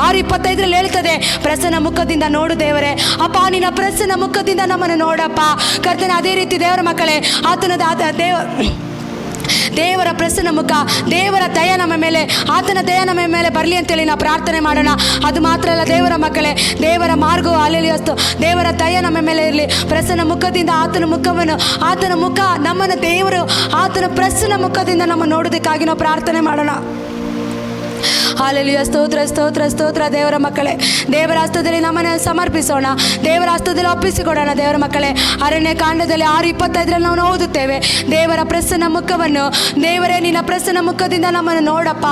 6:25 ಹೇಳ್ತದೆ, ಪ್ರಸನ್ನ ಮುಖದಿಂದ ನೋಡು ದೇವರೇ, ಅಪ್ಪ ನಿನ್ನ ಪ್ರಸನ್ನ ಮುಖದಿಂದ ನಮ್ಮನ್ನು ನೋಡಪ್ಪ ಕರ್ತನೆ. ಅದೇ ರೀತಿ ದೇವರ ಮಕ್ಕಳೇ, ದೇವರ ಪ್ರಸನ್ನ ಮುಖ, ದೇವರ ದಯ ನಮ್ಮ ಮೇಲೆ, ಆತನ ದಯ ನಮ್ಮ ಮೇಲೆ ಬರಲಿ ಅಂತೇಳಿ ನಾವು ಪ್ರಾರ್ಥನೆ ಮಾಡೋಣ. ಅದು ಮಾತ್ರ ಅಲ್ಲ ದೇವರ ಮಕ್ಕಳೇ, ದೇವರ ಮಾರ್ಗವು ಅಲೆಲಿಯಸ್ತು, ದೇವರ ದಯ ನಮ್ಮ ಮೇಲೆ ಇರಲಿ. ಪ್ರಸನ್ನ ಮುಖದಿಂದ ಆತನ ಮುಖ ನಮ್ಮನ್ನು ದೇವರು ಆತನ ಪ್ರಸನ್ನ ಮುಖದಿಂದ ನಮ್ಮ ನೋಡೋದಕ್ಕಾಗಿ ನಾವು ಪ್ರಾರ್ಥನೆ ಮಾಡೋಣ. ಹಾಲೆಲೂಯಾ, ಸ್ತೋತ್ರ ಸ್ತೋತ್ರ ಸ್ತೋತ್ರ. ದೇವರ ಮಕ್ಕಳೇ, ದೇವರ ಹಸ್ತದಲ್ಲಿ ನಮ್ಮನ್ನು ಸಮರ್ಪಿಸೋಣ, ದೇವರ ಹಸ್ತದಲ್ಲಿ ಒಪ್ಪಿಸಿಕೊಡೋಣ. ದೇವರ ಮಕ್ಕಳೇ, ಅರಣ್ಯಕಾಂಡದಲ್ಲಿ 6:25 ನಾವು ಓದುತ್ತೇವೆ, ದೇವರ ಪ್ರಸನ್ನ ಮುಖವನ್ನು, ದೇವರೇ ನಿನ್ನ ಪ್ರಸನ್ನ ಮುಖದಿಂದ ನಮ್ಮನ್ನು ನೋಡಪ್ಪ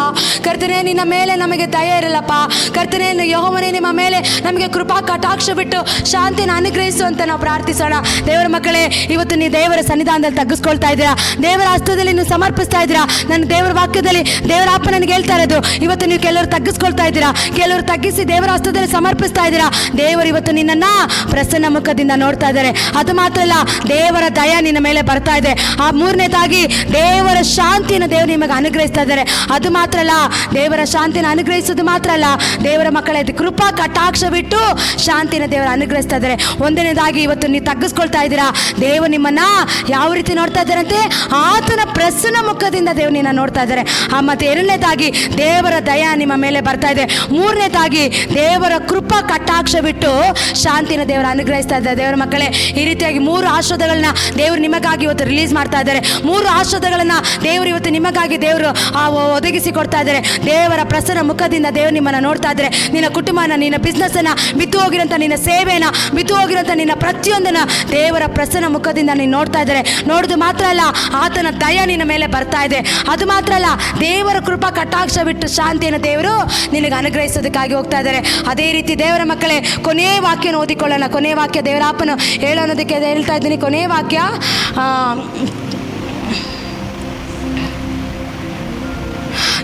ಕರ್ತನೇ, ನಿನ್ನ ಮೇಲೆ ನಮಗೆ ದಯ ಇರಲ್ಲಪ್ಪ ಕರ್ತನೇ, ಯೆಹೋವನೇ ನಿಮ್ಮ ಮೇಲೆ ನಮಗೆ ಕೃಪಾ ಕಟಾಕ್ಷ ಬಿಟ್ಟು ಶಾಂತಿನ ಅನುಗ್ರಹಿಸು ಅಂತ ನಾವು ಪ್ರಾರ್ಥಿಸೋಣ. ದೇವರ ಮಕ್ಕಳೇ, ಇವತ್ತು ನೀವು ದೇವರ ಸನ್ನಿಧಾನದಲ್ಲಿ ತಗ್ಗಿಸ್ಕೊಳ್ತಾ ಇದ್ದೀರಾ, ದೇವರ ಹಸ್ತದಲ್ಲಿ ನೀವು ಸಮರ್ಪಿಸ್ತಾ ಇದ್ದೀರಾ. ನನ್ನ ದೇವರ ವಾಕ್ಯದಲ್ಲಿ ದೇವರ ಅಪ್ಪ ನನಗೆ ಹೇಳ್ತಾ ಇರೋದು, ಇವತ್ತು ನೀವು ಕೆಲವರು ತಗ್ಗಿಸ್ಕೊಳ್ತಾ ಇದ್ದೀರಾ, ಕೆಲವರು ತಗ್ಗಿಸಿ ದೇವರ ಹಸ್ತದಲ್ಲಿ ಸಮರ್ಪಿಸ್ತಾ ಇದ್ದೀರಾ. ದೇವರು ಇವತ್ತು ನಿನ್ನನ್ನು ಪ್ರಸನ್ನ ಮುಖದಿಂದ ನೋಡ್ತಾ ಇದ್ದಾರೆ. ಅದು ಮಾತ್ರ ಅಲ್ಲ, ದೇವರ ದಯ ನಿನ್ನ ಮೇಲೆ ಬರ್ತಾ ಇದೆ. ಆ ಮೂರನೇದಾಗಿ ದೇವರ ಶಾಂತಿಯನ್ನು ದೇವರು ನಿಮಗೆ ಅನುಗ್ರಹಿಸ್ತಾ ಇದ್ದಾರೆ. ಅದು ಮಾತ್ರ ಅಲ್ಲ, ದೇವರ ಶಾಂತಿನ ಅನುಗ್ರಹಿಸೋದು ಮಾತ್ರ ಅಲ್ಲ, ದೇವರ ಮಕ್ಕಳ ಕೃಪಾ ಕಟಾಕ್ಷ ಬಿಟ್ಟು ಶಾಂತಿನ ದೇವರು ಅನುಗ್ರಹಿಸ್ತಾ ಇದ್ದಾರೆ. ಒಂದನೇದಾಗಿ ಇವತ್ತು ನೀವು ತಗ್ಗಿಸ್ಕೊಳ್ತಾ ಇದ್ದೀರಾ, ದೇವರು ನಿಮ್ಮನ್ನ ಯಾವ ರೀತಿ ನೋಡ್ತಾ ಇದ್ದಾರಂತೆ, ಆತನ ಪ್ರಸನ್ನ ಮುಖದಿಂದ ದೇವರು ನಿನ್ನ ನೋಡ್ತಾ ಇದ್ದಾರೆ. ಮತ್ತೆ ಎರಡನೇದಾಗಿ ದೇವರ ದಯ ನಿಮ್ಮ ಮೇಲೆ ಬರ್ತಾ ಇದೆ. ಮೂರನೇದಾಗಿ ದೇವರ ಕೃಪಾ ಕಟಾಕ್ಷ ಬಿಟ್ಟು ಶಾಂತಿನ ದೇವರು ಅನುಗ್ರಹಿಸ್ತಾ ಇದ್ದಾರೆ. ದೇವರ ಮಕ್ಕಳೇ, ಈ ರೀತಿಯಾಗಿ 3 ಆಶೀರ್ವಾದಗಳನ್ನ ದೇವರು ನಿಮಗಾಗಿ ಇವತ್ತು ರಿಲೀಸ್ ಮಾಡ್ತಾ ಇದ್ದಾರೆ. 3 ಆಶೀರ್ವಾದಗಳನ್ನ ದೇವರು ಇವತ್ತು ನಿಮಗಾಗಿ ದೇವರು ಒದಗಿಸಿ ಕೊಡ್ತಾ ಇದ್ದಾರೆ. ದೇವರ ಪ್ರಸನ್ನ ಮುಖದಿಂದ ದೇವರು ನಿಮ್ಮನ್ನು ನೋಡ್ತಾ ಇದ್ದಾರೆ. ನಿನ್ನ ಕುಟುಂಬನ, ನಿನ್ನ ಬಿಸ್ನೆಸ್ಸನ್ನು, ಬಿದ್ದು ಹೋಗಿರೋಂಥ ನಿನ್ನ ಸೇವೆನ, ಬಿದ್ದು ಹೋಗಿರೋಂಥ ನಿನ್ನ ಪ್ರತಿಯೊಂದನ್ನು ದೇವರ ಪ್ರಸನ್ನ ಮುಖದಿಂದ ನೀನು ನೋಡ್ತಾ ಇದ್ದಾರೆ. ನೋಡೋದು ಮಾತ್ರ ಅಲ್ಲ, ಆತನ ದಯ ನಿನ್ನ ಮೇಲೆ ಬರ್ತಾ ಇದೆ. ಅದು ಮಾತ್ರ ಅಲ್ಲ, ದೇವರ ಕೃಪಾ ಕಟಾಕ್ಷ ಬಿಟ್ಟು ಶಾಂತಿಯನ್ನು ದೇವರು ನಿನಗೆ ಅನುಗ್ರಹಿಸೋದಕ್ಕಾಗಿ ಹೋಗ್ತಾ ಇದ್ದಾರೆ. ಅದೇ ರೀತಿ ದೇವರ ಮಕ್ಕಳೇ, ಕೊನೆಯ ವಾಕ್ಯನ ಓದಿಕೊಳ್ಳೋಣ. ಕೊನೆಯ ವಾಕ್ಯ ದೇವರ ಅಪ್ಪನು ಹೇಳೋದಕ್ಕೆ ಹೇಳ್ತಾ ಇದ್ದೀನಿ. ಕೊನೆಯ ವಾಕ್ಯ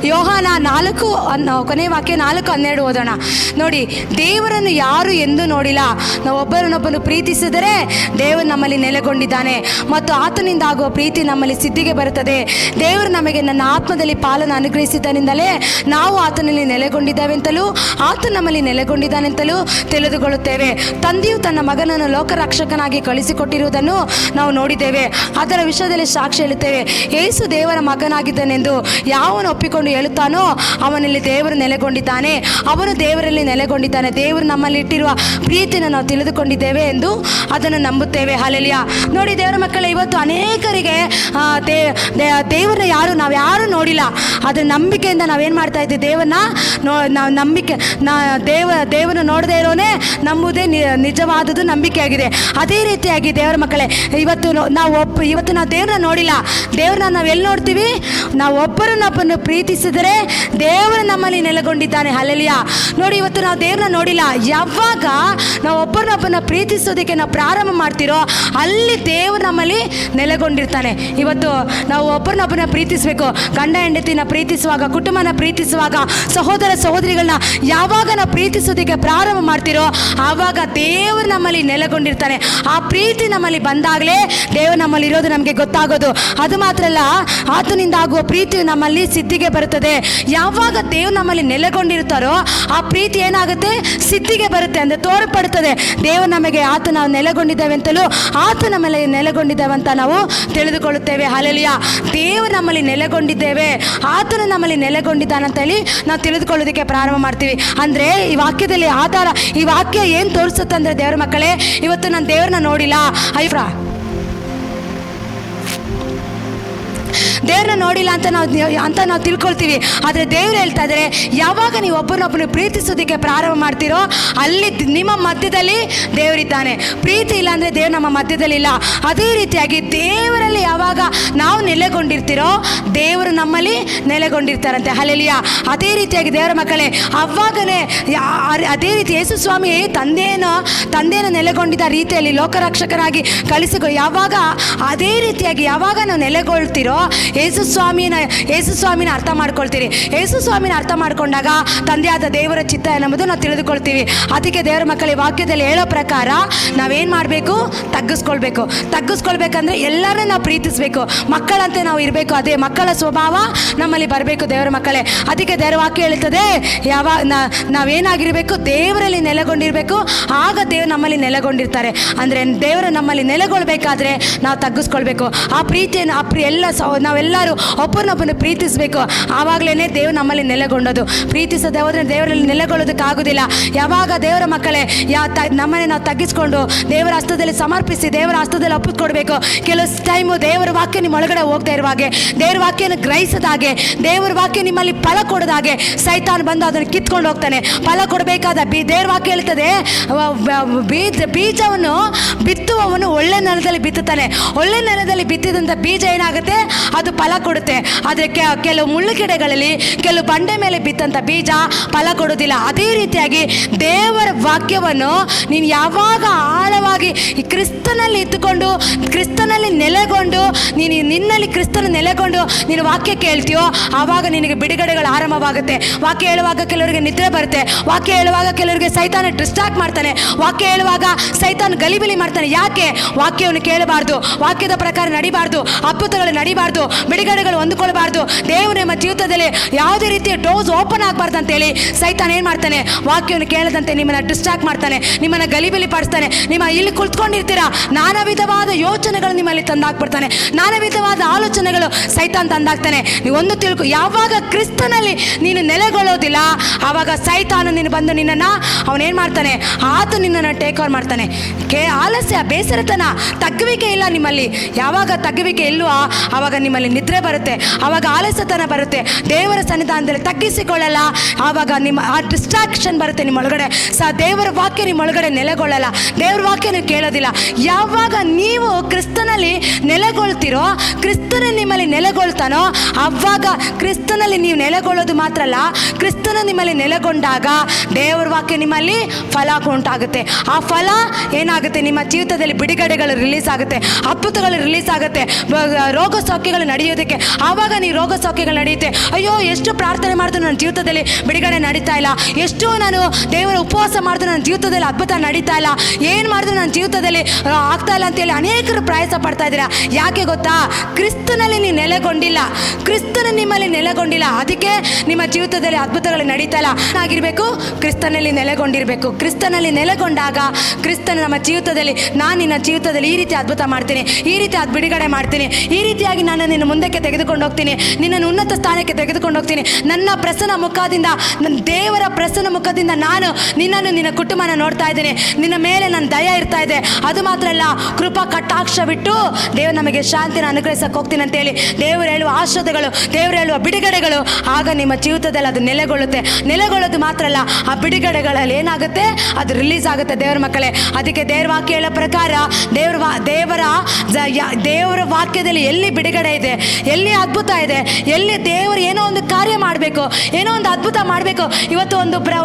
ಯೋಹಾನ 4 ಕೊನೆಯ ವಾಕ್ಯ 4:12 ಓದೋಣ. ನೋಡಿ, ದೇವರನ್ನು ಯಾರು ಎಂದೂ ನೋಡಿಲ್ಲ, ನಾವು ಒಬ್ಬರನ್ನೊಬ್ಬನು ಪ್ರೀತಿಸಿದರೆ ದೇವರು ನಮ್ಮಲ್ಲಿ ನೆಲೆಗೊಂಡಿದ್ದಾನೆ ಮತ್ತು ಆತನಿಂದ ಆಗುವ ಪ್ರೀತಿ ನಮ್ಮಲ್ಲಿ ಸಿದ್ಧಿಗೆ ಬರುತ್ತದೆ. ದೇವರು ನಮಗೆ ನನ್ನ ಆತ್ಮದಲ್ಲಿ ಪಾಲನ್ನು ಅನುಗ್ರಹಿಸಿದ್ದರಿಂದಲೇ ನಾವು ಆತನಲ್ಲಿ ನೆಲೆಗೊಂಡಿದ್ದೇವೆಂತಲೂ ಆತ ನಮ್ಮಲ್ಲಿ ನೆಲೆಗೊಂಡಿದ್ದಾನೆಂತಲೂ ತಿಳಿದುಕೊಳ್ಳುತ್ತೇವೆ. ತಂದೆಯು ತನ್ನ ಮಗನನ್ನು ಲೋಕರಕ್ಷಕನಾಗಿ ಕಳಿಸಿಕೊಟ್ಟಿರುವುದನ್ನು ನಾವು ನೋಡಿದ್ದೇವೆ, ಅದರ ವಿಷಯದಲ್ಲಿ ಸಾಕ್ಷಿ ಹೇಳುತ್ತೇವೆ. ಯೇಸು ದೇವರ ಮಗನಾಗಿದ್ದಾನೆಂದು ಯಾವನು ಒಪ್ಪಿಕೊಂಡು ಹೇಳುತ್ತಾನೋ ಅವನಲ್ಲಿ ದೇವರು ನೆಲೆಗೊಂಡಿದ್ದಾನೆ, ಅವನು ದೇವರಲ್ಲಿ ನೆಲೆಗೊಂಡಿದ್ದಾನೆ. ದೇವರು ನಮ್ಮಲ್ಲಿ ಇಟ್ಟಿರುವ ಪ್ರೀತಿಯನ್ನು ನಾವು ತಿಳಿದುಕೊಂಡಿದ್ದೇವೆ ಎಂದು ಅದನ್ನು ನಂಬುತ್ತೇವೆ. ಹಲ್ಲೆಲೂಯಾ. ನೋಡಿ ದೇವರ ಮಕ್ಕಳೇ, ಇವತ್ತು ಅನೇಕರಿಗೆ ದೇವರನ್ನ ನಾವು ಯಾರು ನೋಡಿಲ್ಲ, ಅದರ ನಂಬಿಕೆಯಿಂದ ನಾವೇನು ಮಾಡ್ತಾ ಇದ್ದೀವಿ, ದೇವರನ್ನ ನಾವು ನಂಬಿಕೆ ದೇವರನ್ನು ನೋಡದೇ ಇರೋನೇ ನಂಬುವುದೇ ನಿಜವಾದದ್ದು ನಂಬಿಕೆಯಾಗಿದೆ. ಅದೇ ರೀತಿಯಾಗಿ ದೇವರ ಮಕ್ಕಳೇ, ಇವತ್ತು ನಾವು ದೇವರನ್ನ ನೋಡಿಲ್ಲ. ದೇವ್ರನ್ನ ನಾವು ಎಲ್ಲಿ ನೋಡ್ತೀವಿ? ನಾವು ಒಬ್ಬರನ್ನೊಬ್ಬನ್ನು ಪ್ರೀತಿಸಿದರೆ ದೇವರು ನಮ್ಮಲ್ಲಿ ನೆಲೆಗೊಂಡಿದ್ದಾನೆ. ಹಲ್ಲೆಲೂಯಾ. ನೋಡಿ, ಇವತ್ತು ನಾವು ದೇವ್ರನ್ನ ನೋಡಿಲ್ಲ. ಯಾವಾಗ ನಾವು ಒಬ್ಬರನ್ನೊಬ್ಬನ ಪ್ರೀತಿಸೋದಕ್ಕೆ ನಾವು ಪ್ರಾರಂಭ ಮಾಡ್ತಿರೋ ಅಲ್ಲಿ ದೇವರು ನಮ್ಮಲ್ಲಿ ನೆಲೆಗೊಂಡಿರ್ತಾನೆ. ಇವತ್ತು ನಾವು ಒಬ್ಬರನ್ನೊಬ್ಬನ ಪ್ರೀತಿಸಬೇಕು. ಗಂಡ ಹೆಂಡತಿನ ಪ್ರೀತಿಸುವಾಗ, ಕುಟುಂಬನ ಪ್ರೀತಿಸುವಾಗ, ಸಹೋದರ ಸಹೋದರಿಗಳನ್ನ ಯಾವಾಗ ನಾವು ಪ್ರೀತಿಸೋದಕ್ಕೆ ಪ್ರಾರಂಭ ಮಾಡ್ತಿರೋ ಆವಾಗ ದೇವರು ನಮ್ಮಲ್ಲಿ ನೆಲೆಗೊಂಡಿರ್ತಾನೆ. ಆ ಪ್ರೀತಿ ನಮ್ಮಲ್ಲಿ ಬಂದಾಗಲೇ ದೇವರು ನಮ್ಮಲ್ಲಿ ಇರೋದು ನಮಗೆ ಗೊತ್ತಾಗೋದು. ಅದು ಮಾತ್ರ ಅಲ್ಲ, ಆತನಿಂದ ಆಗುವ ಪ್ರೀತಿಯು ನಮ್ಮಲ್ಲಿ ಸಿದ್ಧಿಗೆ ಬರುತ್ತೆ. ಬರ್ತದೆ. ಯಾವಾಗ ದೇವ್ರು ನಮ್ಮಲ್ಲಿ ನೆಲೆಗೊಂಡಿರ್ತಾರೋ ಆ ಪ್ರೀತಿ ಏನಾಗುತ್ತೆ, ಸಿದ್ಧಿಗೆ ಬರುತ್ತೆ, ಅಂದರೆ ತೋರ್ಪಡುತ್ತದೆ. ದೇವರು ನಮಗೆ ಆತ ನಾವು ನೆಲೆಗೊಂಡಿದ್ದೇವೆ ಅಂತಲೂ ಆತ ನಮ್ಮಲ್ಲಿ ನೆಲೆಗೊಂಡಿದ್ದೇವೆ ಅಂತ ನಾವು ತಿಳಿದುಕೊಳ್ಳುತ್ತೇವೆ. ಹಲ್ಲೆಲೂಯಾ. ದೇವರು ನಮ್ಮಲ್ಲಿ ನೆಲೆಗೊಂಡಿದ್ದೇವೆ, ಆತನು ನಮ್ಮಲ್ಲಿ ನೆಲೆಗೊಂಡಿದ್ದಾನಂತ ಹೇಳಿ ನಾವು ತಿಳಿದುಕೊಳ್ಳೋದಕ್ಕೆ ಪ್ರಾರಂಭ ಮಾಡ್ತೀವಿ. ಅಂದರೆ ಈ ವಾಕ್ಯದಲ್ಲಿ ಆಧಾರ, ಈ ವಾಕ್ಯ ಏನು ತೋರಿಸುತ್ತೆ ಅಂದರೆ, ದೇವರ ಮಕ್ಕಳೇ, ಇವತ್ತು ನಾನು ದೇವ್ರನ್ನ ನೋಡಿಲ್ಲ, ದೇವ್ರನ್ನ ನೋಡಿಲ್ಲ ಅಂತ ನಾವು ತಿಳ್ಕೊಳ್ತೀವಿ. ಆದರೆ ದೇವ್ರು ಹೇಳ್ತಾ ಇದ್ದಾರೆ, ಯಾವಾಗ ನೀವು ಒಬ್ಬರನ್ನೊಬ್ಬರು ಪ್ರೀತಿಸೋದಕ್ಕೆ ಪ್ರಾರಂಭ ಮಾಡ್ತೀರೋ ಅಲ್ಲಿ ನಿಮ್ಮ ಮಧ್ಯದಲ್ಲಿ ದೇವರಿದ್ದಾನೆ. ಪ್ರೀತಿ ಇಲ್ಲ ಅಂದರೆ ದೇವ್ರು ನಮ್ಮ ಮಧ್ಯದಲ್ಲಿ ಇಲ್ಲ. ಅದೇ ರೀತಿಯಾಗಿ ದೇವರಲ್ಲಿ ಯಾವಾಗ ನಾವು ನೆಲೆಗೊಂಡಿರ್ತೀರೋ ದೇವರು ನಮ್ಮಲ್ಲಿ ನೆಲೆಗೊಂಡಿರ್ತಾರಂತೆ. ಹಲ್ಲೆಲೂಯಾ. ಅದೇ ರೀತಿಯಾಗಿ ದೇವರ ಮಕ್ಕಳೇ, ಅವಾಗನೇ ಅದೇ ರೀತಿ ಯೇಸು ಸ್ವಾಮಿ ತಂದೆಯನ್ನು ನೆಲೆಗೊಂಡಿದ್ದ ರೀತಿಯಲ್ಲಿ ಲೋಕರಕ್ಷಕನಾಗಿ ಕಳಿಸಿಕೊ ಯಾವಾಗ ಅದೇ ರೀತಿಯಾಗಿ ಯಾವಾಗ ನಾವು ನೆಲೆಗೊಳ್ತೀರೋ ಯೇಸು ಸ್ವಾಮಿನ ಅರ್ಥ ಮಾಡ್ಕೊಳ್ತೀರಿ. ಯೇಸು ಸ್ವಾಮಿನ ಅರ್ಥ ಮಾಡ್ಕೊಂಡಾಗ ತಂದೆಯಾದ ದೇವರ ಚಿತ್ತ ಎನ್ನುವುದು ನಾವು ತಿಳಿದುಕೊಳ್ತೀವಿ. ಅದಕ್ಕೆ ದೇವರ ಮಕ್ಕಳ ವಾಕ್ಯದಲ್ಲಿ ಹೇಳೋ ಪ್ರಕಾರ ನಾವೇನು ಮಾಡಬೇಕು, ತಗ್ಗಿಸ್ಕೊಳ್ಬೇಕಂದ್ರೆ ಎಲ್ಲರನ್ನೂ ನಾವು ಪ್ರೀತಿಸಬೇಕು, ಮಕ್ಕಳಂತೆ ನಾವು ಇರಬೇಕು. ಅದೇ ಮಕ್ಕಳ ಸ್ವಭಾವ ನಮ್ಮಲ್ಲಿ ಬರಬೇಕು ದೇವರ ಮಕ್ಕಳೇ. ಅದಕ್ಕೆ ದೇವರ ವಾಕ್ಯ ಹೇಳ್ತದೆ, ನಾವೇನಾಗಿರಬೇಕು, ದೇವರಲ್ಲಿ ನೆಲೆಗೊಂಡಿರಬೇಕು, ಆಗ ದೇವರು ನಮ್ಮಲ್ಲಿ ನೆಲೆಗೊಂಡಿರ್ತಾರೆ. ಅಂದರೆ ದೇವರು ನಮ್ಮಲ್ಲಿ ನೆಲೆಗೊಳ್ಬೇಕಾದ್ರೆ ನಾವು ತಗ್ಗಿಸ್ಕೊಳ್ಬೇಕು. ಆ ಪ್ರೀತಿಯನ್ನು ನಾವೆಲ್ಲರೂ ಒಬ್ಬರನ್ನೊಬ್ಬರನ್ನು ಪ್ರೀತಿಸಬೇಕು. ಆವಾಗಲೇ ದೇವರು ನಮ್ಮಲ್ಲಿ ನೆಲೆಗೊಂಡೋದು. ಪ್ರೀತಿಸದೆ ಹೋದರೆ ದೇವರಲ್ಲಿ ನೆಲೆಗೊಳ್ಳೋದಕ್ಕಾಗೋದಿಲ್ಲ. ಯಾವಾಗ ದೇವರ ಮಕ್ಕಳೇ ನಮ್ಮನ್ನೇ ನಾವು ತಗ್ಗಿಸ್ಕೊಂಡು ದೇವರ ಹಸ್ತದಲ್ಲಿ ಸಮರ್ಪಿಸಿ ದೇವರ ಹಸ್ತದಲ್ಲಿ ಒಪ್ಪಿಕೊಡ್ಬೇಕು. ಕೆಲವು ಟೈಮು ದೇವರ ವಾಕ್ಯ ನಿಮ್ಮ ಒಳಗಡೆ ಹೋಗ್ತಾ ಇರುವಾಗೆ, ದೇವರ ವಾಕ್ಯನ ಗ್ರಹಿಸದಾಗೆ, ದೇವರ ವಾಕ್ಯ ನಿಮ್ಮಲ್ಲಿ ಫಲ ಕೊಡೋದಾಗೆ ಸೈತಾನ್ ಬಂದು ಅದನ್ನು ಕಿತ್ಕೊಂಡು ಹೋಗ್ತಾನೆ. ಫಲ ಕೊಡಬೇಕಾದ ದೇವರ ವಾಕ್ಯ ಹೇಳ್ತದೆ, ಬೀಜವನ್ನು ಬಿತ್ತುವವನು ಒಳ್ಳೆ ನೆಲದಲ್ಲಿ ಬಿತ್ತುತ್ತಾನೆ. ಒಳ್ಳೆ ನೆಲದಲ್ಲಿ ಬಿತ್ತಿದಂಥ ಬೀಜ ಏನಾಗುತ್ತೆ, ಅದು ಫಲ ಕೊಡುತ್ತೆ. ಆದರೆ ಕೆಲವು ಮುಳ್ಳುಗಿಡಗಳಲ್ಲಿ, ಕೆಲವು ಬಂಡೆ ಮೇಲೆ ಬಿತ್ತಂಥ ಬೀಜ ಫಲ ಕೊಡೋದಿಲ್ಲ. ಅದೇ ರೀತಿಯಾಗಿ ದೇವರ ವಾಕ್ಯವನ್ನು ನೀನು ಯಾವಾಗ ಆಳವಾಗಿ ಈ ಕ್ರಿಸ್ತನಲ್ಲಿ ಇತ್ತುಕೊಂಡು, ಕ್ರಿಸ್ತನಲ್ಲಿ ನೆಲೆಗೊಂಡು, ನಿನ್ನಲ್ಲಿ ಕ್ರಿಸ್ತನ ನೆಲೆಗೊಂಡು ನೀನು ವಾಕ್ಯ ಕೇಳ್ತೀಯೋ ಆವಾಗ ನಿನಗೆ ಬಿಡುಗಡೆಗಳು ಆರಂಭವಾಗುತ್ತೆ. ವಾಕ್ಯ ಹೇಳುವಾಗ ಕೆಲವರಿಗೆ ನಿದ್ರೆ ಬರುತ್ತೆ, ವಾಕ್ಯ ಹೇಳುವಾಗ ಕೆಲವರಿಗೆ ಸೈತಾನ ಡಿಸ್ಟ್ರಾಕ್ಟ್ ಮಾಡ್ತಾನೆ, ವಾಕ್ಯ ಹೇಳುವಾಗ ಸೈತಾನ ಗಲಿಬಿಲಿ ಮಾಡ್ತಾನೆ. ಯಾಕೆ? ವಾಕ್ಯವನ್ನು ಕೇಳಬಾರ್ದು, ವಾಕ್ಯದ ಪ್ರಕಾರ ನಡಿಬಾರ್ದು, ಅದ್ಭುತಗಳು ನಡಿಬಾರ್ದು, ಬಿಡುಗಡೆಗಳು ಹೊಂದಿಕೊಳ್ಳಬಾರ್ದು, ದೇವರು ನಿಮ್ಮ ಜೀವಿತದಲ್ಲಿ ಯಾವುದೇ ರೀತಿಯ ಡೋಸ್ ಓಪನ್ ಆಗಬಾರ್ದು ಅಂತೇಳಿ ಸೈತಾನ ಏನು ಮಾಡ್ತಾನೆ, ವಾಕ್ಯವನ್ನು ಕೇಳದಂತೆ ನಿಮ್ಮನ್ನು ಡಿಸ್ಟ್ರಾಕ್ಟ್ ಮಾಡ್ತಾನೆ, ನಿಮ್ಮನ್ನು ಗಲಿಬಿಲಿ ಪಡಿಸ್ತಾನೆ. ನಿಮ್ಮ ಇಲ್ಲಿ ಕುಳಿತುಕೊಂಡಿರ್ತೀರಾ, ನಾನಾ ವಿಧವಾದ ಯೋಚನೆಗಳು ನಿಮ್ಮಲ್ಲಿ ತಂದಾಕ್ಬಿಡ್ತಾನೆ, ನಾನಾ ವಿಧವಾದ ಆಲೋಚನೆಗಳು ಸೈತಾನ್ ತಂದಾಕ್ತಾನೆ. ನೀವು ಒಂದು ತಿಳ್ಕೊ, ಯಾವಾಗ ಕ್ರಿಸ್ತನಲ್ಲಿ ನೀನು ನೆಲೆಗೊಳ್ಳೋದಿಲ್ಲ ಆವಾಗ ಸೈತಾನ ನೀನು ಬಂದು ನಿನ್ನನ್ನು ಅವನೇನು ಮಾಡ್ತಾನೆ, ಆತ ನಿನ್ನನ್ನು ಟೇಕ್ ಓವರ್ ಮಾಡ್ತಾನೆ. ಆಲಸ್ಯ, ಬೇಸರತನ, ತಗ್ಗುವಿಕೆ ಇಲ್ಲ ನಿಮ್ಮಲ್ಲಿ. ಯಾವಾಗ ತಗ್ಗುವಿಕೆ ಇಲ್ವೋ ಆವಾಗ ನಿಮ್ಮಲ್ಲಿ ನಿದ್ರೆ ಬರುತ್ತೆ, ಆವಾಗ ಆಲಸ್ಯತನ ಬರುತ್ತೆ, ದೇವರ ಸನ್ನಿಧಾನದಲ್ಲಿ ತಗ್ಗಿಸಿಕೊಳ್ಳಲ್ಲ, ಆವಾಗ ನಿಮ್ಮ ಆ ಡಿಸ್ಟ್ರಾಕ್ಷನ್ ಬರುತ್ತೆ ನಿಮ್ಮೊಳಗಡೆ. ದೇವರ ವಾಕ್ಯ ನಿಮ್ಮೊಳಗಡೆ ನೆಲೆಗೊಳ್ಳಲ್ಲ, ದೇವರ ವಾಕ್ಯ ನೀವು ಕೇಳೋದಿಲ್ಲ. ಯಾವಾಗ ನೀವು ಕ್ರಿಸ್ತನಲ್ಲಿ ನೆಲೆಗೊಳ್ತೀರೋ, ಕ್ರಿಸ್ತನ ನಿಮ್ಮಲ್ಲಿ ನೆಲೆಗೊಳ್ತಾನೋ ಆವಾಗ ಕ್ರಿಸ್ತನಲ್ಲಿ ನೀವು ನೆಲೆಗೊಳ್ಳೋದು ಮಾತ್ರ ಅಲ್ಲ, ಕ್ರಿಸ್ತನ ನಿಮ್ಮಲ್ಲಿ ನೆಲೆಗೊಂಡಾಗ ದೇವರ ವಾಕ್ಯ ನಿಮ್ಮಲ್ಲಿ ಫಲ ಉಂಟಾಗುತ್ತೆ. ಆ ಫಲ ಏನಾಗುತ್ತೆ, ನಿಮ್ಮ ಜೀವಿತದಲ್ಲಿ ಬಿಡುಗಡೆಗಳು ರಿಲೀಸ್ ಆಗುತ್ತೆ, ಅದ್ಭುತಗಳು ರಿಲೀಸ್ ಆಗುತ್ತೆ, ರೋಗ ಸೌಖ್ಯಗಳು ನಡೆಯೋದಕ್ಕೆ. ಆವಾಗ ನೀವು ರೋಗ ಸೌಖ್ಯಗಳು ನಡೆಯುತ್ತೆ. ಅಯ್ಯೋ, ಎಷ್ಟು ಪ್ರಾರ್ಥನೆ ಮಾಡಿದ್ರು ನನ್ನ ಜೀವಿತದಲ್ಲಿ ಬಿಡುಗಡೆ ನಡೀತಾ ಇಲ್ಲ, ಎಷ್ಟು ನಾನು ದೇವರ ಉಪವಾಸ ಮಾಡಿದ್ರು ನನ್ನ ಜೀವಿತದಲ್ಲಿ ಅದ್ಭುತ ನಡೀತಾ ಇಲ್ಲ, ಏನು ಮಾಡಿದ್ರು ನನ್ನ ಜೀವಿತದಲ್ಲಿ ಆಗ್ತಾ ಇಲ್ಲ ಅಂತೇಳಿ ಅನೇಕರು ಪ್ರಯಾಸ ಪಡ್ತಾ ಇದ್ದೀರಾ. ಯಾಕೆ ಗೊತ್ತಾ? ಕ್ರಿಸ್ತನಲ್ಲಿ ನೀವು ನೆಲೆಗೊಂಡಿಲ್ಲ, ಕ್ರಿಸ್ತನ ನಿಮ್ಮಲ್ಲಿ ನೆಲೆಗೊಂಡಿಲ್ಲ. ಅದಕ್ಕೆ ನಿಮ್ಮ ಜೀವಿತದಲ್ಲಿ ಅದ್ಭುತಗಳು ನಡೀತಾ ಇಲ್ಲ. ಆಗಿರಬೇಕು, ಕ್ರಿಸ್ತನಲ್ಲಿ ನೆಲೆಗೊಂಡಿರಬೇಕು. ಕ್ರಿಸ್ತನಲ್ಲಿ ನೆಲೆಗೊಂಡಾಗ ಕ್ರಿಸ್ತನ ನಮ್ಮ ಜೀವಿತದಲ್ಲಿ, ನಾನು ನಿನ್ನ ಜೀವಿತದಲ್ಲಿ ಈ ರೀತಿ ಅದ್ಭುತ ಮಾಡ್ತೀನಿ, ಈ ರೀತಿ ಅದು ಬಿಡುಗಡೆ ಮಾಡ್ತೀನಿ, ಈ ರೀತಿಯಾಗಿ ನಾನು ನಿನ್ನ ಮುಂದಕ್ಕೆ ತೆಗೆದುಕೊಂಡು ಹೋಗ್ತೀನಿ, ನಿನ್ನನ್ನು ಉನ್ನತ ಸ್ಥಾನಕ್ಕೆ ತೆಗೆದುಕೊಂಡು ಹೋಗ್ತೀನಿ. ನನ್ನ ಪ್ರಸನ್ನ ಮುಖದಿಂದ, ನನ್ನ ದೇವರ ಪ್ರಸನ್ನ ಮುಖದಿಂದ ನಾನು ನಿನ್ನನ್ನು, ನಿನ್ನ ಕುಟುಂಬನ ನೋಡ್ತಾ ಇದ್ದೀನಿ, ನಿನ್ನ ಮೇಲೆ ನನ್ನ ದಯ ಇರ್ತಾ ಇದೆ. ಅದು ಮಾತ್ರ ಅಲ್ಲ, ಕೃಪಾ ಕಟಾಕ್ಷ ಬಿಟ್ಟು ದೇವರು ನಮಗೆ ಶಾಂತಿನ ಅನುಗ್ರಹಿಸಕ್ಕೆ ಹೋಗ್ತೀನಿ ಅಂತೇಳಿ ದೇವರು ಹೇಳುವ ಆಶೀರ್ವಾದಗಳು, ದೇವರು ಹೇಳುವ ಬಿಡುಗಡೆಗಳು ಆಗ ನಿಮ್ಮ ಜೀವಿತದಲ್ಲಿ ಅದು ನೆಲೆಗೊಳ್ಳುತ್ತೆ. ನೆಲೆಗೊಳ್ಳೋದು ಮಾತ್ರ ಅಲ್ಲ, ಆ ಬಿಡುಗಡೆಗಳಲ್ಲಿ ಏನಾಗುತ್ತೆ, ಅದು ರಿಲೀಸ್ ಆಗುತ್ತೆ ದೇವರ ಮಕ್ಕಳೇ. ಅದಕ್ಕೆ ದೇವರ ವಾಕ್ಯ ಹೇಳೋ ಪ್ರಕಾರ ದೇವರ ವಾಕ್ಯದಲ್ಲಿ ಎಲ್ಲಿ ಬಿಡುಗಡೆ ಇದೆ, ಎಲ್ಲಿ ಅದ್ಭುತ ಇದೆ, ಎಲ್ಲಿ ದೇವರು ಏನೋ ಒಂದು ಕಾರ್ಯ ಮಾಡಬೇಕು, ಏನೋ ಒಂದು ಅದ್ಭುತ ಮಾಡಬೇಕು. ಇವತ್ತು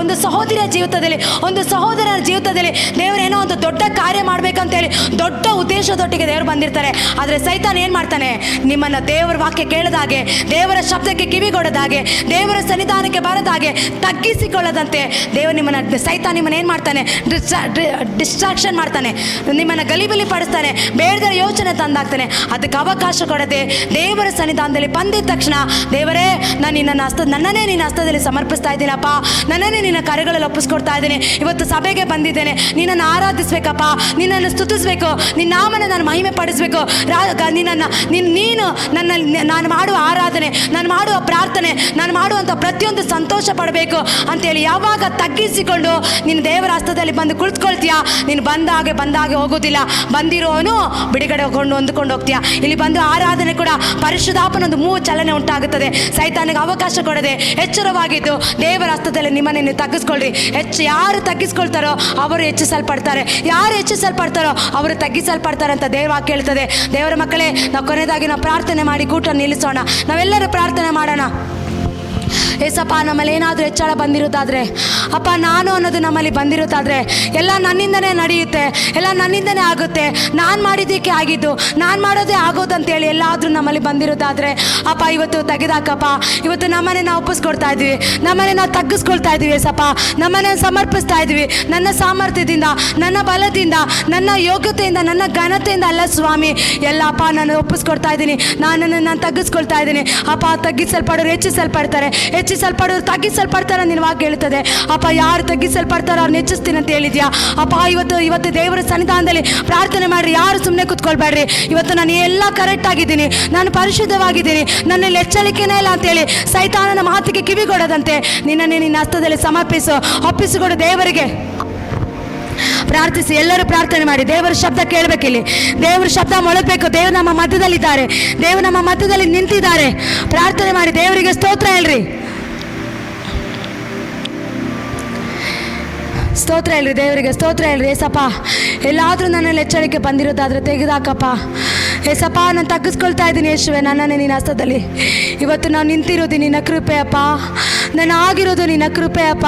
ಒಂದು ಸಹೋದರಿಯ ಜೀವಿತದಲ್ಲಿ, ಒಂದು ಸಹೋದರನ ಜೀವಿತದಲ್ಲಿ ದೇವರು ಏನೋ ಒಂದು ದೊಡ್ಡ ಕಾರ್ಯ ಮಾಡಬೇಕಂತೇಳಿ ದೊಡ್ಡ ಉದ್ದೇಶದೊಟ್ಟಿಗೆ ದೇವರು ಬಂದಿರ್ತಾರೆ. ಆದರೆ ಸೈತಾನ್ ಏನು ಮಾಡ್ತಾನೆ, ನಿಮ್ಮನ್ನು ದೇವರ ವಾಕ್ಯ ಕೇಳದಾಗೆ, ದೇವರ ಶಬ್ದಕ್ಕೆ ಕಿವಿಗೊಡದಾಗೆ, ದೇವರ ಸನ್ನಿಧಾನಕ್ಕೆ ಬರದಾಗೆ ತಗ್ಗಿಸಿಕೊಳ್ಳದಂತೆ ಸೈತಾನ್ ನಿಮ್ಮನ್ನು ಏನು ಮಾಡ್ತಾನೆ, ಡಿಸ್ಟ್ರಾಕ್ಷನ್ ಮಾಡ್ತಾನೆ, ನಿಮ್ಮನ್ನು ಗಲಿಬಿಲಿ ಪಡಿಸ್ತಾನೆ, ಬೇಡದ ಯೋಚನೆ ತಂದಾಗ್ತಾನೆ. ಅದಕ್ಕೆ ಅವಕಾಶ ಕೊಡದೆ ದೇವರ ಸನ್ನಿಧಾನದಲ್ಲಿ ಬಂದಿದ ತಕ್ಷಣ, ದೇವರೇ ನಾನು ನನ್ನನ್ನೇ ನಿನ್ನ ಹಸ್ತದಲ್ಲಿ ಸಮರ್ಪಿಸ್ತಾ ಇದ್ದೀನಪ್ಪ, ನನ್ನನ್ನೇ ನಿನ್ನ ಕರೆಗಳಲ್ಲಿ ಒಪ್ಪಿಸ್ಕೊಡ್ತಾ ಇದ್ದೀನಿ. ಇವತ್ತು ಸಭೆಗೆ ಬಂದಿದ್ದೇನೆ, ನಿನ್ನನ್ನು ಆರಾಧಿಸ್ಬೇಕಪ್ಪ, ನಿನ್ನನ್ನು ಸ್ತುತಿಸ್ಬೇಕು, ನಿನ್ನ ನಾಮನ ನಾನು ಮಹಿಮೆ ಪಡಿಸ್ಬೇಕು. ನೀನು ನಾನು ಮಾಡುವ ಆರಾಧನೆ, ನಾನು ಮಾಡುವ ಪ್ರಾರ್ಥನೆ, ನಾನು ಮಾಡುವಂಥ ಪ್ರತಿಯೊಂದು ಸಂತೋಷ ಪಡಬೇಕು ಅಂತೇಳಿ ಯಾವಾಗ ತಗ್ಗಿಸಿಕೊಂಡು ನಿನ್ನ ದೇವರ ಹಸ್ತದಲ್ಲಿ ಬಂದು ಕುಳಿತುಕೊಳ್ತೀಯಾ, ನೀನು ಬಂದಾಗೆ ಹೋಗೋದಿಲ್ಲ, ಬಂದಿರೋನು ಬಿಡುಗಡೆ ಹೊಂದ್ಕೊಂಡು ಹೋಗ್ತೀಯಾ. ಇಲ್ಲಿ ಬಂದು ಆರಾಧನೆ ಕೂಡ ಪರಿಶುದ್ಧಾತ್ಮನೊಂದು ಚಲನೆ ಉಂಟಾಗುತ್ತದೆ. ಸೈತಾನಿಗೆ ಅವಕಾಶ ಕೊಡದೆ ಎಚ್ಚರವಾಗಿದ್ದು ದೇವರ ಹಸ್ತದಲ್ಲಿ ನಿಮ್ಮನ್ನು ನೀವು ತಗ್ಗಿಸ್ಕೊಳ್ರಿ. ಯಾರು ತಗ್ಗಿಸ್ಕೊಳ್ತಾರೋ ಅವರು ಹೆಚ್ಚಿಸಲ್ಪಡ್ತಾರೆ, ಯಾರು ಹೆಚ್ಚಿಸಲ್ಪಡ್ತಾರೋ ಅವರು ತಗ್ಗಿಸಲ್ಪಡ್ತಾರೆ ಅಂತ ದೇವ ಕೇಳ್ತದೆ. ದೇವರ ಮಕ್ಕಳೇ, ನಾವು ಕೊನೆಯದಾಗಿ ನಾವು ಪ್ರಾರ್ಥನೆ ಮಾಡಿ ಕೂಟ ನಿಲ್ಲಿಸೋಣ. ನಾವೆಲ್ಲರೂ ಪ್ರಾರ್ಥನೆ ಮಾಡೋಣ. ಏಸಪ್ಪ, ನಮ್ಮಲ್ಲಿ ಏನಾದರೂ ಹೆಚ್ಚಳ ಬಂದಿರೋದಾದರೆ, ಅಪ್ಪ ನಾನು ಅನ್ನೋದು ನಮ್ಮಲ್ಲಿ ಬಂದಿರೋದಾದರೆ, ಎಲ್ಲ ನನ್ನಿಂದನೇ ನಡೆಯುತ್ತೆ, ಎಲ್ಲ ನನ್ನಿಂದನೇ ಆಗುತ್ತೆ, ನಾನು ಮಾಡಿದ್ದಕ್ಕೆ ಆಗಿದ್ದು, ನಾನು ಮಾಡೋದೇ ಆಗೋದು ಅಂತೇಳಿ ಎಲ್ಲಾದರೂ ನಮ್ಮಲ್ಲಿ ಬಂದಿರೋದಾದರೆ, ಅಪ್ಪ ಇವತ್ತು ತೆಗೆದಾಕಪ್ಪ. ಇವತ್ತು ನಮ್ಮನೆ ನಾವು ಒಪ್ಪಿಸ್ಕೊಡ್ತಾ ಇದ್ದೀವಿ, ನಮ್ಮನೆ ನಾವು ತಗ್ಗಿಸ್ಕೊಳ್ತಾ ಇದ್ದೀವಿ ಏಸಪ್ಪ, ನಮ್ಮನೆ ಸಮರ್ಪಿಸ್ತಾ ಇದ್ದೀವಿ. ನನ್ನ ಸಾಮರ್ಥ್ಯದಿಂದ, ನನ್ನ ಬಲದಿಂದ, ನನ್ನ ಯೋಗ್ಯತೆಯಿಂದ, ನನ್ನ ಘನತೆಯಿಂದ ಅಲ್ಲ ಸ್ವಾಮಿ, ಎಲ್ಲ ಅಪ್ಪ ನಾನು ಒಪ್ಪಿಸ್ಕೊಡ್ತಾ ಇದ್ದೀನಿ. ನಾನು ತಗ್ಗಿಸ್ಕೊಳ್ತಾ ಇದ್ದೀನಿ ಅಪ್ಪ. ತಗ್ಗಿಸಲ್ಪಡೋರು ಹೆಚ್ಚಿಸಲ್ಪಡ್ತಾರೆ, ಹೆಚ್ಚಿಸಲ್ಪಡೋರು ತಗ್ಗಿಸಲ್ಪಡ್ತಾರೆ ನಿನ್ನ ವಾಕ್ಯ ಹೇಳ್ತದೆ. ಅಪ್ಪ, ಯಾರು ತಗ್ಗಿಸಲ್ಪಡ್ತಾರೋ ಅವ್ರನ್ನ ಹೆಚ್ಚಿಸ್ತೀನಿ ಅಂತ ಹೇಳಿದ್ಯಾ ಅಪ್ಪ. ಇವತ್ತು ದೇವರ ಸನ್ನಿಧಾನದಲ್ಲಿ ಪ್ರಾರ್ಥನೆ ಮಾಡ್ರಿ, ಯಾರು ಸುಮ್ಮನೆ ಕೂತ್ಕೊಳ್ಬೇಡ್ರಿ. ಇವತ್ತು ನಾನು ಎಲ್ಲ ಕರೆಕ್ಟ್ ಆಗಿದ್ದೀನಿ, ನಾನು ಪರಿಶುದ್ಧವಾಗಿದ್ದೀನಿ, ನನ್ನಲ್ಲಿ ಎಚ್ಚರಿಕೆನೇ ಇಲ್ಲ ಅಂತೇಳಿ ಸೈತಾನನ ಮಾತಿಗೆ ಕಿವಿಗೊಡದಂತೆ ನಿನ್ನನ್ನೇ ನಿನ್ನ ಹಸ್ತದಲ್ಲಿ ಒಪ್ಪಿಸಿಕೊಡು ದೇವರಿಗೆ. ಪ್ರಾರ್ಥಿಸಿ, ಎಲ್ಲರೂ ಪ್ರಾರ್ಥನೆ ಮಾಡಿ. ದೇವರ ಶಬ್ದ ಕೇಳಬೇಕಿಲ್ಲಿ, ದೇವರ ಶಬ್ದ ಮೊಳಗಬೇಕು. ದೇವರು ನಮ್ಮ ಮಧ್ಯದಲ್ಲಿದ್ದಾರೆ, ದೇವರು ನಮ್ಮ ಮಧ್ಯದಲ್ಲಿ ನಿಂತಿದ್ದಾರೆ. ಪ್ರಾರ್ಥನೆ ಮಾಡಿ, ದೇವರಿಗೆ ಸ್ತೋತ್ರ ಹೇಳ್ರಿ, ಸ್ತೋತ್ರ ಹೇಳ್ರಿ, ದೇವರಿಗೆ ಸ್ತೋತ್ರ ಹೇಳ್ರಿ. ಏಸಪ್ಪ, ಎಲ್ಲಾದರೂ ನನ್ನಲ್ಲಿ ಎಚ್ಚರಿಕೆ ಬಂದಿರೋದಾದರೆ ತೆಗೆದಾಕಪ್ಪ. ಏಸಪ್ಪ, ನಾನು ತಗ್ಗಿಸ್ಕೊಳ್ತಾ ಇದ್ದೀನಿ ಯೇಸುವೆ, ನನ್ನನ್ನೇ ನಿನ್ನ ಹಸ್ತದಲ್ಲಿ. ಇವತ್ತು ನಾನು ನಿಂತಿರೋದು ನಿನ್ನ ಕೃಪೆ ಅಪ್ಪ, ನಾನು ಆಗಿರೋದು ನಿನ್ನ ಕೃಪೆ ಅಪ್ಪ,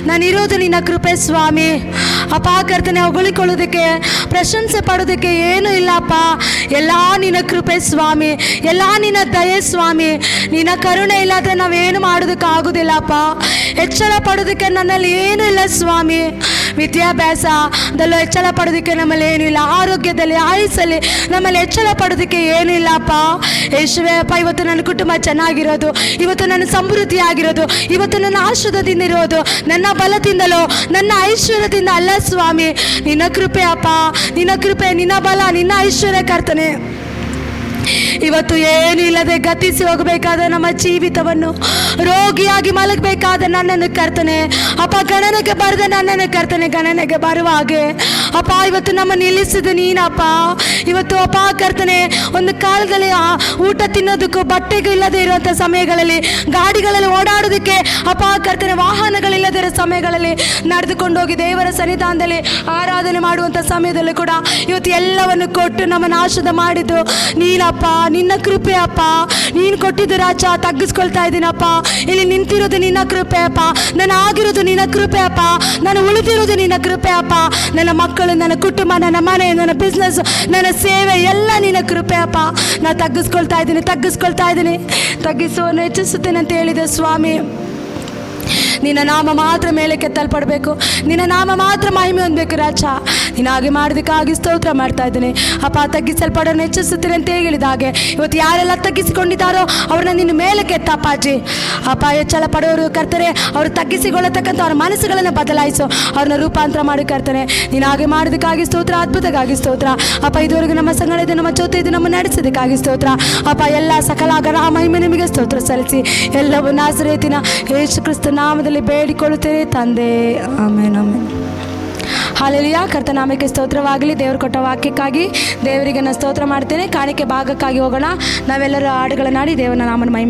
ನಾನಿರೋದು ನಿನ್ನ ಕೃಪೆ ಸ್ವಾಮಿ. ಅಪ್ಪ ಕರ್ತನೆ, ಹೊಗಳಿಕೊಳ್ಳೋದಕ್ಕೆ, ಪ್ರಶಂಸೆ ಪಡೋದಕ್ಕೆ ಏನೂ ಇಲ್ಲಪ್ಪ, ಎಲ್ಲ ನಿನ್ನ ಕೃಪೆ ಸ್ವಾಮಿ, ಎಲ್ಲ ನಿನ್ನ ದಯೆ ಸ್ವಾಮಿ. ನಿನ್ನ ಕರುಣೆ ಇಲ್ಲದೆ ನಾವೇನು ಮಾಡೋದಕ್ಕಾಗೋದಿಲ್ಲಪ್ಪ. ಹೆಚ್ಚಳ ಪಡೋದಕ್ಕೆ ನನ್ನಲ್ಲಿ ಏನೂ ಇಲ್ಲ ಸ್ವಾಮಿ. ವಿದ್ಯಾಭ್ಯಾಸದಲ್ಲೂ ಹೆಚ್ಚಳ ಪಡೋದಕ್ಕೆ ನಮ್ಮಲ್ಲಿ ಏನೂ ಇಲ್ಲ, ಆರೋಗ್ಯದಲ್ಲಿ, ಆಯುಸ್ಸಲ್ಲಿ ನಮ್ಮಲ್ಲಿ ಹೆಚ್ಚಳ ಪಡೋದಕ್ಕೆ ಏನೂ ಇಲ್ಲಪ್ಪ. ಯೇಸುವೇ ಅಪ್ಪ, ಇವತ್ತು ನನ್ನ ಕುಟುಂಬ ಚೆನ್ನಾಗಿರೋದು, ಇವತ್ತು ನನ್ನ ಸಮೃದ್ಧಿ ಆಗಿರೋದು, ಇವತ್ತು ನನ್ನ ಆಶೀರ್ವಾದದಿಂದ ಇರೋದು ನನ್ನ ಬಲದಿಂದಲೋ ನನ್ನ ಐಶ್ವರ್ಯದಿಂದ ಅಲ್ಲ ಸ್ವಾಮಿ. ನಿನ್ನ ಕೃಪೆ ಅಪ್ಪ, ನಿನ್ನ ಕೃಪೆ, ನಿನ್ನ ಬಲ, ನಿನ್ನ ಐಶ್ವರ್ಯ ಕರ್ತನೆ. ಇವತ್ತು ಏನು ಇಲ್ಲದೆ ಗತಿಸಿ ಹೋಗಬೇಕಾದ ನಮ್ಮ ಜೀವಿತವನ್ನು, ರೋಗಿಯಾಗಿ ಮಲಗಬೇಕಾದ ನನ್ನನ್ನು ಕರ್ತನೆ ಅಪ್ಪ, ಗಣನೆಗೆ ಬರದೆ ನನ್ನನ್ನು ಕರ್ತನೆ ಗಣನೆಗೆ ಬರುವ ಹಾಗೆ ಅಪ್ಪ ಇವತ್ತು ನಮ್ಮ ನಿಲ್ಲಿಸಿದ ನೀನಪ್ಪ. ಇವತ್ತು ಅಪ್ಪ ಕರ್ತನೆ, ಒಂದು ಕಾಲದಲ್ಲಿ ಊಟ ತಿನ್ನೋದಕ್ಕೂ ಬಟ್ಟೆಗೂ ಇಲ್ಲದೆ ಇರುವಂಥ ಸಮಯಗಳಲ್ಲಿ, ಗಾಡಿಗಳಲ್ಲಿ ಓಡಾಡೋದಕ್ಕೆ ಅಪ್ಪ ಕರ್ತನೆ ವಾಹನಗಳಿಲ್ಲದೆ ಇರೋ ಸಮಯಗಳಲ್ಲಿ ನಡೆದುಕೊಂಡು ಹೋಗಿ ದೇವರ ಸನ್ನಿಧಾನದಲ್ಲಿ ಆರಾಧನೆ ಮಾಡುವಂಥ ಸಮಯದಲ್ಲಿ ಕೂಡ ಇವತ್ತು ಎಲ್ಲವನ್ನು ಕೊಟ್ಟು ನಮ್ಮನ್ನು ಆಶೀರ್ವಾದ ಮಾಡಿದ್ದು ನೀನಪ್ಪ. ನಿನ್ನ ಕೃಪೆ ಅಪ್ಪ, ನೀನು ಕೊಟ್ಟಿದ್ದು ರಾಜ. ತಗ್ಗಿಸ್ಕೊಳ್ತಾ ಇದ್ದೀನಪ್ಪ, ಇಲ್ಲಿ ನಿಂತಿರೋದು ನಿನ್ನ ಕೃಪೆ ಅಪ್ಪ, ನಾನು ಆಗಿರೋದು ನಿನ್ನ ಕೃಪೆ ಅಪ್ಪ, ನಾನು ಉಳಿದಿರೋದು ನಿನ್ನ ಕೃಪೆ ಅಪ್ಪ. ನನ್ನ ಮಕ್ಕಳು, ನನ್ನ ಕುಟುಂಬ, ನನ್ನ ಮನೆ, ನನ್ನ ಬಿಸ್ನೆಸ್, ನನ್ನ ಸೇವೆ ಎಲ್ಲ ನಿನ್ನ ಕೃಪೆ ಅಪ್ಪ. ನಾನು ತಗ್ಗಿಸ್ಕೊಳ್ತಾ ಇದ್ದೀನಿ, ತಗ್ಗಿಸೋನು ಹೆಚ್ಚಿಸುತ್ತೇನೆ ಅಂತ ಹೇಳಿದೆ ಸ್ವಾಮಿ. ನಿನ್ನ ನಾಮ ಮಾತ್ರ ಮೇಲೆ ಕೆತ್ತಲ್ಪಡಬೇಕು, ನಿನ್ನ ನಾಮ ಮಾತ್ರ ಮಹಿಮೆ ಹೊಂದಬೇಕು ರಾಜ. ನೀನು ಹಾಗೆ ಮಾಡೋದಕ್ಕಾಗಿ ಸ್ತೋತ್ರ ಮಾಡ್ತಾ ಇದ್ದೀನಿ ಅಪ್ಪ. ತಗ್ಗಿಸಲ್ಪಡೋನು ಹೆಚ್ಚಿಸುತ್ತೀನಿ ಅಂತ ಹೇಳಿದ ಹಾಗೆ ಇವತ್ತು ಯಾರೆಲ್ಲ ತಗ್ಗಿಸಿಕೊಂಡಿದ್ದಾರೋ ಅವ್ರನ್ನ ನಿನ್ನ ಮೇಲೆ ಕೆತ್ತಪ್ಪಾಜಿ ಅಪ್ಪ. ಹೆಚ್ಚಳ ಪಡೋರು ಕರ್ತನೆ, ಅವರು ತಗ್ಗಿಸಿಕೊಳ್ಳತಕ್ಕಂಥ ಅವ್ರ ಮನಸ್ಸುಗಳನ್ನು ಬದಲಾಯಿಸು, ಅವ್ರನ್ನ ರೂಪಾಂತರ ಮಾಡಿ ಕರ್ತನೆ. ನೀನು ಹಾಗೆ ಮಾಡೋದಕ್ಕಾಗಿ ಸ್ತೋತ್ರ, ಅದ್ಭುತಕ್ಕಾಗಿ ಸ್ತೋತ್ರ ಅಪ್ಪ. ಇದುವರೆಗೂ ನಮ್ಮ ಸಂಗಡ ಇದೆ, ನಮ್ಮ ಜೊತೆ ಇದು, ನಮ್ಮ ನಡೆಸೋದಕ್ಕಾಗಿ ಸ್ತೋತ್ರ ಅಪ್ಪ. ಎಲ್ಲ ಸಕಲ ಗಣ ಮಹಿಮೆ ನಿಮಗೆ ಸ್ತೋತ್ರ ಸಲ್ಲಿಸಿ ಎಲ್ಲವೂ ನಾಸರೇತಿನ ಯೇಸು ಕ್ರಿಸ್ತ ನಾಮದಲ್ಲಿ ಬೇಡಿಕೊಳ್ಳುತ್ತೇನೆ ತಂದೆ, ಆಮೆನ್, ಆಮೆನ್. ಹಾಲೆಲೂಯಾ. ಕರ್ತನಾಮಕ್ಕೆ ಸ್ತೋತ್ರವಾಗಲಿ. ದೇವರು ಕೊಟ್ಟ ವಾಕ್ಯಕ್ಕಾಗಿ ದೇವರಿಗೆ ನಾನು ಸ್ತೋತ್ರ ಮಾಡ್ತೇನೆ. ಕಾಣಿಕೆ ಭಾಗಕ್ಕಾಗಿ ಹೋಗೋಣ. ನಾವೆಲ್ಲರೂ ಹಾಡುಗಳನ್ನಾಡಿ ದೇವರ ನಾಮನ ಮಹಿಮೆ